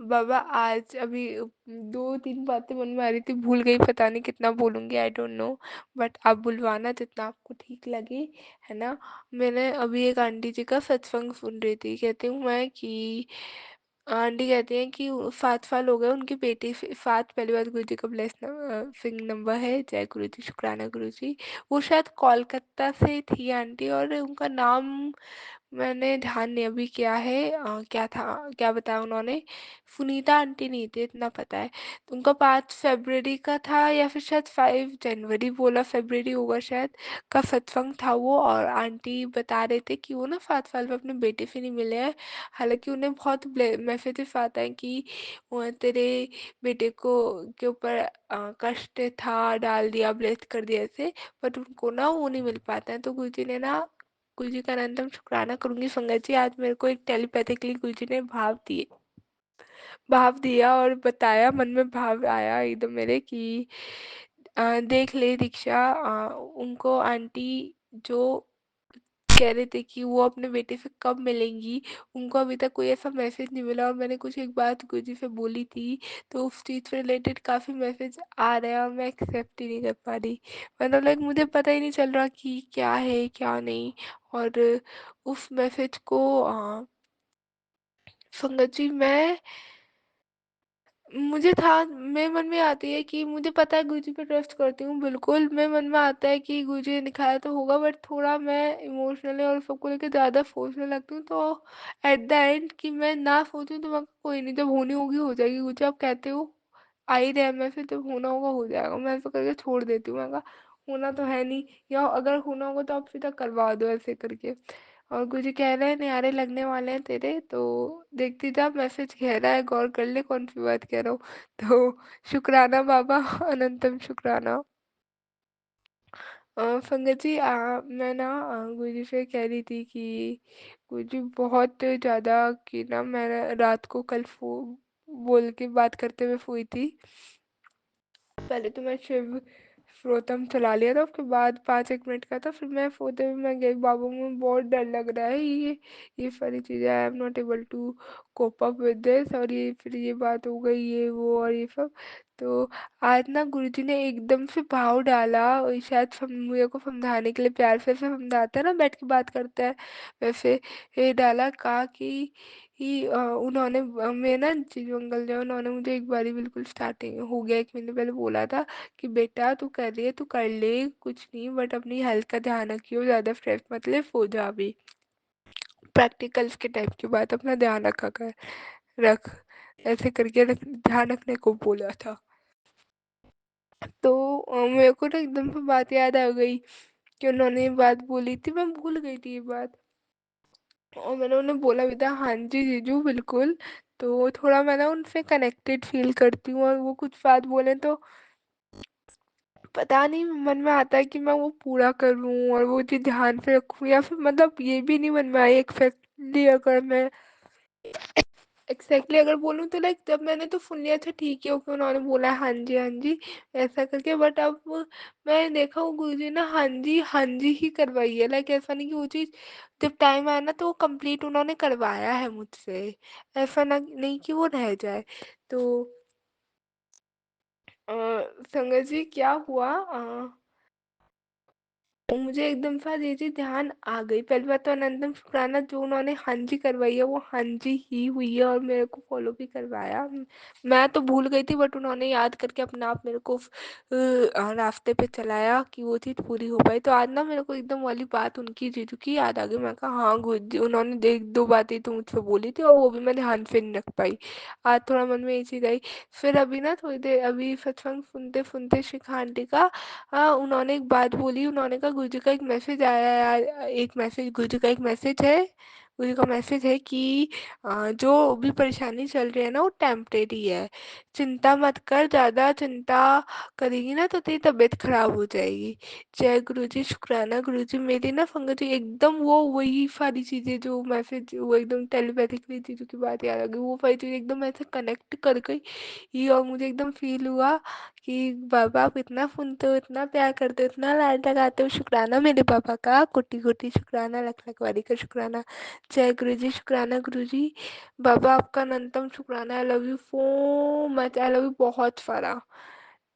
बाबा आज अभी 2-3 बातें मन में आ रही थी, भूल गई, पता नहीं कितना बोलूँगी, आई डोंट नो, बट आप बुलवाना जितना आपको ठीक लगे, है ना। मैंने अभी एक आंटी जी का सत्संग सुन रही थी, कहती हूँ मैं कि आंटी कहती हैं कि 7 साल हो गए उनकी बेटी से, 7 पहली बात गुरु जी का सिंह नंबर है। जय गुरु जी, शुक्राना गुरु जी। वो शायद कोलकाता से थी आंटी, और उनका नाम मैंने ध्यान नहीं अभी क्या है, क्या था, क्या बताया उन्होंने, सुनीता आंटी नहीं थी इतना पता है। तो उनका 5 फरवरी का था, या फिर शायद 5 जनवरी बोला, फरवरी होगा शायद, का सत्संग था वो। और आंटी बता रहे थे कि वो ना 7 साल में अपने बेटे से नहीं मिले हैं। हालांकि उन्हें बहुत मैसेजेस आता है कि वो तेरे बेटे को के ऊपर कष्ट था, डाल दिया, ब्लेस कर दिया ऐसे, बट उनको ना वो नहीं मिल पाता है। तो गुरुजी ने ना, गुरुजी का अनंतम शुक्राना करूंगी संगत जी, आज मेरे को एक टेलीपैथिकली गुरुजी ने भाव दिया और बताया, मन में भाव आया एकदम मेरे कि देख ले दीक्षा, उनको आंटी जो कह रहे थे कि वो अपने बेटे से कब मिलेंगी, उनको अभी तक कोई ऐसा मैसेज नहीं मिला। और मैंने कुछ एक बात गुरुजी से बोली थी, तो उस चीज़ से रिलेटेड काफ़ी मैसेज आ रहे हैं और मैं एक्सेप्ट ही नहीं कर पा रही। मतलब लाइक मुझे पता ही नहीं चल रहा कि क्या है क्या नहीं। और उस मैसेज को संगत जी, मुझे था, मेरे मन में आती है कि मुझे पता है गुरुजी पे ट्रस्ट करती हूँ बिल्कुल, मेरे मन में आता है कि गुरुजी ने दिखाया तो होगा, बट थोड़ा मैं इमोशनली और सबको लेकर ज़्यादा सोचने लगती हूँ। तो एट द एंड कि मैं ना सोचूं, तो मैं कोई नहीं, जब होनी होगी हो जाएगी, गुरुजी आप कहते हो आ ही रहा है, मैं फिर जब होना होगा हो जाएगा, मैं ऐसा करके छोड़ देती हूँ। मैं कहा होना तो है नहीं, या अगर होना होगा तो आप सीधा करवा दो ऐसे करके। और गुरुजी कह रहे हैं न्यारे लगने वाले हैं तेरे, तो देखती जा, मैसेज गहरा है, गौर कर ले कौन सी बात कह रहा हूँ। तो शुक्राना बाबा, अनंतम शुक्राना। संगत जी, मैं ना गुरुजी से कह रही थी कि गुरुजी बहुत ज़्यादा, कि ना मैं रात को कल बोल के बात करते हुए सोई थी। पहले तो मैं शिव श्रोतम चला लिया था, उसके बाद 5-1 मिनट का था, फिर मैं सोते हुए मैं गई, बाबू मुझे बहुत डर लग रहा है, ये सारी चीज़ें, I am not able to cope up with this, और ये फिर ये बात हो गई, ये वो और ये सब। तो आज ना गुरुजी ने एकदम से भाव डाला, और शायद मुझे को समझाने के लिए, प्यार से ऐसे समझाते हैं ना, बैठ के बात करते हैं वैसे, ये डाला, कहा कि उन्होंने मैं ना जीजू अंकल जो, उन्होंने मुझे एक बारी बिल्कुल स्टार्टिंग हो गया 1 महीने पहले बोला था कि बेटा तू कर रही है, तू कर ले, कुछ नहीं, बट अपनी हेल्थ का ध्यान रखियो, ज़्यादा स्ट्रेस मत ले, हो जा भी, प्रैक्टिकल्स के टाइप की बात, अपना ध्यान रखा कर, रख, ऐसे करके ध्यान रखने को बोला था। तो मेरे को ना एकदम से बात याद आ गई कि उन्होंने ये बात बोली थी, मैं भूल गई थी ये बात, और मैंने उन्हें बोला भी था, हाँ जी जीजू बिल्कुल। तो थोड़ा मैं ना उनसे कनेक्टेड फील करती हूँ, और वो कुछ बात बोले तो पता नहीं मन में आता है कि मैं वो पूरा करूँ और वो चीज़ ध्यान से रखूँ, या फिर मतलब ये भी नहीं मन में आई एक्सेप्टली, अगर मैं एग्जैक्टली अगर बोलूँ तो लाइक जब मैंने तो सुन लिया, अच्छा ठीक है ओके, उन्होंने बोला हाँ जी ऐसा करके, बट अब मैं देखा वो गुरुजी ने हाँ जी ही करवाई है। लाइक ऐसा नहीं कि वो चीज़ जब टाइम आया ना तो वो कंप्लीट उन्होंने करवाया है मुझसे, ऐसा ना नहीं कि वो रह जाए। तो संगत जी क्या हुआ, तो मुझे एकदम से आज ये चीज़ ध्यान आ गई। पहली बात तो अनंतम शुक्राना जो उन्होंने हाँ जी करवाई है वो हाँ जी ही हुई है और मेरे को फॉलो भी करवाया। मैं तो भूल गई थी बट उन्होंने याद करके अपने आप मेरे को रास्ते पे चलाया कि वो चीज़ पूरी हो पाई। तो आज ना मेरे को एकदम वाली बात उनकी जीजू की याद आ गई। मैं कहा हाँ गुरुजी, उन्होंने देख दो बातें तो मुझसे बोली थी और वो भी मैं ध्यान से नहीं रख पाई। आज थोड़ा मन में ये चीज़ आई। फिर अभी ना थोड़ी देर अभी सत्संग सुनते सुनते शिखा आंटी का उन्होंने एक बात बोली। उन्होंने कहा गुरुजी का एक मैसेज आया है यार, एक मैसेज गुरुजी का एक मैसेज है, गुरुजी का मैसेज है कि जो भी परेशानी चल रही है ना वो टेम्परेरी है, चिंता मत कर, ज़्यादा चिंता करेगी ना तो तेरी तबीयत खराब हो जाएगी। जय गुरुजी, शुक्राना गुरुजी। मेरी ना संगत जी एकदम वो वही सारी चीज़ें जो मैसेज वो एकदम टेलीपैथिकली चीज़ों की बात याद आ गई, वो सारी चीज़ें एकदम ऐसे कनेक्ट कर गई ये, और मुझे एकदम फील हुआ कि बाबा आप इतना सुनते हो, इतना प्यार करते हो, इतना लाड लगाते हो। शुक्राना मेरे पापा का, कोटि कोटि शुक्राना, लख लख वारी का शुक्राना। जय गुरु जी, शुक्राना गुरु जी। बाबा आपका अनंतम शुक्राना। I love you so much, I love you बहुत सारा।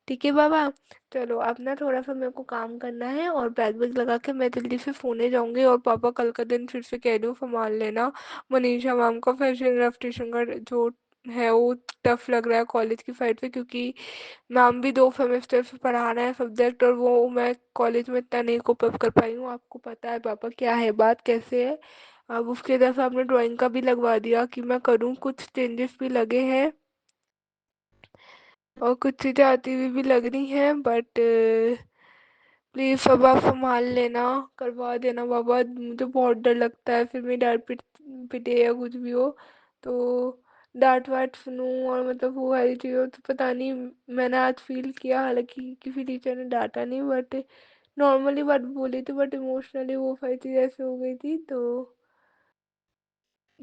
ठीक है बाबा, चलो अब ना थोड़ा सा मेरे को काम करना है और बैग वैग लगा के मैं जल्दी से सोने जाऊंगी। और पापा कल का दिन फिर से कह रही हूँ संभाल लेना। मनीषा मैम का फैशन रेपुटेशन का जो है वो टफ लग रहा है कॉलेज की साइड पे, क्योंकि मैम भी 2 सेमेस्टर से पढ़ा रहे हैं सब्जेक्ट और वो मैं कॉलेज में इतना नहीं कोप अप कर पाई हूँ। आपको पता है पापा क्या है बात कैसे है। अब उसके दफा आपने ड्राइंग का भी लगवा दिया कि मैं करूँ, कुछ चेंजेस भी लगे हैं और कुछ चीज़ें आती हुई भी लग रही हैं, बट प्लीज़ अब आप संभाल लेना, करवा देना बाबा। मुझे बहुत डर लगता है फिर मेरी डांट पिटे या कुछ भी हो तो डांट वाट सुनूं, और मतलब वो वाली चीज़ हो तो पता नहीं। मैंने आज फील किया, हालांकि किसी टीचर ने डांटा नहीं बट नॉर्मली बात बोली थी, बट इमोशनली वो सारी चीज़ ऐसे हो गई थी। तो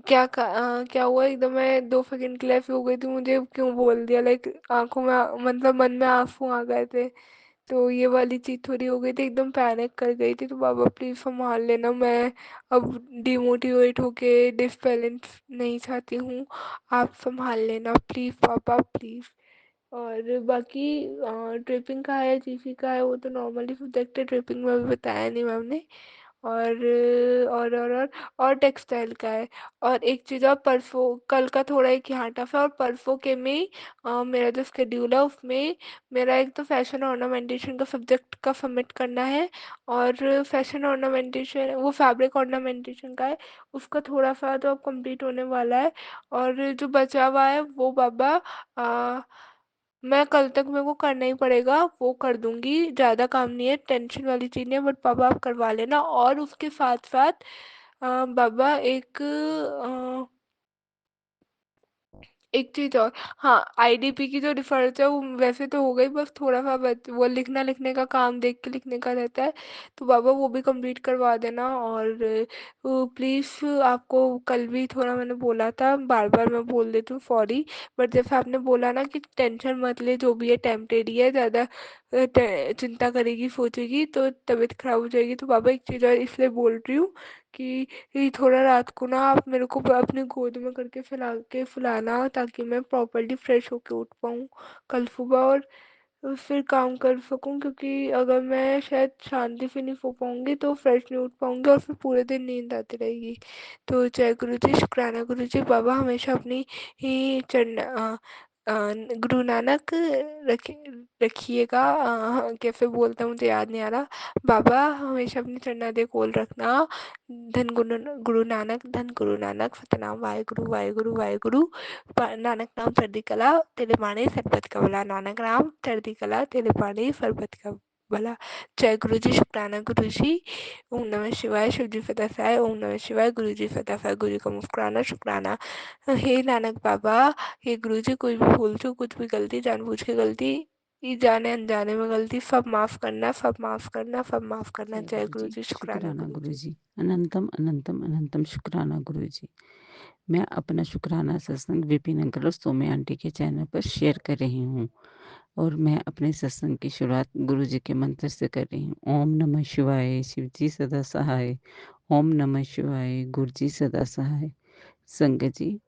क्या हुआ एकदम मैं 2 सेकंड के लिए ऐसे हो गई थी, मुझे क्यों बोल दिया, लाइक आंखों में मतलब मन में आंसू आ गए थे। तो ये वाली चीज़ थोड़ी हो गई थी, एकदम पैनिक कर गई थी। तो बाबा प्लीज़ संभाल लेना, मैं अब डिमोटिवेट होके डिसबैलेंस नहीं चाहती हूँ, आप संभाल लेना प्लीज़ पापा प्लीज़। और बाकी ट्रिपिंग का है, जीसी का है, वो तो नॉर्मली सब्जेक्ट है, ट्रिपिंग में भी बताया नहीं मैम ने। और और टेक्सटाइल का है। और एक चीज़ और, परसों कल का थोड़ा एक यहाँ टफ है और परसों के में मेरा जो शेड्यूल है उसमें मेरा एक तो फैशन ऑर्नामेंटेशन का सब्जेक्ट का सबमिट करना है, और फैशन ऑर्नामेंटेशन वो फैब्रिक ऑर्नामेंटेशन का है, उसका थोड़ा सा तो अब कंप्लीट होने वाला है। और जो बचा हुआ है वो बाबा मैं कल तक मेरे को करना ही पड़ेगा, वो कर दूंगी, ज़्यादा काम नहीं है, टेंशन वाली चीज़ नहीं है, बट पापा आप करवा लेना। और उसके साथ साथ बाबा एक चीज़ और, हाँ आईडीपी की जो रिसर्च है वो वैसे तो हो गई, बस थोड़ा सा वो लिखने का काम देख के लिखने का रहता है। तो बाबा वो भी कंप्लीट करवा देना। और प्लीज़ आपको कल भी थोड़ा मैंने बोला था, बार बार मैं बोल देती हूँ सॉरी, बट जैसे आपने बोला ना कि टेंशन मत ले, जो भी है टेम्परेरी है, ज़्यादा चिंता करेगी सोचेगी तो तबीयत खराब हो जाएगी। तो बाबा एक चीज़ और इसलिए बोल रही हूँ कि ये थोड़ा रात को ना आप मेरे को अपनी गोद में करके फुलाना ताकि मैं प्रॉपर्ली फ्रेश होके उठ पाऊँ कल सुबह, और फिर काम कर सकूँ, क्योंकि अगर मैं शायद शांति से नहीं सो पाऊँगी तो फ्रेश नहीं उठ पाऊँगी और फिर पूरे दिन नींद आती रहेगी। तो जय गुरु जी, शुक्राना गुरु जी। बाबा हमेशा अपनी ही गुरु नानक रखिएगा, कैसे बोलता हूँ मुझे याद नहीं आ रहा। बाबा हमेशा अपनी चरणादे खोल रखना। धन गुरु नानक, धन गुरु नानक, सतनाम वाहेगुरु वाहेगुरु वाहेगुरु। नानक नाम चढ़ती कला तेरे बाणी सरबत का भला, नानक नाम चढ़ती कला तेरे बाणी सरबत का भला। जय गुरु जी, शुक्राना गुरु जी। ओम नमः शिवाय, शिव जी फतह साय, ओम नमः शिवाय, गुरु जी फतह साय, गुरु का मुस्कुराना शुक्राना। हे नानक बाबा, हे गुरु जी, कोई भी भूल चूक, कुछ भी गलती, जानबूझ के गलती, ये जाने अनजाने में गलती, सब माफ़ करना, सब माफ़ करना, सब माफ़ करना। जय जय गुरु गुरु जी, जी, शुक्राना शुक्राना गुरु गुरु जी। जी, अनंतम अनंतम अनंतम शुक्राना गुरु जी। मैं अपना शुक्राना सत्संग विपिन अंकल और सौम्या आंटी के चैनल पर शेयर कर रही हूँ और मैं अपने सत्संग की शुरुआत गुरु जी के मंत्र से कर रही हूँ। ओम नमः शिवाय, शिव जी सदा सहाय। ओम नमः शिवाय, गुरु जी सदा सहाय। संगत जी,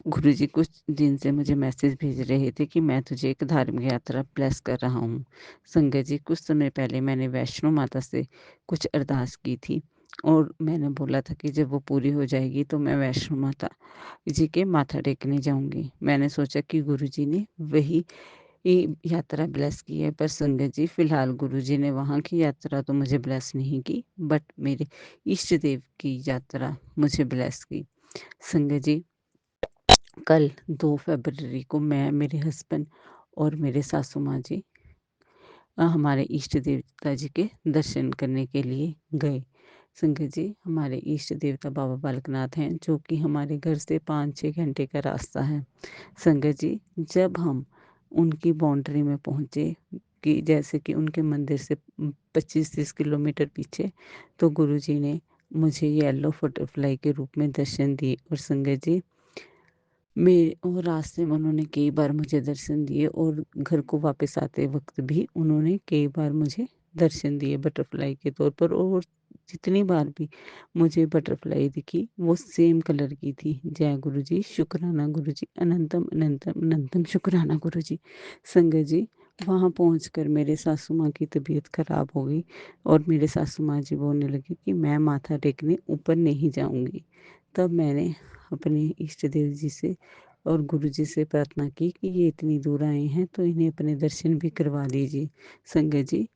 गुरु जी कुछ दिन से मुझे मैसेज भेज रहे थे कि मैं तुझे एक धार्मिक यात्रा ब्लेस कर रहा हूँ। संगत जी, कुछ समय पहले मैंने वैष्णो माता से कुछ अरदास की थी और मैंने बोला था कि जब वो पूरी हो जाएगी तो मैं वैष्णो माता जी के माथा टेकने जाऊंगी। मैंने सोचा कि गुरु जी ने वही यात्रा ब्लेस की है, पर संगत जी फिलहाल गुरु जी ने वहाँ की यात्रा तो मुझे ब्लेस नहीं की, बट मेरे इष्ट देव की यात्रा मुझे ब्लेस की। संगत जी, कल 2 फरवरी को मैं, मेरे हस्बैंड और मेरे सासू माँ जी हमारे इष्ट देवता जी के दर्शन करने के लिए गए। संगत जी, हमारे इष्ट देवता बाबा बालकनाथ हैं, जो कि हमारे घर से 5-6 घंटे का रास्ता है। संगत जी, जब हम उनकी बाउंड्री में पहुँचे, कि जैसे कि उनके मंदिर से 25-30 किलोमीटर पीछे, तो गुरु जी ने मुझे येलो बटरफ्लाई के रूप में दर्शन दिए। और संगत जी, और रास्ते में उन्होंने कई बार मुझे दर्शन दिए और घर को वापस आते वक्त भी उन्होंने कई बार मुझे दर्शन दिए बटरफ्लाई के तौर पर। और जितनी बार भी मुझे बटरफ्लाई दिखी वो सेम कलर की थी। जय गुरु जी, शुक्राना गुरु जी, अनंतम अनंतम अनंतम शुक्राना गुरु जी। संगत जी, वहाँ पहुँचकर मेरे सासू माँ की तबीयत खराब हो गई और मेरे सासू माँ जी बोलने लगी कि मैं माथा टेकने ऊपर नहीं जाऊँगी। तब मैंने अपने इष्ट देव जी से और गुरु जी से प्रार्थना की कि ये इतनी दूर आए हैं तो इन्हें अपने दर्शन भी करवा दीजिए। संगत जी,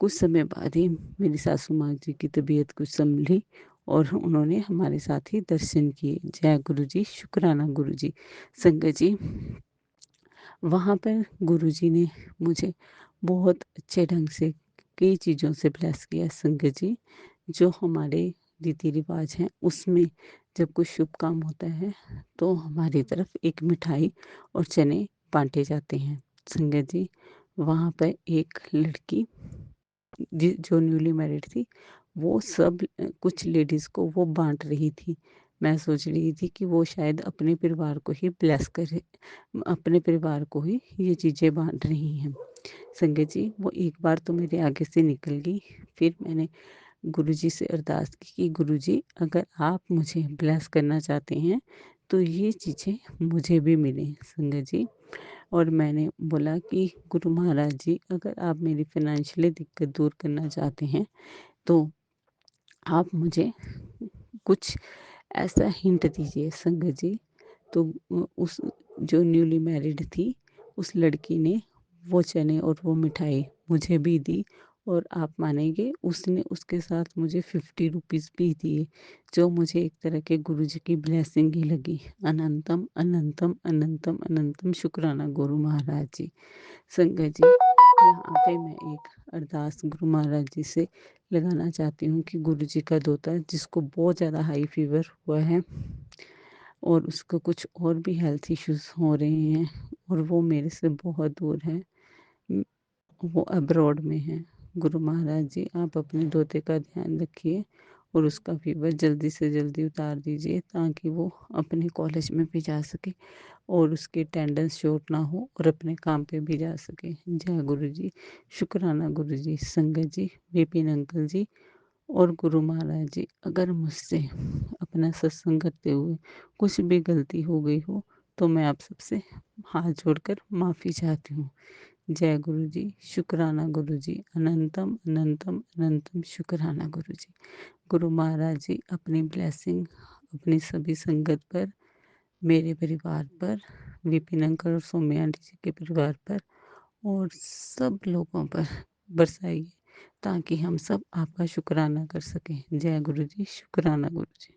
कुछ समय बाद ही मेरी सासू माँ जी की तबीयत कुछ संभली और उन्होंने हमारे साथ ही दर्शन किए। जय गुरु जी, शुक्राना गुरु जी। संगत जी, वहाँ पर गुरु जी ने मुझे बहुत अच्छे ढंग से कई चीज़ों से ब्लेस किया। संगत जी, जो हमारे रीति रिवाज हैं उसमें जब कुछ शुभ काम होता है तो हमारी तरफ एक मिठाई और चने बांटे जाते हैं। संगत जी, वहाँ पर एक लड़की जो न्यूली मैरिड थी, वो सब कुछ लेडीज़ को वो बांट रही थी। मैं सोच रही थी कि वो शायद अपने परिवार को ही ब्लेस करे, अपने परिवार को ही ये चीज़ें बांट रही हैं। संगत जी, वो एक बार तो मेरे आगे से निकल गई। फिर मैंने गुरुजी से अरदास की कि गुरुजी, अगर आप मुझे ब्लेस करना चाहते हैं तो ये चीज़ें मुझे भी मिलें। संगत जी, और मैंने बोला कि गुरु महाराज जी, अगर आप मेरी फाइनेंशियली दिक्कत दूर करना चाहते हैं तो आप मुझे कुछ ऐसा हिंट दीजिए। संगत जी, तो उस जो न्यूली मैरिड थी उस लड़की ने वो चने और वो मिठाई मुझे भी दी और आप मानेंगे उसने उसके साथ मुझे 50 रुपीज़ भी दिए, जो मुझे एक तरह के गुरु जी की ब्लेसिंग ही लगी। अनंतम अनंतम अनंतम अनंतम शुक्राना गुरु महाराज जी। संगत जी, यहाँ पे मैं एक अरदास गुरु महाराज जी से लगाना चाहती हूँ कि गुरु जी का दोता जिसको बहुत ज़्यादा हाई फीवर हुआ है और उसको कुछ और भी हेल्थ इश्यूज हो रहे हैं और वो मेरे से बहुत दूर है, वो अब्रॉड में है। गुरु महाराज जी, आप अपने दोते का ध्यान रखिए और उसका फीवर जल्दी से जल्दी उतार दीजिए ताकि वो अपने कॉलेज में भी जा सके और उसकी अटेंडेंस शॉर्ट ना हो और अपने काम पे भी जा सके। जय गुरु जी, शुक्राना गुरु जी। संगत जी, विपिन अंकल जी और गुरु महाराज जी, अगर मुझसे अपना सत्संग करते हुए कुछ भी गलती हो गई हो तो मैं आप सबसे हाथ जोड़कर माफ़ी चाहती हूँ। जय गुरु जी, शुक्राना गुरु जी, अनंतम अनंतम अनंतम शुक्राना गुरु जी। गुरु महाराज जी, अपनी ब्लेसिंग अपनी सभी संगत पर, मेरे परिवार पर, विपिन अंकल और सौम्या आंटी जी के परिवार पर और सब लोगों पर बरसाइए ताकि हम सब आपका शुक्राना कर सकें। जय गुरु जी, शुक्राना गुरु जी।